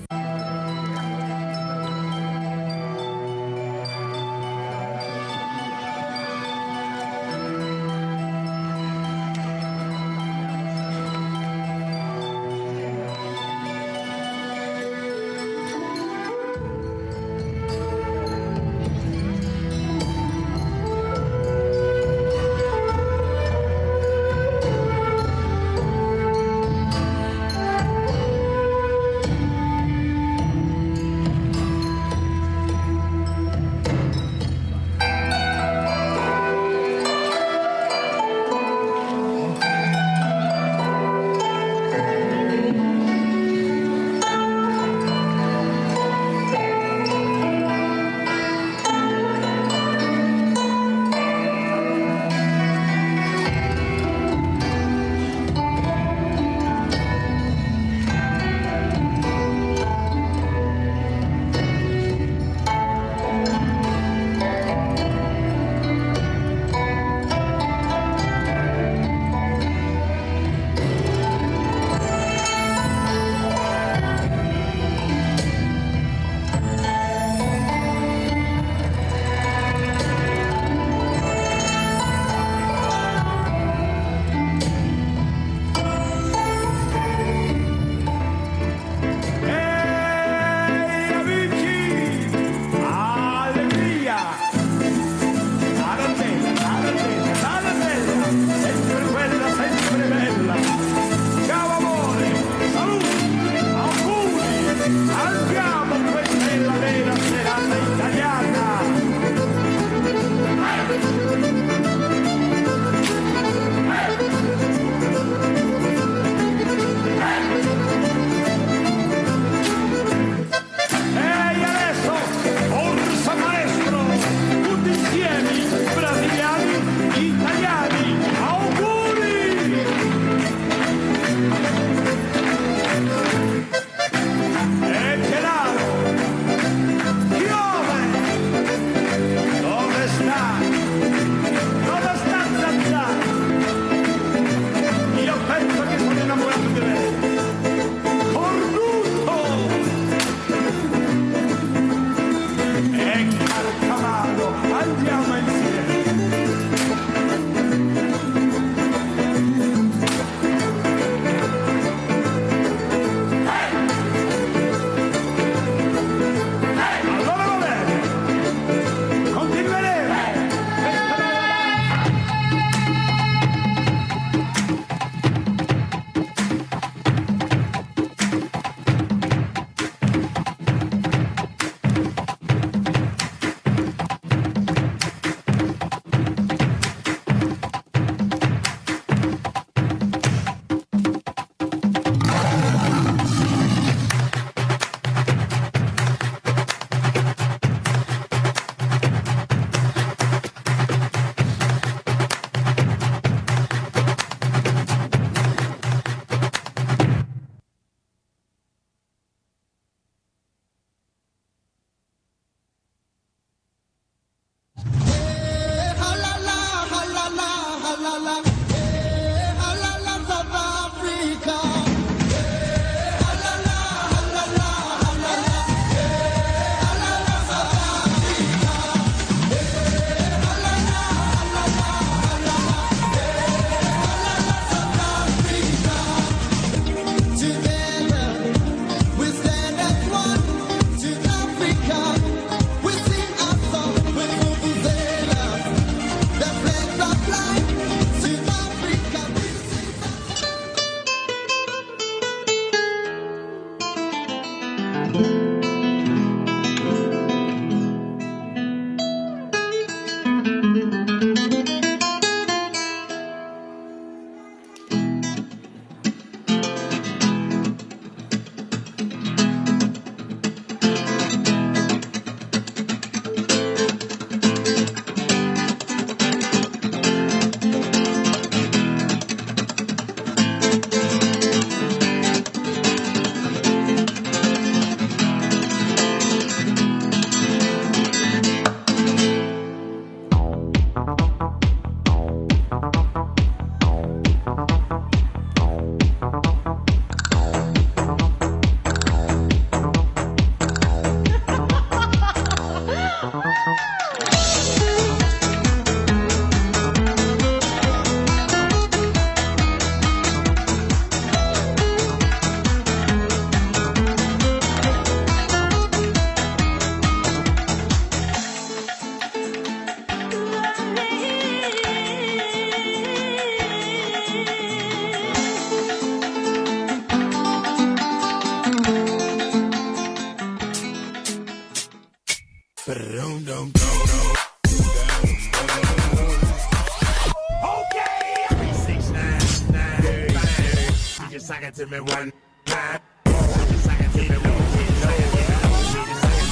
suck it to me one time. Suck it to me low, suck it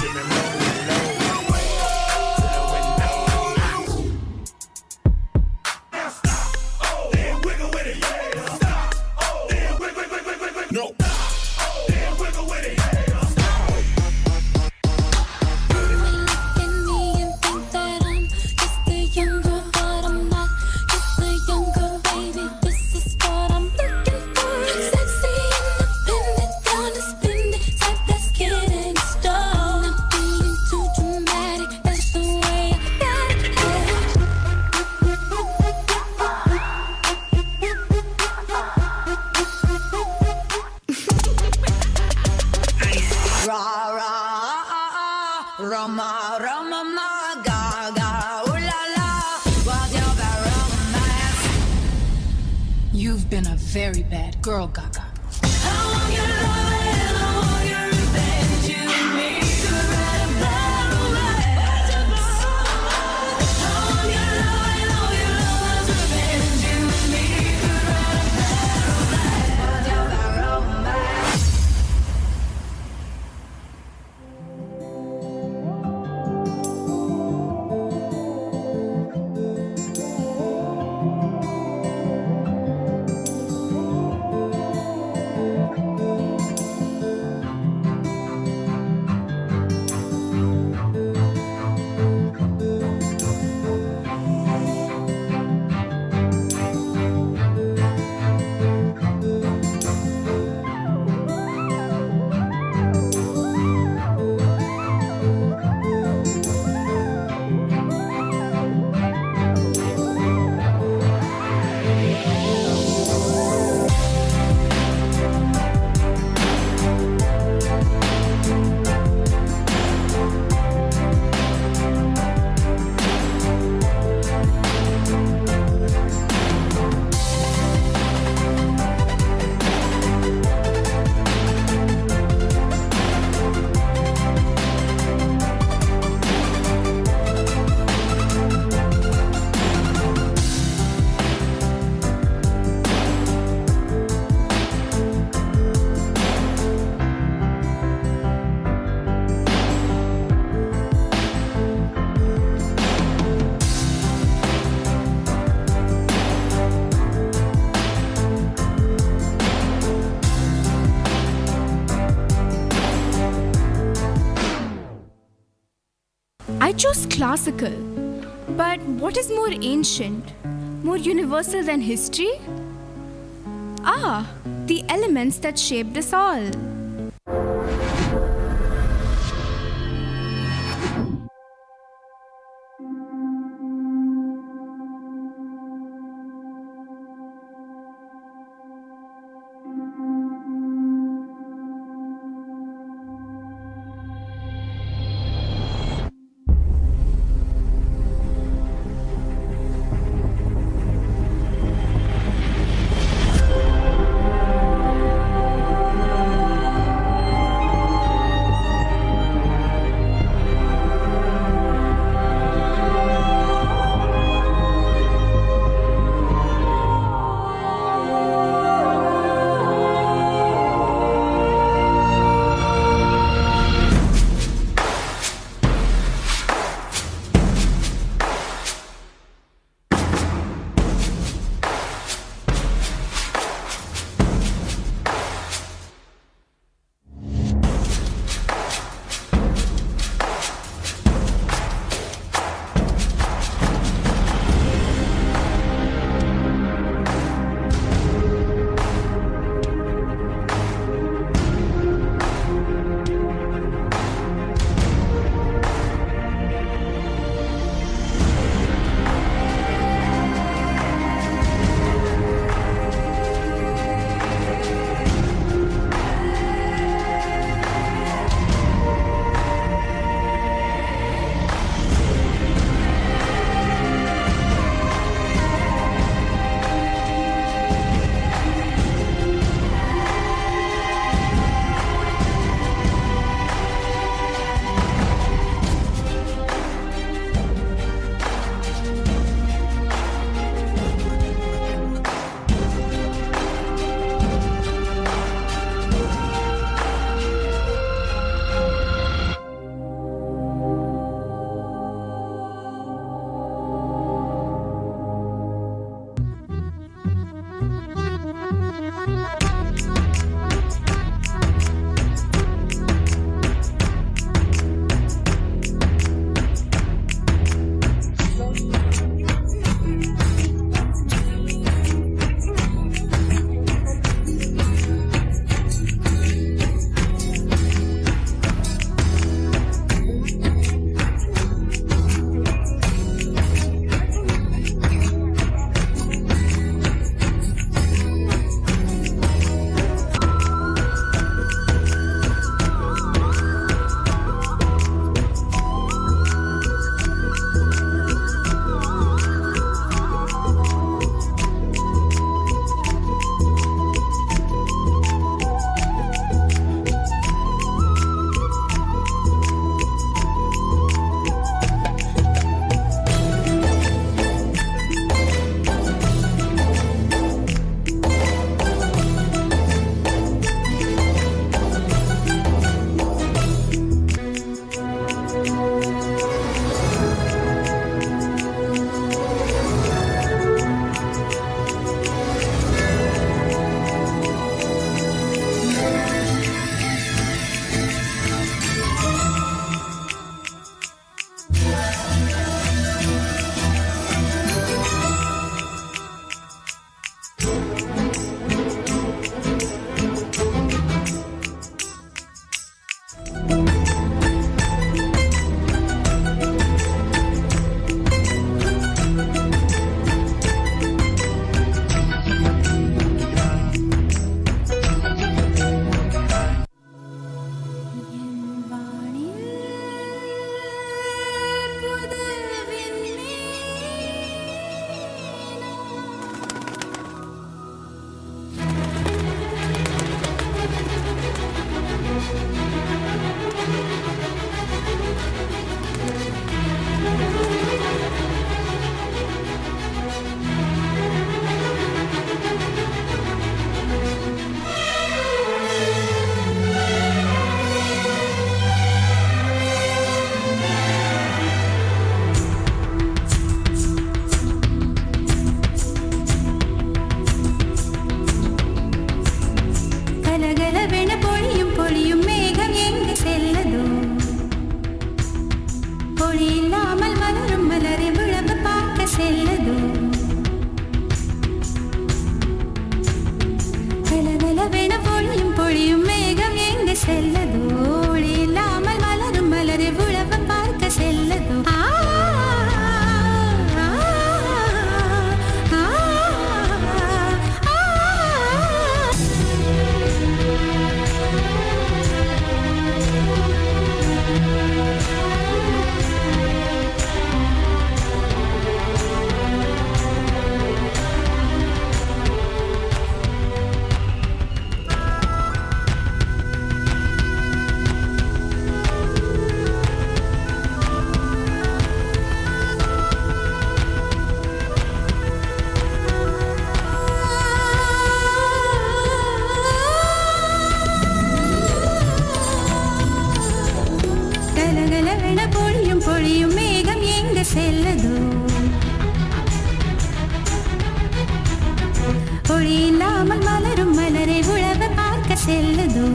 to me low, no. Then wiggle with it. You may look at me and think that I'm just a young girl, but I'm not just a young girl, baby. This is what I'm looking for. Sexy, independent, gonna spend it. Type that's getting stalled. Not being too dramatic, that's the way I got it. Ra ra Rama Rama ma ga ga ooh la la, what's your bad romance? You've been a very bad girl, Gaga. I want your love and I want your revenge. You and me could write a bad romance. I want your love and all your love's revenge. You and me could write a bad romance. What's your bad romance? I chose classical. But what is more ancient, more universal than history? Ah, the elements that shaped us all. ഒഴിയില്ലാமல் മലരും മലരെ ഉഴവ് പാർക്ക ചെല്ലുന്നു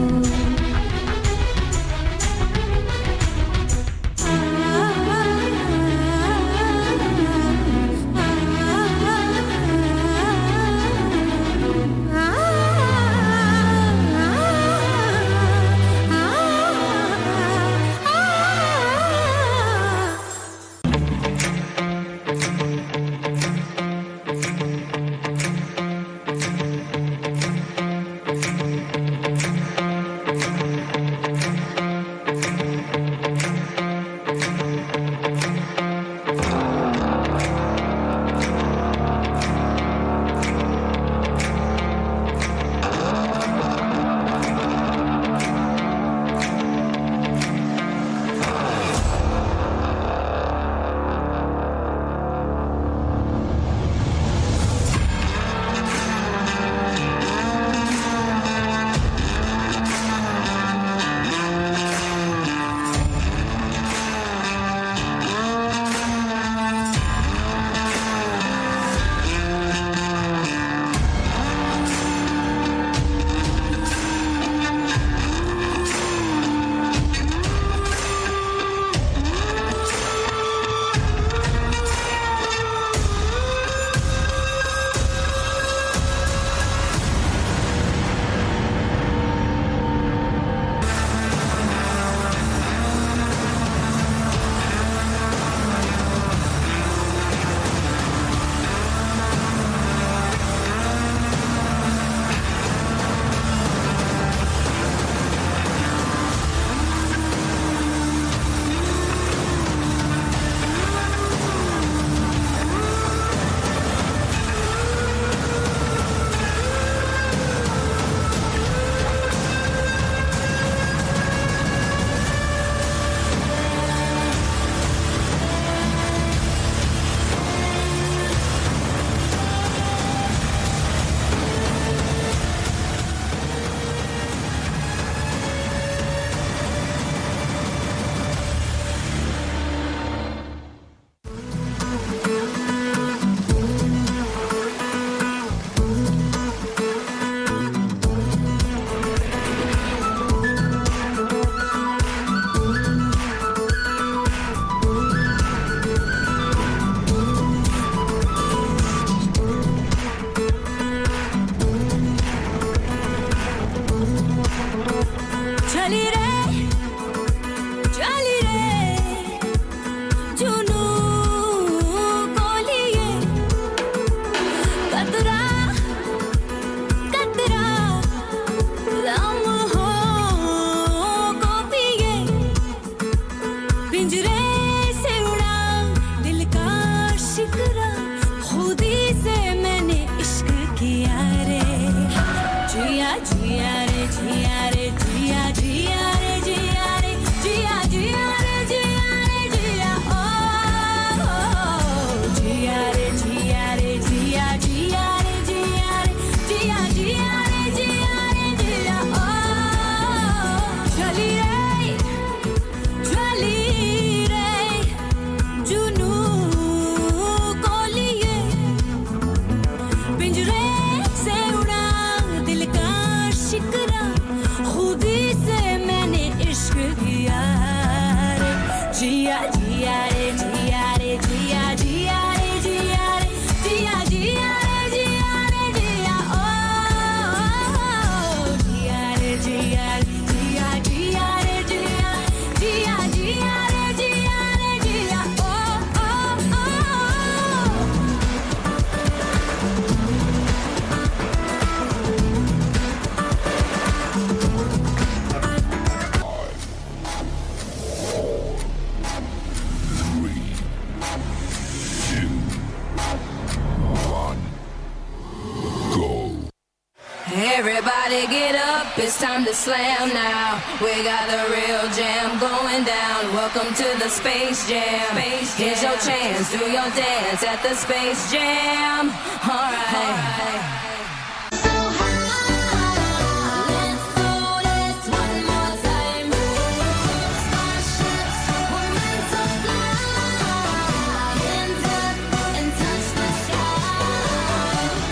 Everybody get up, it's time to slam now. We got the real jam going down. Welcome to the Space Jam. Here's your chance, do your dance at the Space Jam. Alright.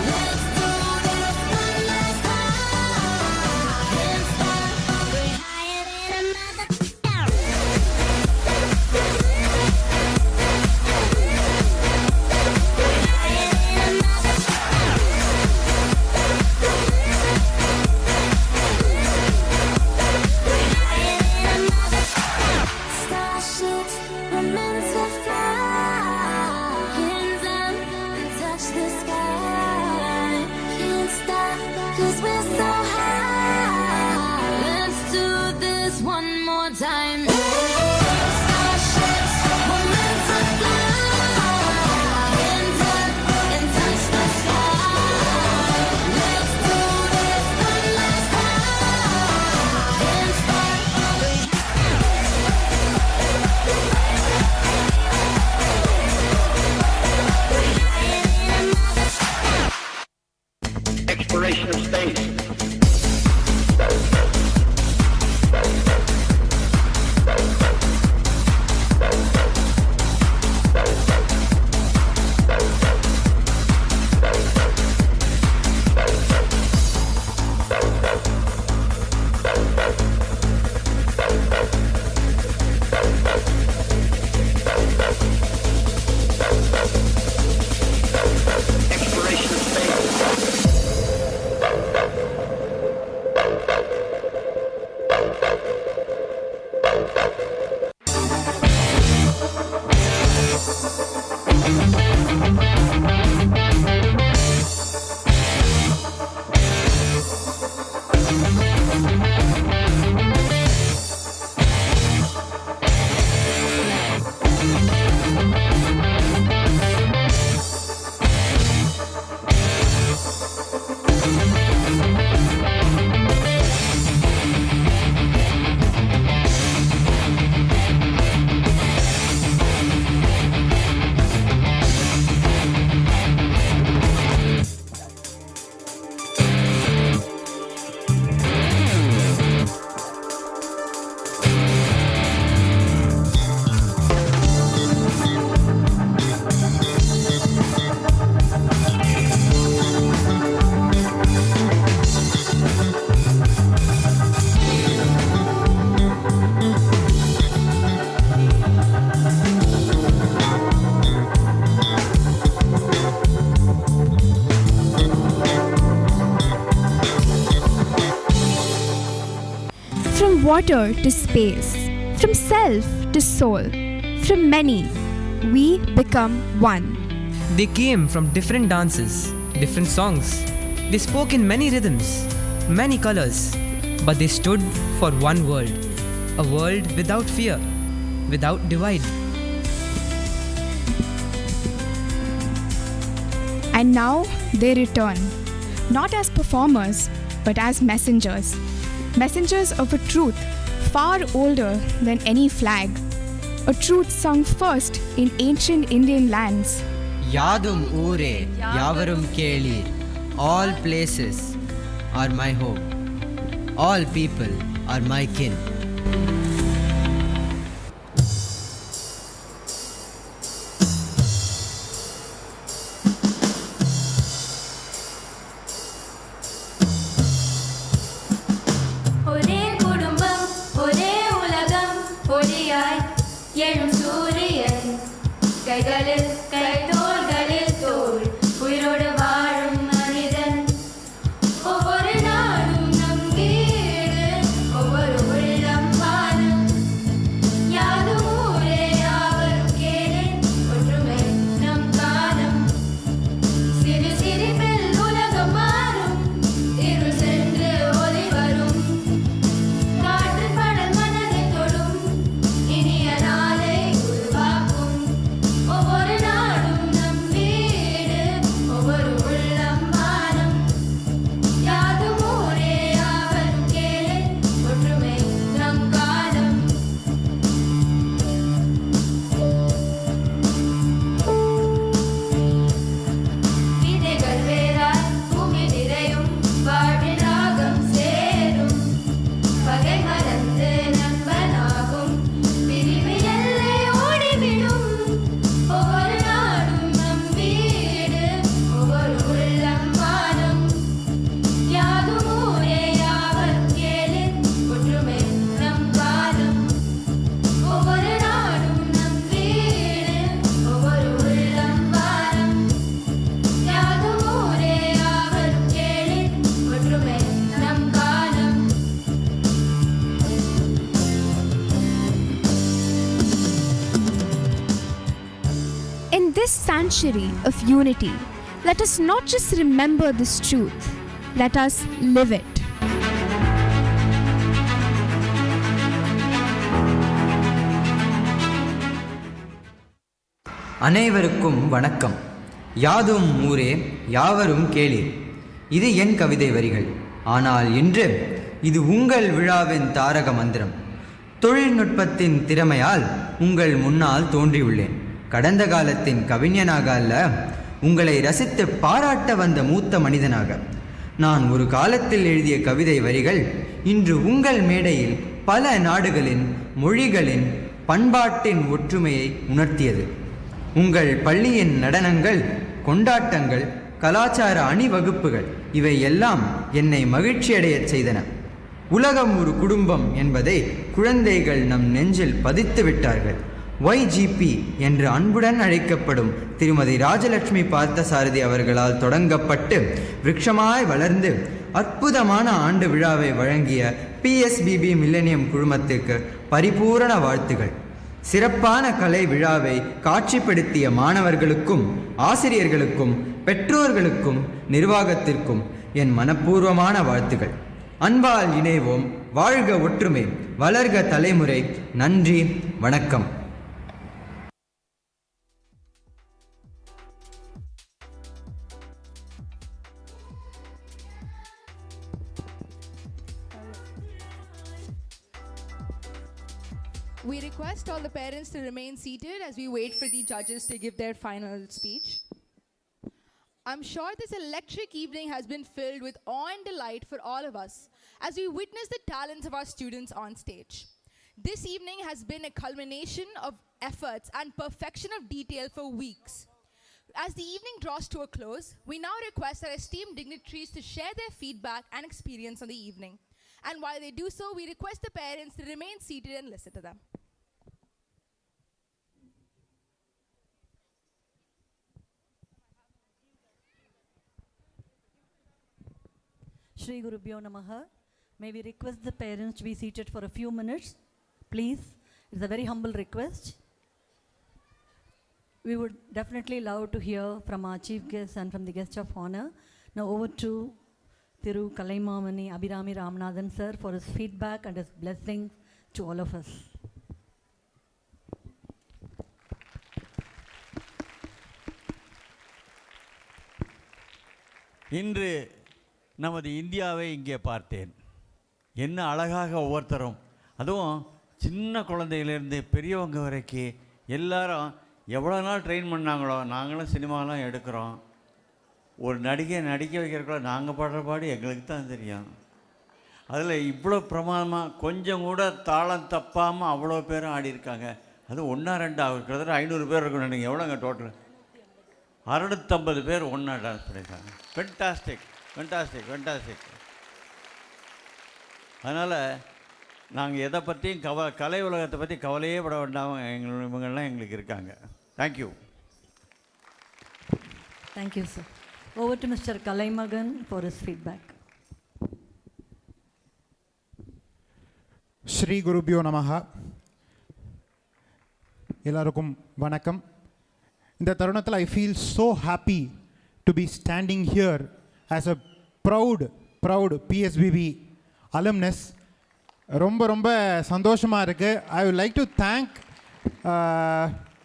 Let's do this 'cause we're so high. Let's do this one more time. Starships, we're meant to fly. Hands up and touch the sky. Let's do this one last time. Hands Exploration of space. From water to space, from self to soul, from many, we become one. They came from different dances, different songs. They spoke in many rhythms, many colors, but they stood for one world, a world without fear, without divide. And now they return, not as performers, but as messengers. Messengers of a truth far older than any flag. A truth sung first in ancient Indian lands. Yadum Ure, Yavarum Kelir. All places are my home. All people are my kin. ஒரே குடும்பம் ஒரே உலகம் ஒளியாய் எழும் சூரியன் கைகளில் கை தோள்களில் தோள் உயிரோடு வாழும் மனிதன் ஒவ்வொரு நாளும் நம் வீடு ஒவ்வொரு உள்ளம் வாழும் யாதும் ஊரே யாவரும் கேளேன் ஒற்றுமை நம் காலம் சிறு சிரிப்பில் உலகம் மாறும் இருள் சென்று ஒளி வரும் காற்று படல் மனதை தொடும் இனிய நாளை உருவாக்கும் ஒவ்வொரு நாடும் நம் வீடு ஒவ்வொரு உள்ளம் வானம் யாதும் ஊரே யாவரும் கேளேன் ஒற்றுமை நம் காலம் விதைகள் வேறாய் பூமி நிறையும் வாழ்வில் ராகம் சேரும் பகை மறந்து நண்பனாகும் பிரிவு எல்லை ஓடிவிடும் ஒவ்வொரு நாடும் நம் வீடு ஒவ்வொரு உள்ளம் வானம் யாதும் ஊரே யாவரும் கேளேன் ஒற்றுமை நம் காலம் ஒவ்வொரு நாடும் நம் வீடு ஒவ்வொரு உள்ளம் வானம் யாதும் ஊரே யாவரும் கேளேன் ஒற்றுமை நம் காலம் In this sanctuary of unity, let us not just remember this truth, Let us live it. அனைவருக்கும் வணக்கம். யாதும் ஊரே யாவரும் கேளீர். இது என் கவிதை வரிகள். ஆனால் இன்று இது உங்கள் விழாவின் தாரக மந்திரம். தொழில்நுட்பத்தின் திறமையால் உங்கள் முன்னால் தோன்றியுள்ளேன். கடந்த காலத்தின் கவிஞனாக அல்ல, உங்களை ரசித்து பாராட்ட வந்த மூத்த மனிதனாக. நான் ஒரு காலத்தில் எழுதிய கவிதை வரிகள் இன்று உங்கள் மேடையில் பல நாடுகளின் மொழிகளின் பண்பாட்டின் ஒற்றுமையை உணர்த்தியது. உங்கள் பள்ளியின் நடனங்கள், கொண்டாட்டங்கள், கலாச்சார அணிவகுப்புகள் இவை எல்லாம் என்னை மகிழ்ச்சியடையச் செய்தன. உலகம் ஒரு குடும்பம் என்பதை குழந்தைகள் நம் நெஞ்சில் பதித்து விட்டார்கள். YGP என்று அன்புடன் அழைக்கப்படும் திருமதி ராஜலட்சுமி பார்த்தசாரதி அவர்களால் தொடங்கப்பட்டு விருட்சமாய் வளர்ந்து அற்புதமான ஆண்டு விழாவை வழங்கிய PSBB மில்லெனியம் குழுமத்திற்கு பரிபூரண வாழ்த்துகள். சிறப்பான கலை விழாவை காட்சிப்படுத்திய மாணவர்களுக்கும் ஆசிரியர்களுக்கும் பெற்றோர்களுக்கும் நிர்வாகத்திற்கும் என் மனப்பூர்வமான வாழ்த்துகள். அன்பால் இணைவோம், வாழ்க ஒற்றுமை, வளர்க தலைமுறை. நன்றி, வணக்கம். We request all the parents to remain seated as we wait for the judges to give their final speech. I'm sure this electric evening has been filled with awe and delight for all of us as we witness the talents of our students on stage. This evening has been a culmination of efforts and perfection of detail for weeks. As the evening draws to a close, we now request our esteemed dignitaries to share their feedback and experience on the evening. And while they do so, we request the parents to remain seated and listen to them. Shri Gurubhyo Namaha. May we request the parents to be seated for a few minutes, please. It's a very humble request. We would definitely love to hear from our chief guest and from the guest of honor. Now over to Thiru Kalaimamani Abhirami Ramanathan sir for his feedback and his blessings to all of us. இன்று நமது இந்தியாவை இங்கே பார்த்தேன். என்ன அழகாக ஒவ்வொருத்தரும், அதுவும் சின்ன குழந்தையிலேருந்து பெரியவங்க வரைக்கும் எல்லாரும் எவ்வளோ நாள் ட்ரெயின் பண்ணாங்களோ. நாங்களும் சினிமாலாம் எடுக்கிறோம். ஒரு நடிகை நடிக்க வைக்கிறக்குள்ள நாங்கள் பாடுற பாடு எங்களுக்கு தான் தெரியும். அதில் இவ்வளோ பிரமாதமாக கொஞ்சம் கூட தாளம் தப்பாமல் அவ்வளோ பேரும் ஆடியிருக்காங்க. அது ஒன்றா ரெண்டு கிட்டத்தட்ட 500 பேர் இருக்கணும். நீங்கள் எவ்வளோங்க டோட்டல்? 650 பேர் ஒன்றா டான்ஸ் பண்ணியிருக்காங்க. Fantastic fantastic fantastic. அதனால் நாங்கள் எதை பற்றியும் கலை உலகத்தை பற்றி கவலையே பட வேண்டாம். இவங்கெல்லாம் எங்களுக்கு இருக்காங்க. Thank you. Thank you, sir. Over to Mr. Kalaimagan for his feedback. Shri Gurubhyo Namaha. எல்லாருக்கும் வணக்கம். இந்த தருணத்தில் I feel so happy to be standing here as a proud PSBB alumnus. ரொம்ப சந்தோஷமாக இருக்குது. I would like to thank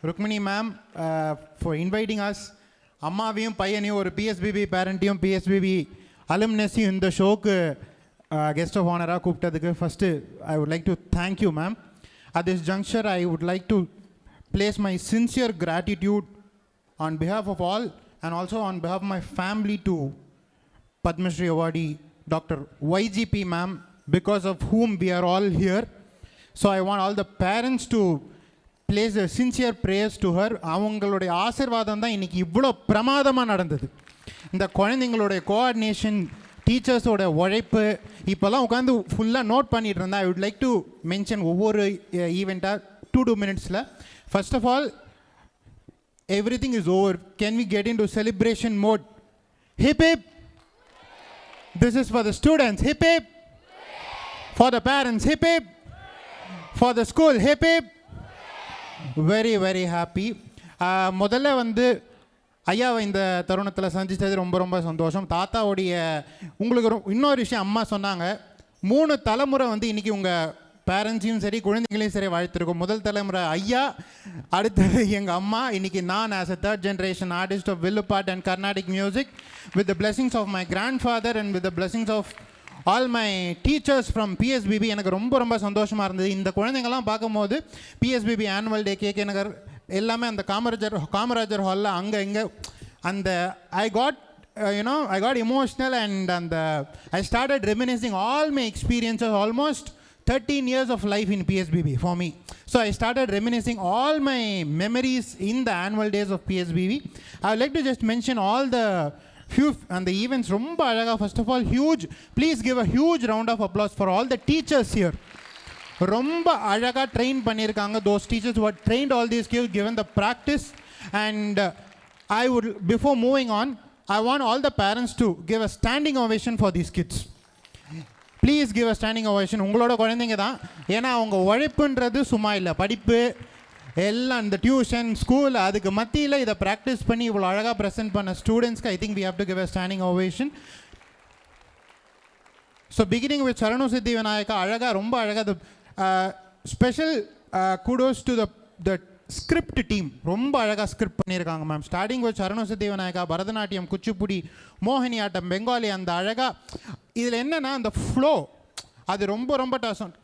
Rukmini ma'am for inviting us. அம்மாவையும் பையனையும் ஒரு PSBB பேரண்ட்டையும் PSBB அலுமினஸையும் இந்த ஷோக்கு கெஸ்ட் ஆஃப் ஆனராக கூப்பிட்டதுக்கு first I would like to thank you ma'am. At this juncture I would like to place my sincere gratitude on behalf of all and also on behalf of my family to Padma Shri awardee Dr. YGP ma'am, because of whom we are all here. So I want all the parents to place a sincere prayers to her. அவங்களுடைய ஆசீர்வாதம் தான் இன்றைக்கி இவ்வளோ பிரமாதமாக நடந்தது. இந்த குழந்தைங்களுடைய coordination, டீச்சர்ஸோட உழைப்பு, இப்போல்லாம் உட்காந்து ஃபுல்லாக நோட் பண்ணிகிட்டு இருந்தேன். I would like to mention ஒவ்வொரு ஈவெண்ட்டாக 2 minutes. First of all, everything is over. Can we get into celebration mode? Hip hip. This is for the students. Hip hip. For the parents. Hip hip. For the school. Hip hip. Very happy. முதல்ல வந்து ஐயாவை இந்த தருணத்தில் சந்தித்தது ரொம்ப ரொம்ப சந்தோஷம். தாத்தாவுடைய உங்களுக்கு இன்னொரு விஷயம் அம்மா சொன்னாங்க, 3 தலைமுறை வந்து இன்றைக்கி உங்கள் பேரண்ட்ஸையும் சரி குழந்தைங்களையும் சரி வாழ்த்திருக்கோம். முதல் தலைமுறை ஐயா, அடுத்தது எங்கள் அம்மா, இன்றைக்கி நான் as a 3rd generation artist of Villupart and Carnatic music with the blessings of my grandfather and with the blessings of all my teachers from PSBB. எனக்கு ரொம்ப ரொம்ப சந்தோஷமாக இருந்தது. இந்த குழந்தைங்கள்லாம் பார்க்கும்போது PSBB ஆனுவல் டே கேகே நகர் எல்லாமே அந்த காமராஜர் ஹாலில் அங்கே இங்கே அந்த I got emotional and I started reminiscing all my experiences, almost 13 years of life in PSBB for me. So I started reminiscing all my memories in the annual days of PSBB. I would like to just mention all the few and the events. Romba alaga, first of all, huge. Please give a huge round of applause for all the teachers here. Romba alaga train பண்ணிருக்காங்க. Those teachers who had trained all these kids, given the practice. And I would, before moving on, I want all the parents to give a standing ovation for these kids. Please give a standing ovation. உங்களோட குழந்தைங்க தான். ஏன்னா அவங்க உழைப்புன்றது சும்மா இல்லை, படிப்பு எல்லாம் இந்த டியூஷன் ஸ்கூல் அதுக்கு மத்தியில் இதை ப்ராக்டிஸ் பண்ணி இவ்வளோ அழகாக ப்ரெசென்ட் பண்ண ஸ்டூடெண்ட்ஸ்க்கு I think we have to give a standing ovation. So beginning with Sharanu Siddhi Vinayaka அழகாக ரொம்ப அழகாக special kudos to the script team. ரொம்ப அழகாக ஸ்கிரிப்ட் பண்ணியிருக்காங்க ma'am. Starting with Sharanu Siddhi Vinayaka, Bharatanatyam, Kuchipudi, மோகினி ஆட்டம், பெங்காலி, அந்த அழகாக இதில் என்னென்னா அந்த ஃப்ளோ அது ரொம்ப ரொம்ப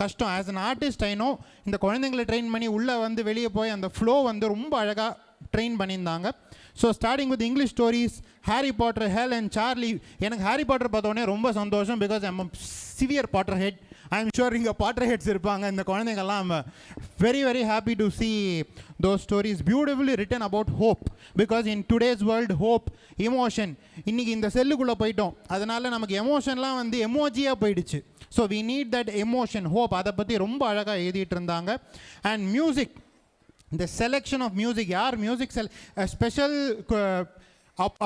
கஷ்டம். As an artist I know இந்த குழந்தைங்களை ட்ரெயின் பண்ணி உள்ளே வந்து வெளியே போய் அந்த ஃப்ளோ வந்து ரொம்ப அழகாக ட்ரெயின் பண்ணியிருந்தாங்க. So starting with English stories, Harry Potter, hell and Charlie. எனக்கு ஹாரி பாட்டர் பார்த்தோன்னே ரொம்ப சந்தோஷம். Because I'm severe Potterhead. I am sure இங்கே பாட்டர் ஹெட்ஸ் இருப்பாங்க இந்த குழந்தைங்கள்லாம். Very very happy to see those stories beautifully written about hope, because in today's world hope, emotion, இன்றைக்கி இந்த செல்லுக்குள்ளே போயிட்டோம். அதனால் நமக்கு எமோஷன்லாம் வந்து எமோஜியாக போயிடுச்சு. So we need that emotion, hope. அதை பற்றி ரொம்ப அழகாக எழுதிட்டு இருந்தாங்க. And music, the selection of music, yaar music special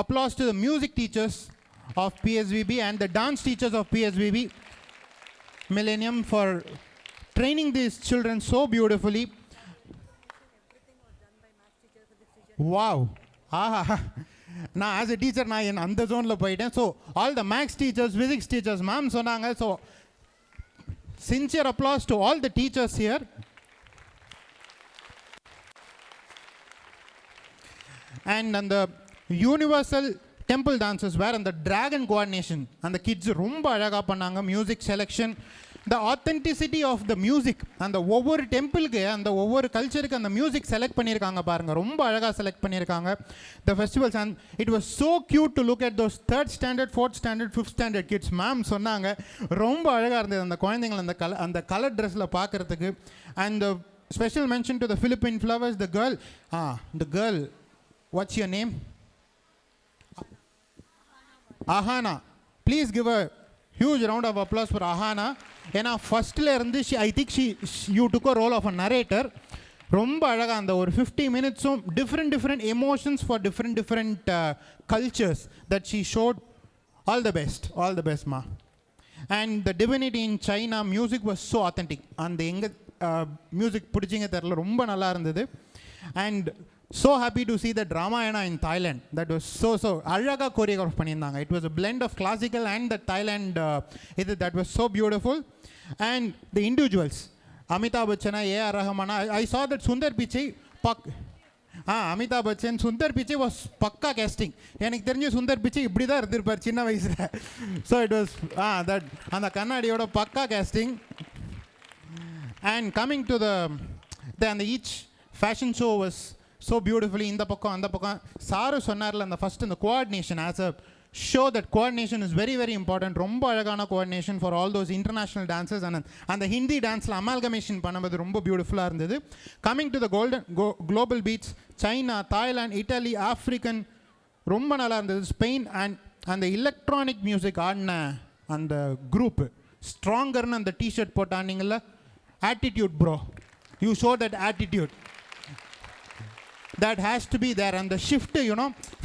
applause to the music teachers of PSBB and the dance teachers of PSBB Millennium for training these children so beautifully. Wow. Aha. Now as a teacher na in அந்த zone la போயிட்டேன். So all the maths teachers, physics teachers ma'am சொன்னாங்க. So sincere applause to all the teachers here. And the universal temple dances were and the dragon coordination and the kids ரொம்ப அழகா பண்ணாங்க. music selection, the authenticity of the music, அந்த ஒவ்வொரு டெம்பிளுக்கு அந்த ஒவ்வொரு கல்ச்சருக்கு அந்த music select பண்ணியிருக்காங்க பாருங்கள், ரொம்ப அழகாக செலக்ட் பண்ணியிருக்காங்க. the festivals and it was so cute to look at those 3rd standard, 4th standard, 5th standard kids. Ma'am சொன்னாங்க ரொம்ப அழகாக இருந்தது அந்த குழந்தைங்கள் அந்த கலர் ட்ரெஸ்ஸில் பார்க்குறதுக்கு. and the special mention to the Philippine flowers, the girl, what's your name? Ahana. Please give a huge round of applause for Ahana. ஏன்னா ஃபஸ்ட்டில் இருந்து I think you took a role of a narrator. ரொம்ப அழகாக அந்த ஒரு 50 minutes-உம் different emotions for different cultures that she showed. All the best ma. And the divinity in China, music was so authentic. அந்த எங்கே music பிடிச்சிங்க தெரில, ரொம்ப நல்லா இருந்தது. And so happy to see the Ramayana in Thailand. That was so அழகாக choreograph பண்ணியிருந்தாங்க. It was a blend of classical and the Thailand that was so beautiful. And the individuals, Amitabh Bachchan, A.R. Rahman, I saw that Sundar Pichai Amitabh Bachchan, Sundar Pichai was பக்கா casting. எனக்கு தெரிஞ்ச சுந்தர் பிச்சை இப்படி தான் இருந்திருப்பார் சின்ன வயசில். So it was that அந்த கண்ணாடியோட பக்கா casting. And coming to the each fashion show was so beautifully இந்த பக்கம் அந்த பக்கம். சாரு சொன்னார்ல அந்த ஃபஸ்ட் இந்த coordination as a show, that coordination is very very important. ரொம்ப அழகான coordination for all those international dances. அந்த ஹிந்தி டான்ஸில் அமால்கமேஷன் பண்ணும்போது ரொம்ப பியூட்டிஃபுல்லாக இருந்தது. coming to the global beats, China, Thailand, Italy, African, ரொம்ப நல்லா இருந்தது. ஸ்பெயின் அந்த எலக்ட்ரானிக் மியூசிக் ஆடின அந்த குரூப் ஸ்ட்ராங்கர்னு அந்த டிஷர்ட் போட்டு ஆடினீங்கள, attitude bro, you show that attitude. That has to be there. And the shift,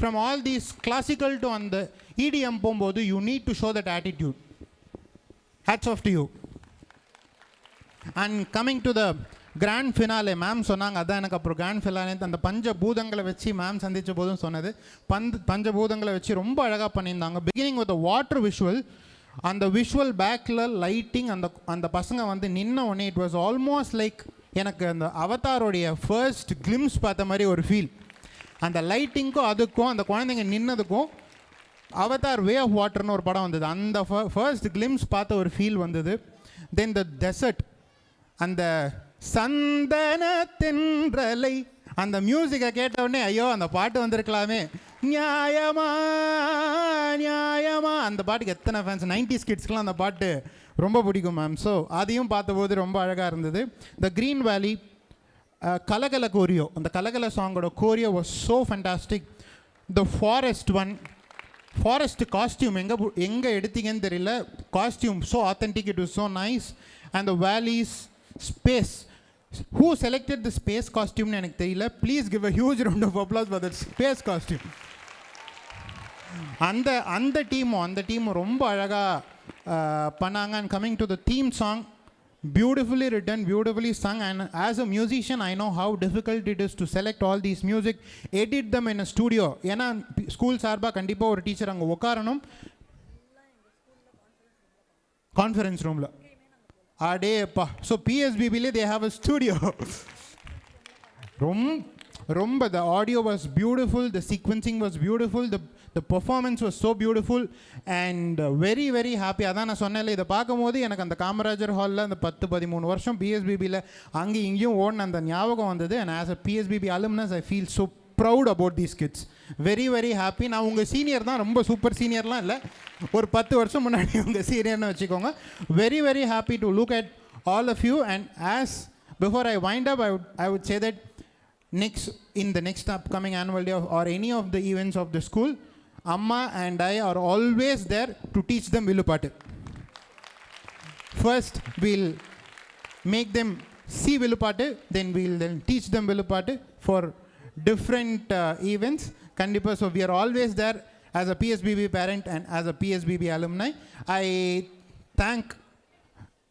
from all these classical to on the EDM போகும்போது you need to show that attitude. Hats off to you. And coming to grand finale ma'am சொன்னாங்க, அதான் எனக்கு அப்புறம் grand finale அந்த பஞ்சபூதங்களை வச்சு ma'am சந்தித்த போதும் சொன்னது. பஞ்சபூதங்களை வச்சு ரொம்ப அழகாக பண்ணியிருந்தாங்க. பிகினிங் வித் வாட்டர் விஷுவல், அந்த விஷுவல் பேக்கில் லைட்டிங், அந்த பசங்க வந்து நின்ன உடனே இட் வாஸ் ஆல்மோஸ்ட் லைக் எனக்கு அந்த அவதாரோடைய ஃபர்ஸ்ட் கிளிம்ஸ் பார்த்த மாதிரி ஒரு ஃபீல். அந்த லைட்டிங்க்கும் அதுக்கும் அந்த குழந்தைங்க நின்னதுக்கும் அவதார் வே ஆஃப் வாட்டர்னு ஒரு படம் வந்தது, அந்த ஃபர்ஸ்ட் கிளிம்ஸ் பார்த்த ஒரு ஃபீல் வந்தது. தென் த டெசர்ட், அந்த சந்தன தென்றலை, அந்த மியூசிக்கை கேட்டவுடனே ஐயோ அந்த பாட்டு வந்திருக்கலாமே, நியாயமா நியாயமா, அந்த பாட்டுக்கு எத்தனை ஃபேன்ஸ், 90s கிட்ஸ்க்கெலாம் அந்த பாட்டு ரொம்ப பிடிக்கும் மேம். ஸோ அதையும் பார்த்தபோது ரொம்ப அழகாக இருந்தது. த க்ரீன் வேலி, கலகல கோரியோ, அந்த கலகல சாங்கோட choreo was so fantastic. The forest one, forest costume எங்கே எடுத்தீங்கன்னு தெரியல, costume so authentic, it was so nice. And the valley's space, who selected the space costume னு எனக்கு தெரியல, please give a huge round of applause for that space costume. அந்த டீமும் ரொம்ப அழகாக பண்ணாங்க. And coming to the theme song, beautifully written, beautifully sung, and as a musician I know how difficult it is to select all these music, edit them in a studio. ஏன்னா school சார்பாக கண்டிப்பாக ஒரு teacher அங்கே உட்காரணும், conference ரூமில். அடேப்பா, so பிஎஸ்பிபிலே they have a studio. ரொம்ப the audio was beautiful, the sequencing was beautiful, the performance was so beautiful, and very very happy. அதான் நான் சொன்னேன்ல, இதை பார்க்கும்போது எனக்கு அந்த காமராஜர் ஹாலில் அந்த 10-13 வருஷம் பிஎஸ்பிபியில் அங்கே இங்கேயும் ஓடின அந்த ஞாபகம் வந்தது. and as a PSBB alumnus I feel so proud about these kids, very very happy. நான் உங்கள் சீனியர் தான், ரொம்ப சூப்பர் சீனியர்லாம் இல்லை, ஒரு 10 வருஷம் முன்னாடி உங்கள் சீனியர்னு வச்சுக்கோங்க. very very happy to look at all of you. And as before I wind up, I would say that in the next upcoming annual day or any of the events of the school, Amma and I are always there to teach them Villupattu. First we'll make them see Villupattu, then we'll teach them Villupattu for different events. Kandipa, so we are always there as a PSBB parent and as a PSBB alumni. I thank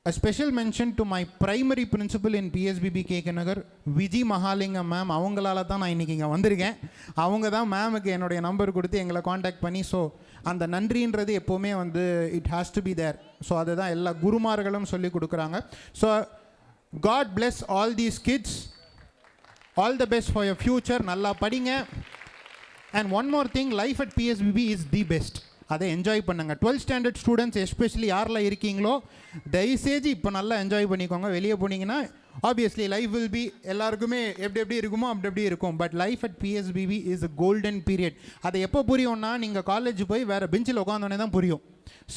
a special mention to my primary principal in PSBB KK Nagar, Viji Mahalingam ma'am. அவங்களால தான் நான் இன்றைக்கி இங்கே வந்திருக்கேன். அவங்க தான் மேமுக்கு என்னுடைய number கொடுத்து எங்களை காண்டாக்ட் பண்ணி, ஸோ அந்த நன்றின்றது எப்போவுமே வந்து it has to be there. So அதுதான் எல்லா குருமார்களும் சொல்லி கொடுக்குறாங்க. So God bless all these kids, all the best for your future, நல்லா படிங்க. And one more thing, life at PSBB is the best, அதை என்ஜாய் பண்ணுங்கள். 12th ஸ்டாண்டர்ட் ஸ்டூடெண்ட்ஸ் எஸ்பெஷலி யாரெல்லாம் இருக்கீங்களோ தயவுசெய்து இப்போ நல்லா என்ஜாய் பண்ணிக்கோங்க. வெளியே போனீங்கன்னா ஆப்வியஸ்லி லைஃப் வில் பி எல்லாருக்குமே எப்படி இருக்குமோ அப்படி இருக்கும். But life at PSBB is a golden period. அதை எப்போ புரியும்னா நீங்கள் காலேஜ் போய் வேறு பெஞ்சில் உட்காந்தோடனே தான் புரியும்.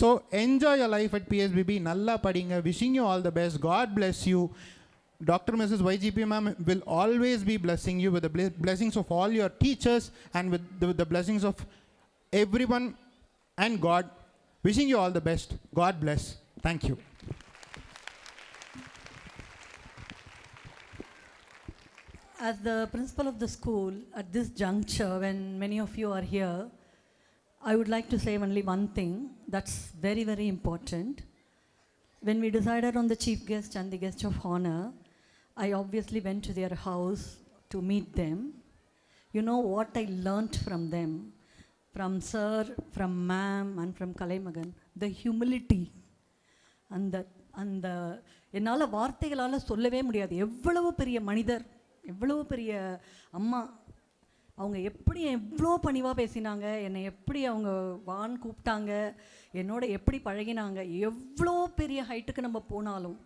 So enjoy your life at PSBB, நல்லா படிங்க. Wishing you all the best. God bless you. Dr. Mrs. YGP ma'am will always be blessing you with the blessings of all your teachers and with the blessings of everyone and God. Wishing you all the best. God bless. Thank you. As the principal of the school, at this juncture, when many of you are here, I would like to say only one thing that's very, very important. When we decided on the chief guest and the guest of honor, I obviously went to their house to meet them. You know what I learnt from them, from sir, from ma'am, and from Kalaimagan, the humility and the என்னால் வார்த்தைகளால் சொல்லவே முடியாது. எவ்வளவு பெரிய மனிதர், எவ்வளவு பெரிய அம்மா, அவங்க எப்படி எவ்வளோ பணிவாக பேசினாங்க, என்னை எப்படி அவங்க வான் கூப்பிட்டாங்க, என்னோட எப்படி பழகினாங்க. எவ்வளோ பெரிய ஹைட்டுக்கு நம்ம போனாலும்,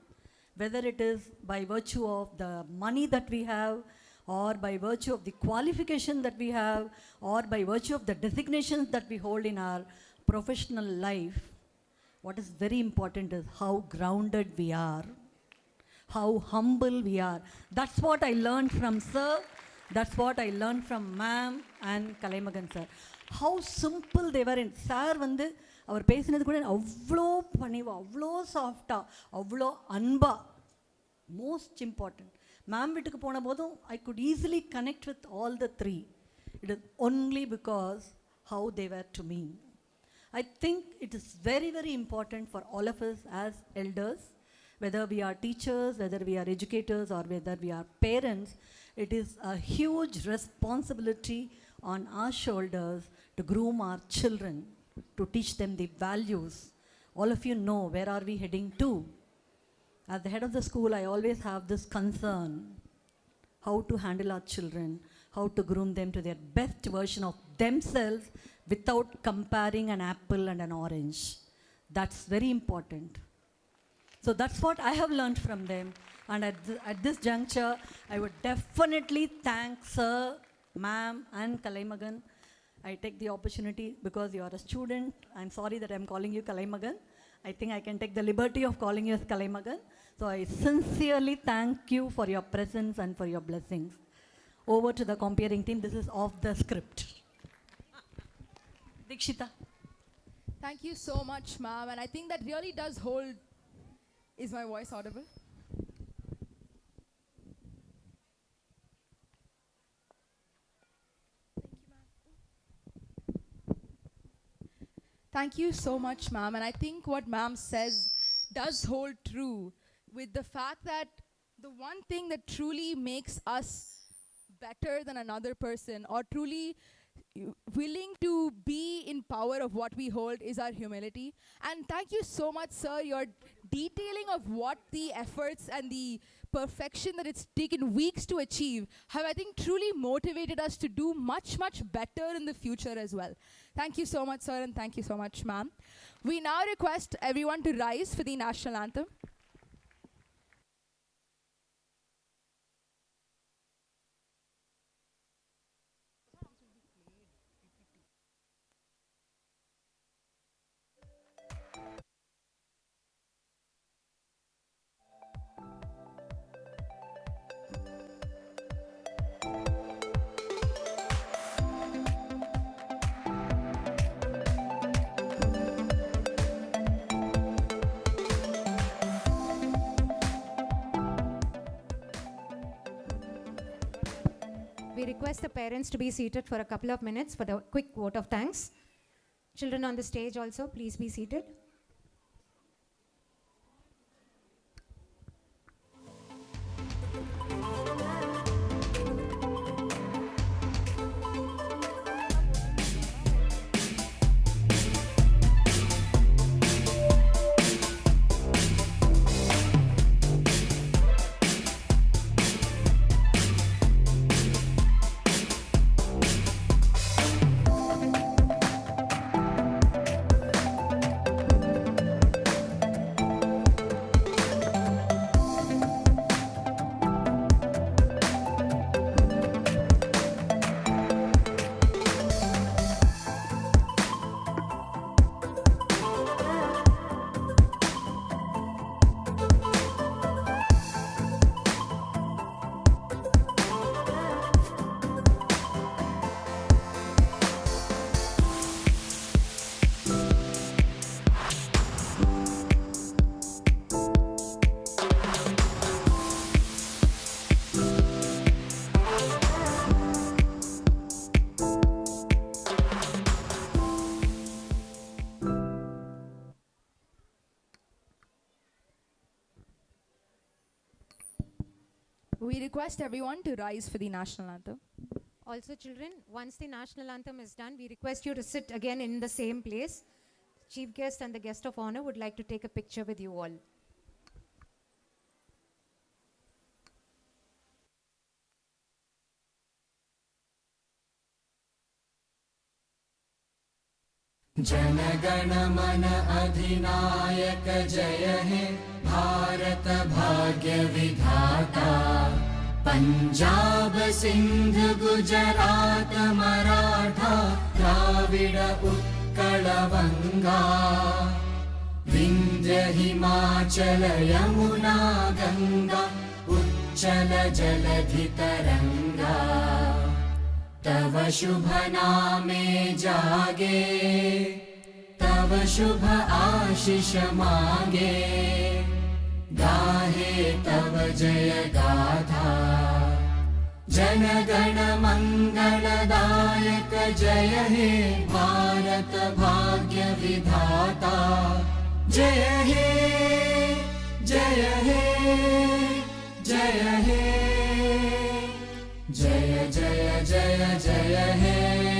whether it is by virtue of the money that we have, or by virtue of the qualification that we have, or by virtue of the designations that we hold in our professional life, what is very important is how grounded we are, how humble we are. That's what I learned from sir, that's what I learned from ma'am and Kalaimagan sir. How simple they were. sir வந்து அவர் பேசினது கூட அவ்வளோ பணிவாக, அவ்வளோ சாஃப்டாக, அவ்வளோ அன்பாக. Most important, ma'am வீட்டுக்கு போன போதும் I could easily connect with all the three. It is only because how they were to me. I think it is very, very important for all of us as elders Whether we are teachers, whether we are educators, or whether we are parents, it is a huge responsibility on our shoulders to groom our children, to teach them the values. All of you know where are we heading to. As the head of the school, I always have this concern, how to handle our children, how to groom them to their best version of themselves without comparing an apple and an orange. That's very important. So that's what I have learned from them. And at this juncture, I would definitely thank Sir, Ma'am, and Kalaimagan. I take the opportunity because you are a student. I'm sorry that I'm calling you Kalaimagan. I think I can take the liberty of calling you as Kalaimagan. So I sincerely thank you for your presence and for your blessings. Over to the comparing team. This is off the script. Dikshita. Thank you so much, ma'am. And I think that really does hold. Is my voice audible? Thank you so much, ma'am. And I think what ma'am says does hold true with the fact that the one thing that truly makes us better than another person or truly willing to be in power of what we hold is our humility. And thank you so much, sir. Your detailing of what the efforts and the perfection that it's taken weeks to achieve have, I think, truly motivated us to do much, much better in the future as well. Thank you so much, sir, and thank you so much, ma'am. We now request everyone to rise for the national anthem. We request the parents to be seated for a couple of minutes for the quick vote of thanks. Children on the stage also, please be seated. We request everyone to rise for the national anthem. Also, children, once the national anthem is done, we request you to sit again in the same place. Chief guest and the guest of honor would like to take a picture with you all. जनगण मन अधिनायक जय हे भारत भाग्य विधाता पंजाब सिंध गुजरात मराठा द्राविड उत्कल बंगा विंध्य हिमाचल यमुना गंगा उच्चल जलधि तरंगा तव शुभ नामे जागे तव शुभ आशीष मांगे गाहे तव जय गाथा जन गण मंगलदायक जय हे भारत भाग्य विधाता जय हे जय हे जय हे जय जय जय जय हे